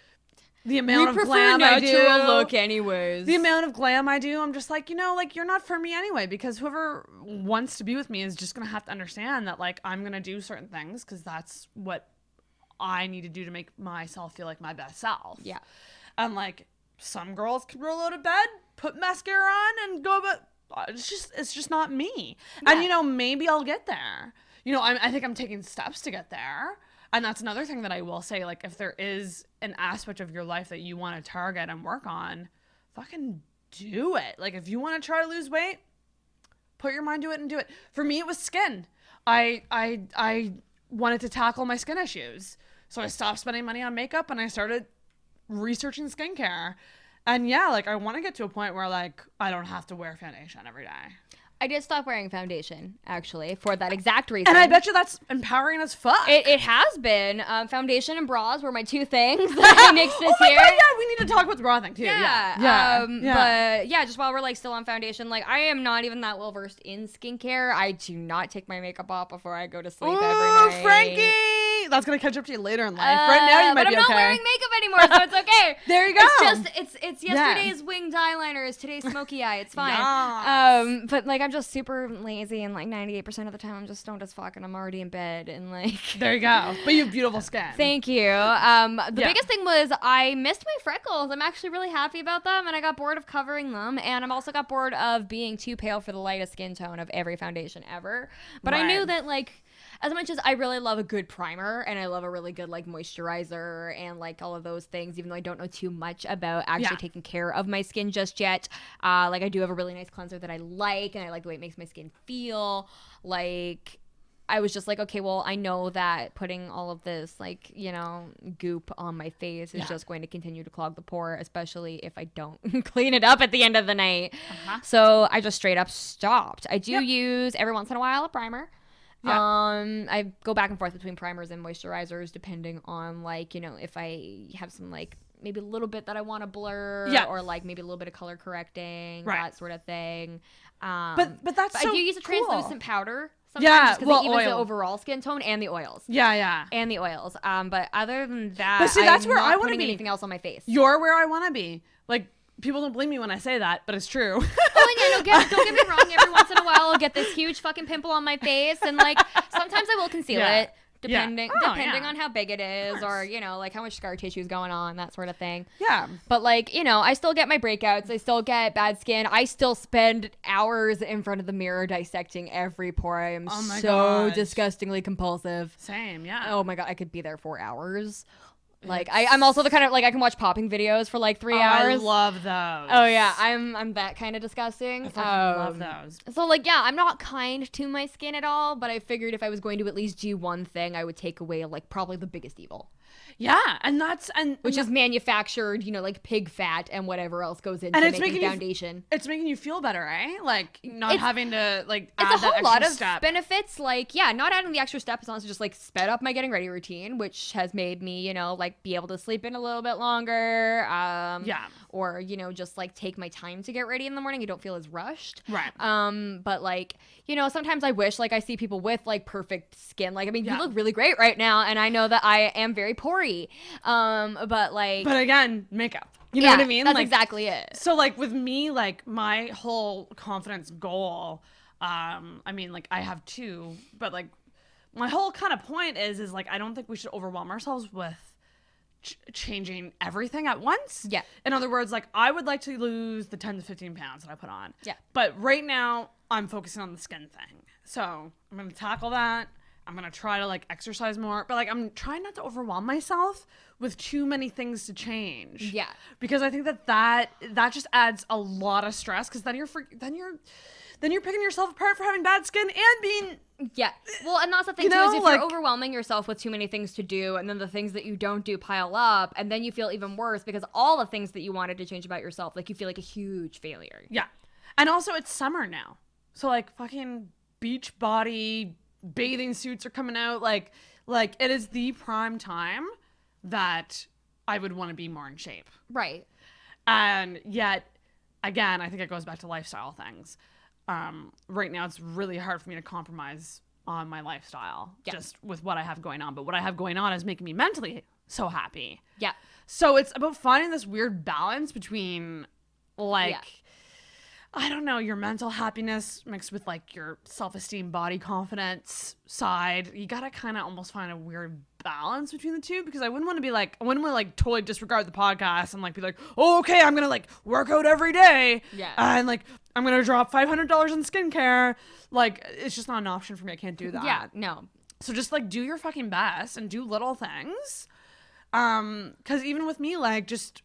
the amount of glam I do, look anyways. The amount of glam I do, I'm just like, you know, like, you're not for me anyway, because whoever wants to be with me is just going to have to understand that, like, I'm going to do certain things because that's what I need to do to make myself feel like my best self. Yeah. And, like, some girls can roll out of bed, put mascara on and go, but it's just not me. Yeah. And, you know, maybe I'll get there. You know, I think I'm taking steps to get there. And that's another thing that I will say, like, if there is an aspect of your life that you want to target and work on, fucking do it. Like, if you want to try to lose weight, put your mind to it and do it. For me, it was skin. I wanted to tackle my skin issues. So I stopped spending money on makeup and I started researching skincare. And yeah, like, I want to get to a point where, like, I don't have to wear foundation every day. I did stop wearing foundation, actually, for that exact reason. And I bet you that's empowering as fuck. It has been. Foundation and bras were my two things that I nixed this year. God, yeah, we need to talk about the bra thing, too. Yeah. But, yeah, just while we're, like, still on foundation, like, I am not even that well-versed in skincare. I do not take my makeup off before I go to sleep every night. Frankie! That's going to catch up to you later in life. Right now, you might be okay. But I'm not wearing makeup anymore, so it's okay. There you go. It's yesterday's winged eyeliner. It's today's smoky eye. It's fine. Yes. But, like, I'm just super lazy, and, like, 98% of the time I'm just stoned as fuck, and I'm already in bed, and, like... There you go. But you have beautiful skin. Thank you. The biggest thing was I missed my freckles. I'm actually really happy about them, and I got bored of covering them, and I'm also got bored of being too pale for the lightest skin tone of every foundation ever. But I knew that, like... As much as I really love a good primer and I love a really good, like, moisturizer and, like, all of those things, even though I don't know too much about actually taking care of my skin just yet, like, I do have a really nice cleanser that I like, and I like the way it makes my skin feel. Like, I was just like, okay, well, I know that putting all of this, like, you know, goop on my face is just going to continue to clog the pore, especially if I don't clean it up at the end of the night. So I just straight up stopped. I do use every once in a while a primer. Yeah. I go back and forth between primers and moisturizers depending on, like, you know, if I have some, like, maybe a little bit that I want to blur or, like, maybe a little bit of color correcting, that sort of thing. But that's so I do use a cool. translucent powder sometimes because it evens the overall skin tone and the oils. Yeah. And the oils. But other than that, but see, that's I'm where not I want to putting be. anything else on my face. You're where I want to be. Like, people don't believe me when I say that, but it's true. Oh, and yeah, don't get me wrong. Every once in a while, I'll get this huge fucking pimple on my face, and, like, sometimes I will conceal it, depending on how big it is, or, you know, like, how much scar tissue is going on, that sort of thing. Yeah. But, like, you know, I still get my breakouts. I still get bad skin. I still spend hours in front of the mirror dissecting every pore. I am so disgustingly compulsive. Same, yeah. Oh my god, I could be there for hours. Like, I'm also the kind of, like, I can watch popping videos for, like, 3 hours. I love those. Oh, yeah. I'm that kind of disgusting. I love those. So, like, yeah, I'm not kind to my skin at all, but I figured if I was going to at least do one thing, I would take away, like, probably the biggest evil. Yeah, which is manufactured, you know, like, pig fat and whatever else goes into making foundation. It's making you feel better, right? Like, not having to, like, add that extra step. It's a whole lot of benefits. Like, yeah, not adding the extra step is honestly just, like, sped up my getting ready routine, which has made me, you know, like, be able to sleep in a little bit longer. Or, you know, just, like, take my time to get ready in the morning. You don't feel as rushed. Right. But, like, you know, sometimes I wish, like, I see people with, like, perfect skin. Like, I mean, you look really great right now, and I know that I am very pory. But, like... But, again, makeup. You know what I mean? That's like, exactly it. So like with me, like my whole confidence goal, I mean, like I have 2, but like my whole kind of point is like I don't think we should overwhelm ourselves with changing everything at once. Yeah. In other words, like I would like to lose the 10 to 15 pounds that I put on. Yeah. But right now I'm focusing on the skin thing. So I'm going to tackle that. I'm going to try to like exercise more, but like I'm trying not to overwhelm myself with too many things to change. Yeah. Because I think that just adds a lot of stress, because then you're picking yourself apart for having bad skin and being. Yeah. Well, and that's the thing, too, is if you're overwhelming yourself with too many things to do, and then the things that you don't do pile up, and then you feel even worse because all the things that you wanted to change about yourself, like you feel like a huge failure. Yeah. And also it's summer now. So like fucking beach body bathing suits are coming out. Like it is the prime time that I would want to be more in shape. Right. And yet, again, I think it goes back to lifestyle things. Right now, it's really hard for me to compromise on my lifestyle just with what I have going on. But what I have going on is making me mentally so happy. Yeah. So it's about finding this weird balance between I don't know, your mental happiness mixed with like your self-esteem, body confidence side. You gotta kind of almost find a weird balance between the two, because I wouldn't want to totally disregard the podcast and like be like, oh, okay, I'm gonna like work out every day. Yeah. And like I'm gonna drop $500 in skincare. Like it's just not an option for me. I can't do that. Yeah. No. So just like do your fucking best and do little things. Because even with me, like just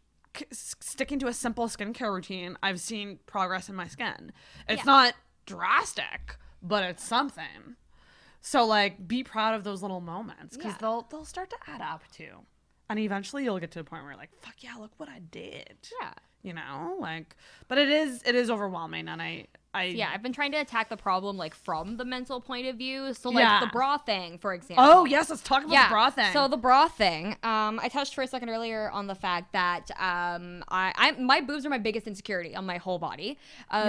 sticking to a simple skincare routine, I've seen progress in my skin. It's not drastic, but it's something. So like be proud of those little moments, because they'll start to add up too. And eventually you'll get to a point where you're like, fuck yeah, look what I did. Yeah. You know, like, but it is overwhelming. And I've been trying to attack the problem like from the mental point of view. So like the bra thing, for example. Oh yes, let's talk about the bra thing. So the bra thing, I touched for a second earlier on the fact that my boobs are my biggest insecurity on my whole body,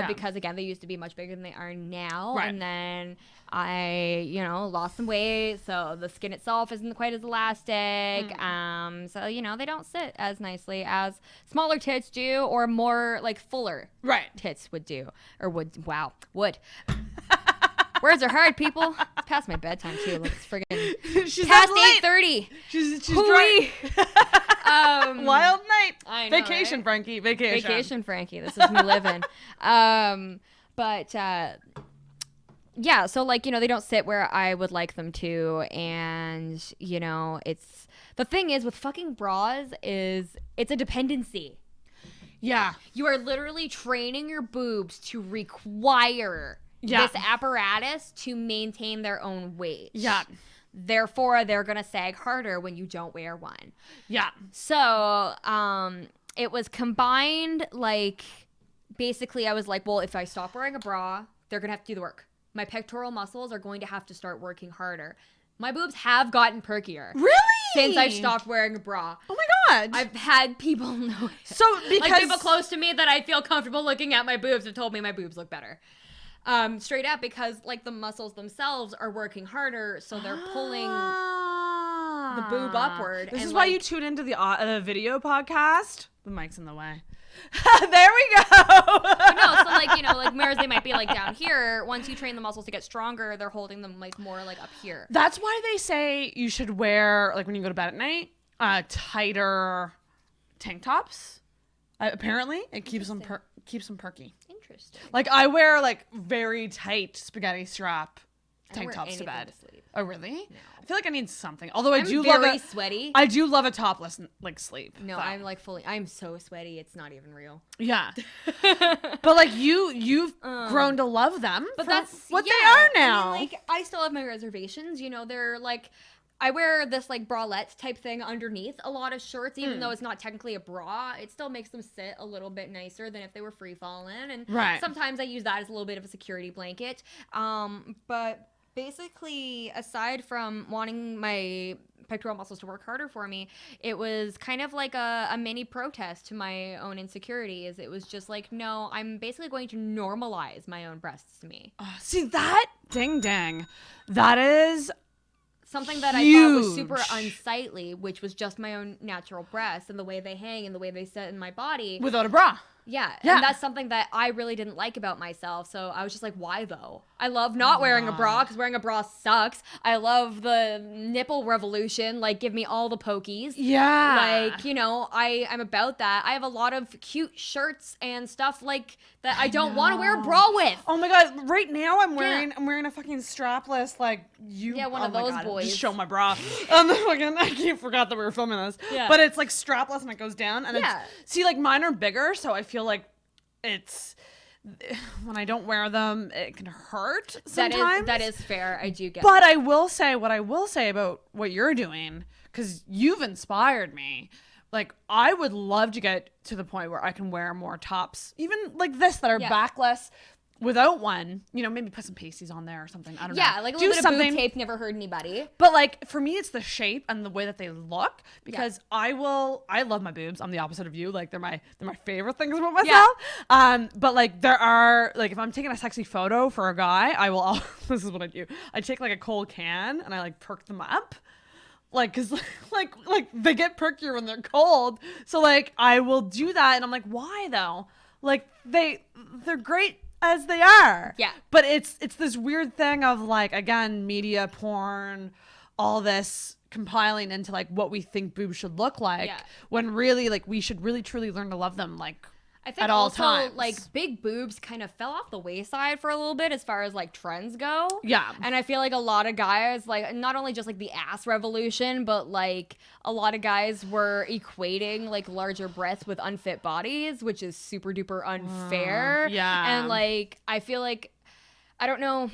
because again they used to be much bigger than they are now, and then I lost some weight, so the skin itself isn't quite as elastic. So they don't sit as nicely as smaller tits do, or more like fuller tits would do, or would. Words are hard, people. It's past my bedtime too. Like it's friggin' she's past 8:30. She's dry. Wild night. I know, Vacation, right? Frankie. Vacation, Frankie. This is me living. Yeah, so like, they don't sit where I would like them to, and it's the thing is with fucking bras is it's a dependency. Yeah. You are literally training your boobs to require this apparatus to maintain their own weight. Yeah. Therefore, they're going to sag harder when you don't wear one. Yeah. So, it was combined, like, basically I was like, well, if I stop wearing a bra, they're going to have to do the work. My pectoral muscles are going to have to start working harder. My boobs have gotten perkier. Really? Since I've stopped wearing a bra. Oh my God. I've had people know. So because like people close to me that I feel comfortable looking at my boobs have told me my boobs look better. Straight up, because like the muscles themselves are working harder, so they're pulling the boob upward. This and is why you tune into the video podcast. The mic's in the way. There we go. But no, so like like whereas they might be like down here, once you train the muscles to get stronger, they're holding them like more like up here. That's why they say you should wear, like when you go to bed at night, tighter tank tops. Apparently, it keeps them perky. Interesting. Like I wear like very tight spaghetti strap tank wear tops to bed. to sleep. Oh really? No. I feel like I need something. Although I do very love sweaty. I do love a topless like sleep. No, so. I'm so sweaty. It's not even real. Yeah. But like you've grown to love them. But for that's what they are now. I mean, like I still have my reservations. They're like. I wear this like bralette type thing underneath a lot of shirts, even though it's not technically a bra. It still makes them sit a little bit nicer than if they were free falling. And sometimes I use that as a little bit of a security blanket. But basically, aside from wanting my pectoral muscles to work harder for me, it was kind of like a mini protest to my own insecurities. It was just like, no, I'm basically going to normalize my own breasts to me. See that? Ding dang. That is something that I thought was super unsightly, which was just my own natural breasts and the way they hang and the way they sit in my body. Without a bra. Yeah, and that's something that I really didn't like about myself. So I was just like, why though? I love not wearing a bra because wearing a bra sucks. I love the nipple revolution. Like, give me all the pokies. Yeah. Like, you know, I'm about that. I have a lot of cute shirts and stuff like that I don't want to wear a bra with. Oh my god! Right now I'm wearing a fucking strapless one of those boys. Just show my bra. I forgot that we were filming this. Yeah. But it's like strapless and it goes down and see, like, mine are bigger, so I feel like it's when I don't wear them it can hurt sometimes. That is fair. I do get But that. I will say about what you're doing, because you've inspired me. Like, I would love to get to the point where I can wear more tops, even like this, that are backless, without one. You know, maybe put some pasties on there or something. I don't know. Yeah, like a little bit of boob tape never hurt anybody. But like, for me, it's the shape and the way that they look, because I love my boobs. I'm the opposite of you. Like, they're my favorite things about myself. But like, there are, like, if I'm taking a sexy photo for a guy, I will this is what I do. I take like a cold can and I like perk them up. Like, cause like they get perkier when they're cold. So like, I will do that, and I'm like, why though? Like, they're great as they are. Yeah. But it's this weird thing of, like, again, media, porn, all this compiling into like what we think boobs should look like, when really, like, we should really truly learn to love them, like, I think at all also times. like big boobs kind of fell off the wayside for a little bit as far as like trends go. Yeah. And I feel like a lot of guys, like, not only just like the ass revolution, but like a lot of guys were equating like larger breasts with unfit bodies, which is super duper unfair. Yeah. And like, I feel like, I don't know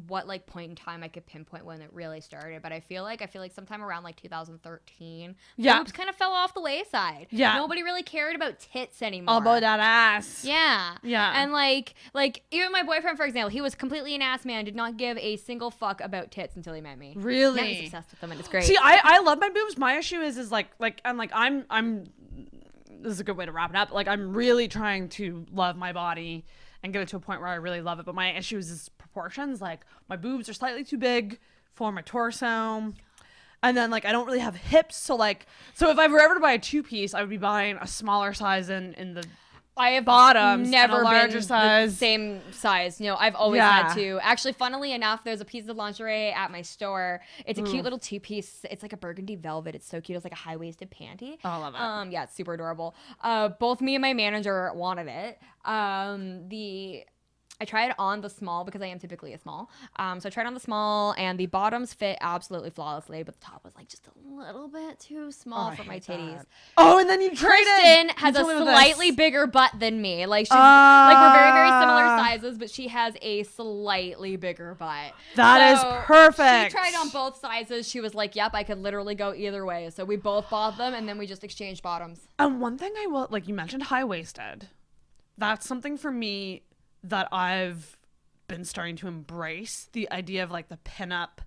what like point in time I could pinpoint when it really started, but I feel like sometime around like 2013, boobs kind of fell off the wayside. Yeah. Nobody really cared about tits anymore. All about that ass. Yeah. Yeah. And like even my boyfriend, for example, he was completely an ass man, did not give a single fuck about tits until he met me. Really? Now he's obsessed with them, and it's great. See, I love my boobs. My issue is like I'm this is a good way to wrap it up. Like, I'm really trying to love my body and get it to a point where I really love it. But my issue is proportions. Like, my boobs are slightly too big for my torso. And then, like, I don't really have hips. So if I were ever to buy a 2-piece, I would be buying a smaller size in the I have bottoms, never and a larger been size. the same size. You know, I've always had to. Actually, funnily enough, there's a piece of lingerie at my store. It's a cute little 2-piece. It's like a burgundy velvet. It's so cute. It's like a high-waisted panty. Oh, I love it. Yeah, it's super adorable. Both me and my manager wanted it. I tried on the small because I am typically a small. So I tried on the small, and the bottoms fit absolutely flawlessly, but the top was like just a little bit too small for my titties. Oh, and then you Kristen has a slightly bigger butt than me. Like, she's like, we're very, very similar sizes, but she has a slightly bigger butt. That is perfect. She tried on both sizes. She was like, yep, I could literally go either way. So we both bought them, and then we just exchanged bottoms. And one thing I will, like, you mentioned high-waisted. That's something for me that I've been starting to embrace, the idea of like the pinup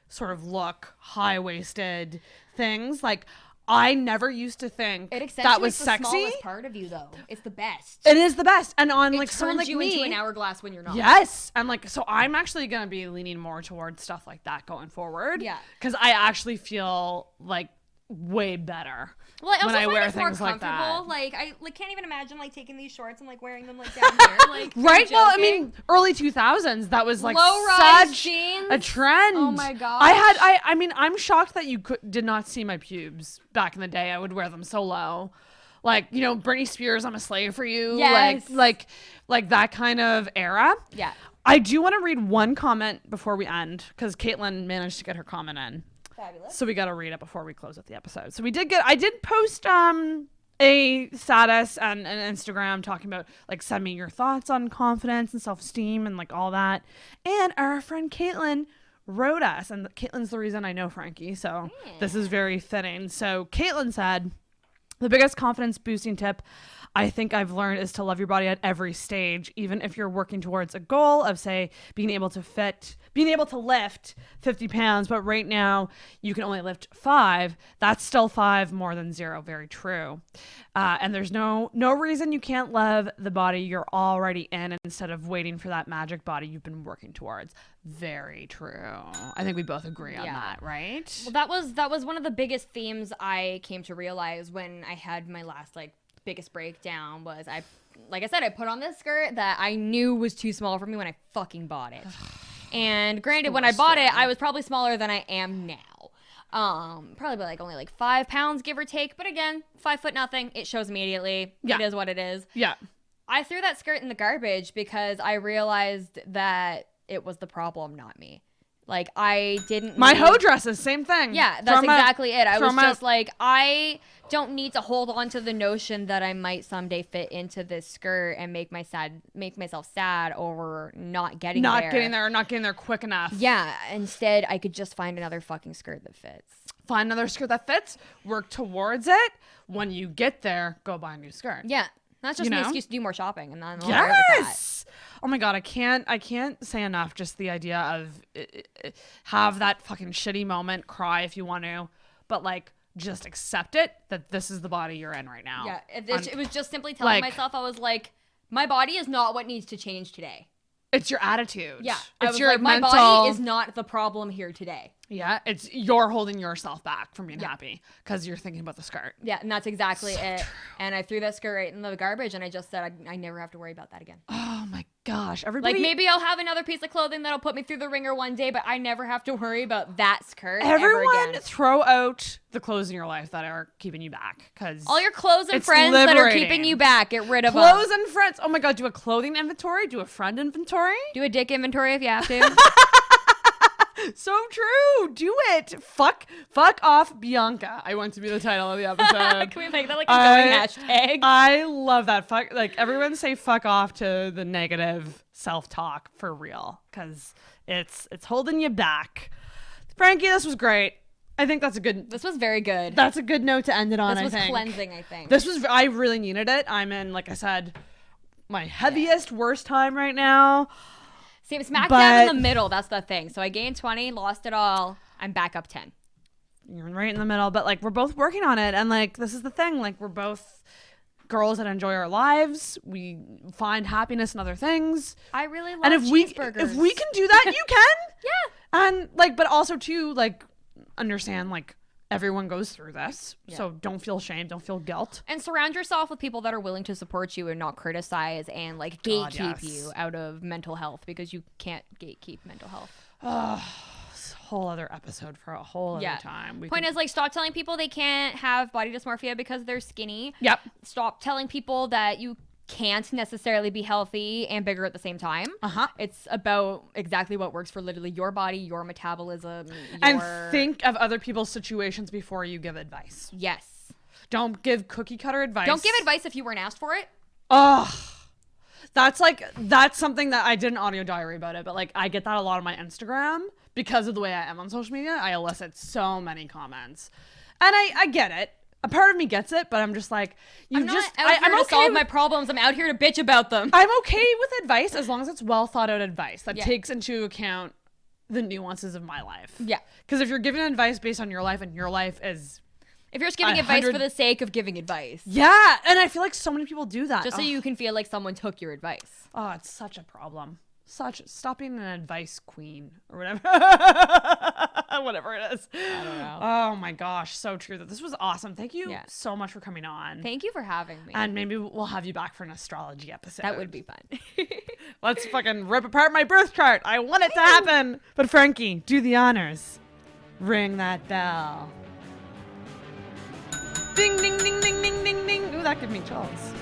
sort of look, high-waisted things. Like, I never used to think that was sexy. The smallest part of you, though. It's the best. It is the best. And on like someone like you me, into an hourglass when you're not. Yes. And like, so I'm actually gonna be leaning more towards stuff like that going forward. Yeah. Because I actually feel like way better. Well, I also when I find wear it's more things like comfortable. that. Like, I can't even imagine like taking these shorts and like wearing them like down here. Like, right? Well, I mean, early 2000s, that was like low-rise such jeans? a trend. Oh my gosh. I mean, I'm shocked that you did not see my pubes back in the day. I would wear them so low. Like, you know, Britney Spears, I'm a slave for you. Yes. Like that kind of era. Yeah. I do want to read one comment before we end, because Caitlin managed to get her comment in. Fabulous. So we got to read it before we close up the episode. So I did post a status on Instagram talking about like, send me your thoughts on confidence and self-esteem and like all that. And our friend Caitlin wrote us, and Caitlin's the reason I know Frankie. So this is very fitting. So Caitlin said, the biggest confidence boosting tip I think I've learned is to love your body at every stage, even if you're working towards a goal of, say, being able to lift 50 pounds, but right now you can only lift 5. That's still 5 more than 0. Very true. And there's no reason you can't love the body you're already in instead of waiting for that magic body you've been working towards. Very true. I think we both agree on that, right? Well, that was one of the biggest themes I came to realize when I had my last like biggest breakdown. Was like I said, I put on this skirt that I knew was too small for me when I fucking bought it. And granted, when I bought it, I was probably smaller than I am now. Probably by like only like 5 pounds, give or take. But again, 5 foot nothing. It shows immediately. Yeah. It is what it is. Yeah. I threw that skirt in the garbage because I realized that it was the problem, not me. Like, I didn't... My hoe dresses, same thing. Yeah, that's exactly it. I was just like, I don't need to hold on to the notion that I might someday fit into this skirt and make myself sad over not getting there. Or not getting there quick enough. Yeah, instead, I could just find another fucking skirt that fits. Find another skirt that fits, work towards it. When you get there, go buy a new skirt. Yeah. That's just an excuse to do more shopping, and then yes. Oh my god, I can't say enough. Just the idea of have that fucking shitty moment, cry if you want to, but like just accept it that this is the body you're in right now. Yeah, it was just simply telling myself, I was like, my body is not what needs to change today. It's your attitude. Yeah, it's your like, mental... my body is not the problem here today. Yeah, it's you're holding yourself back from being happy because you're thinking about the skirt. Yeah, and that's exactly it. True. And I threw that skirt right in the garbage, and I just said I never have to worry about that again. Oh my gosh, everybody! Like maybe I'll have another piece of clothing that'll put me through the ringer one day, but I never have to worry about that skirt ever again. Throw out the clothes in your life that are keeping you back, because all your clothes and friends that are keeping you back, get rid of them. Clothes and friends. Oh my god, do a clothing inventory, do a friend inventory, do a dick inventory if you have to. So true. Do it. Fuck off, Bianca. I want to be the title of the episode. Can we make that like a going hashtag? I love that. Fuck. Like everyone say fuck off to the negative self-talk for real, because it's holding you back. Frankie, this was great. I think this was very good. That's a good note to end it on. This was cleansing, I think. I really needed it. I'm in, like I said, my heaviest, worst time right now. See, smack dab in the middle. That's the thing. So I gained 20, lost it all. I'm back up 10. You're right in the middle, but like we're both working on it, and like this is the thing. Like we're both girls that enjoy our lives. We find happiness in other things. I really love cheeseburgers. If we can do that, you can. Yeah. And like, but also too, like, understand like everyone goes through this, so don't feel shame, don't feel guilt, and surround yourself with people that are willing to support you and not criticize and like gatekeep you out of mental health, because you can't gatekeep mental health. It's a whole other episode for a whole other time. Point is, like, stop telling people they can't have body dysmorphia because they're skinny. Yep. Stop telling people that you can't necessarily be healthy and bigger at the same time. It's about exactly what works for literally your body, your metabolism, and think of other people's situations before you give advice. Yes. Don't give cookie cutter advice. Don't give advice if you weren't asked for it. That's something that I did an audio diary about it, but like I get that a lot on my Instagram because of the way I am on social media. I elicit so many comments, and I get it. A part of me gets it, but I'm just like, I'm not out here to solve my problems. I'm out here to bitch about them. I'm okay with advice as long as it's well thought out advice that takes into account the nuances of my life. Yeah. Because if you're giving advice based on your life, and your life is... If you're just giving advice for the sake of giving advice. Yeah, and I feel like so many people do that. Just so you can feel like someone took your advice. Oh, it's such a problem. Stop being an advice queen or whatever. Whatever it is. I don't know. Oh my gosh, so true. This was awesome. Thank you so much for coming on. Thank you for having me. And maybe we'll have you back for an astrology episode. That would be fun. Let's fucking rip apart my birth chart. I want it to happen. But Frankie, do the honors. Ring that bell. Ding, ding, ding, ding, ding, ding, ding. Ooh, that gave me chills.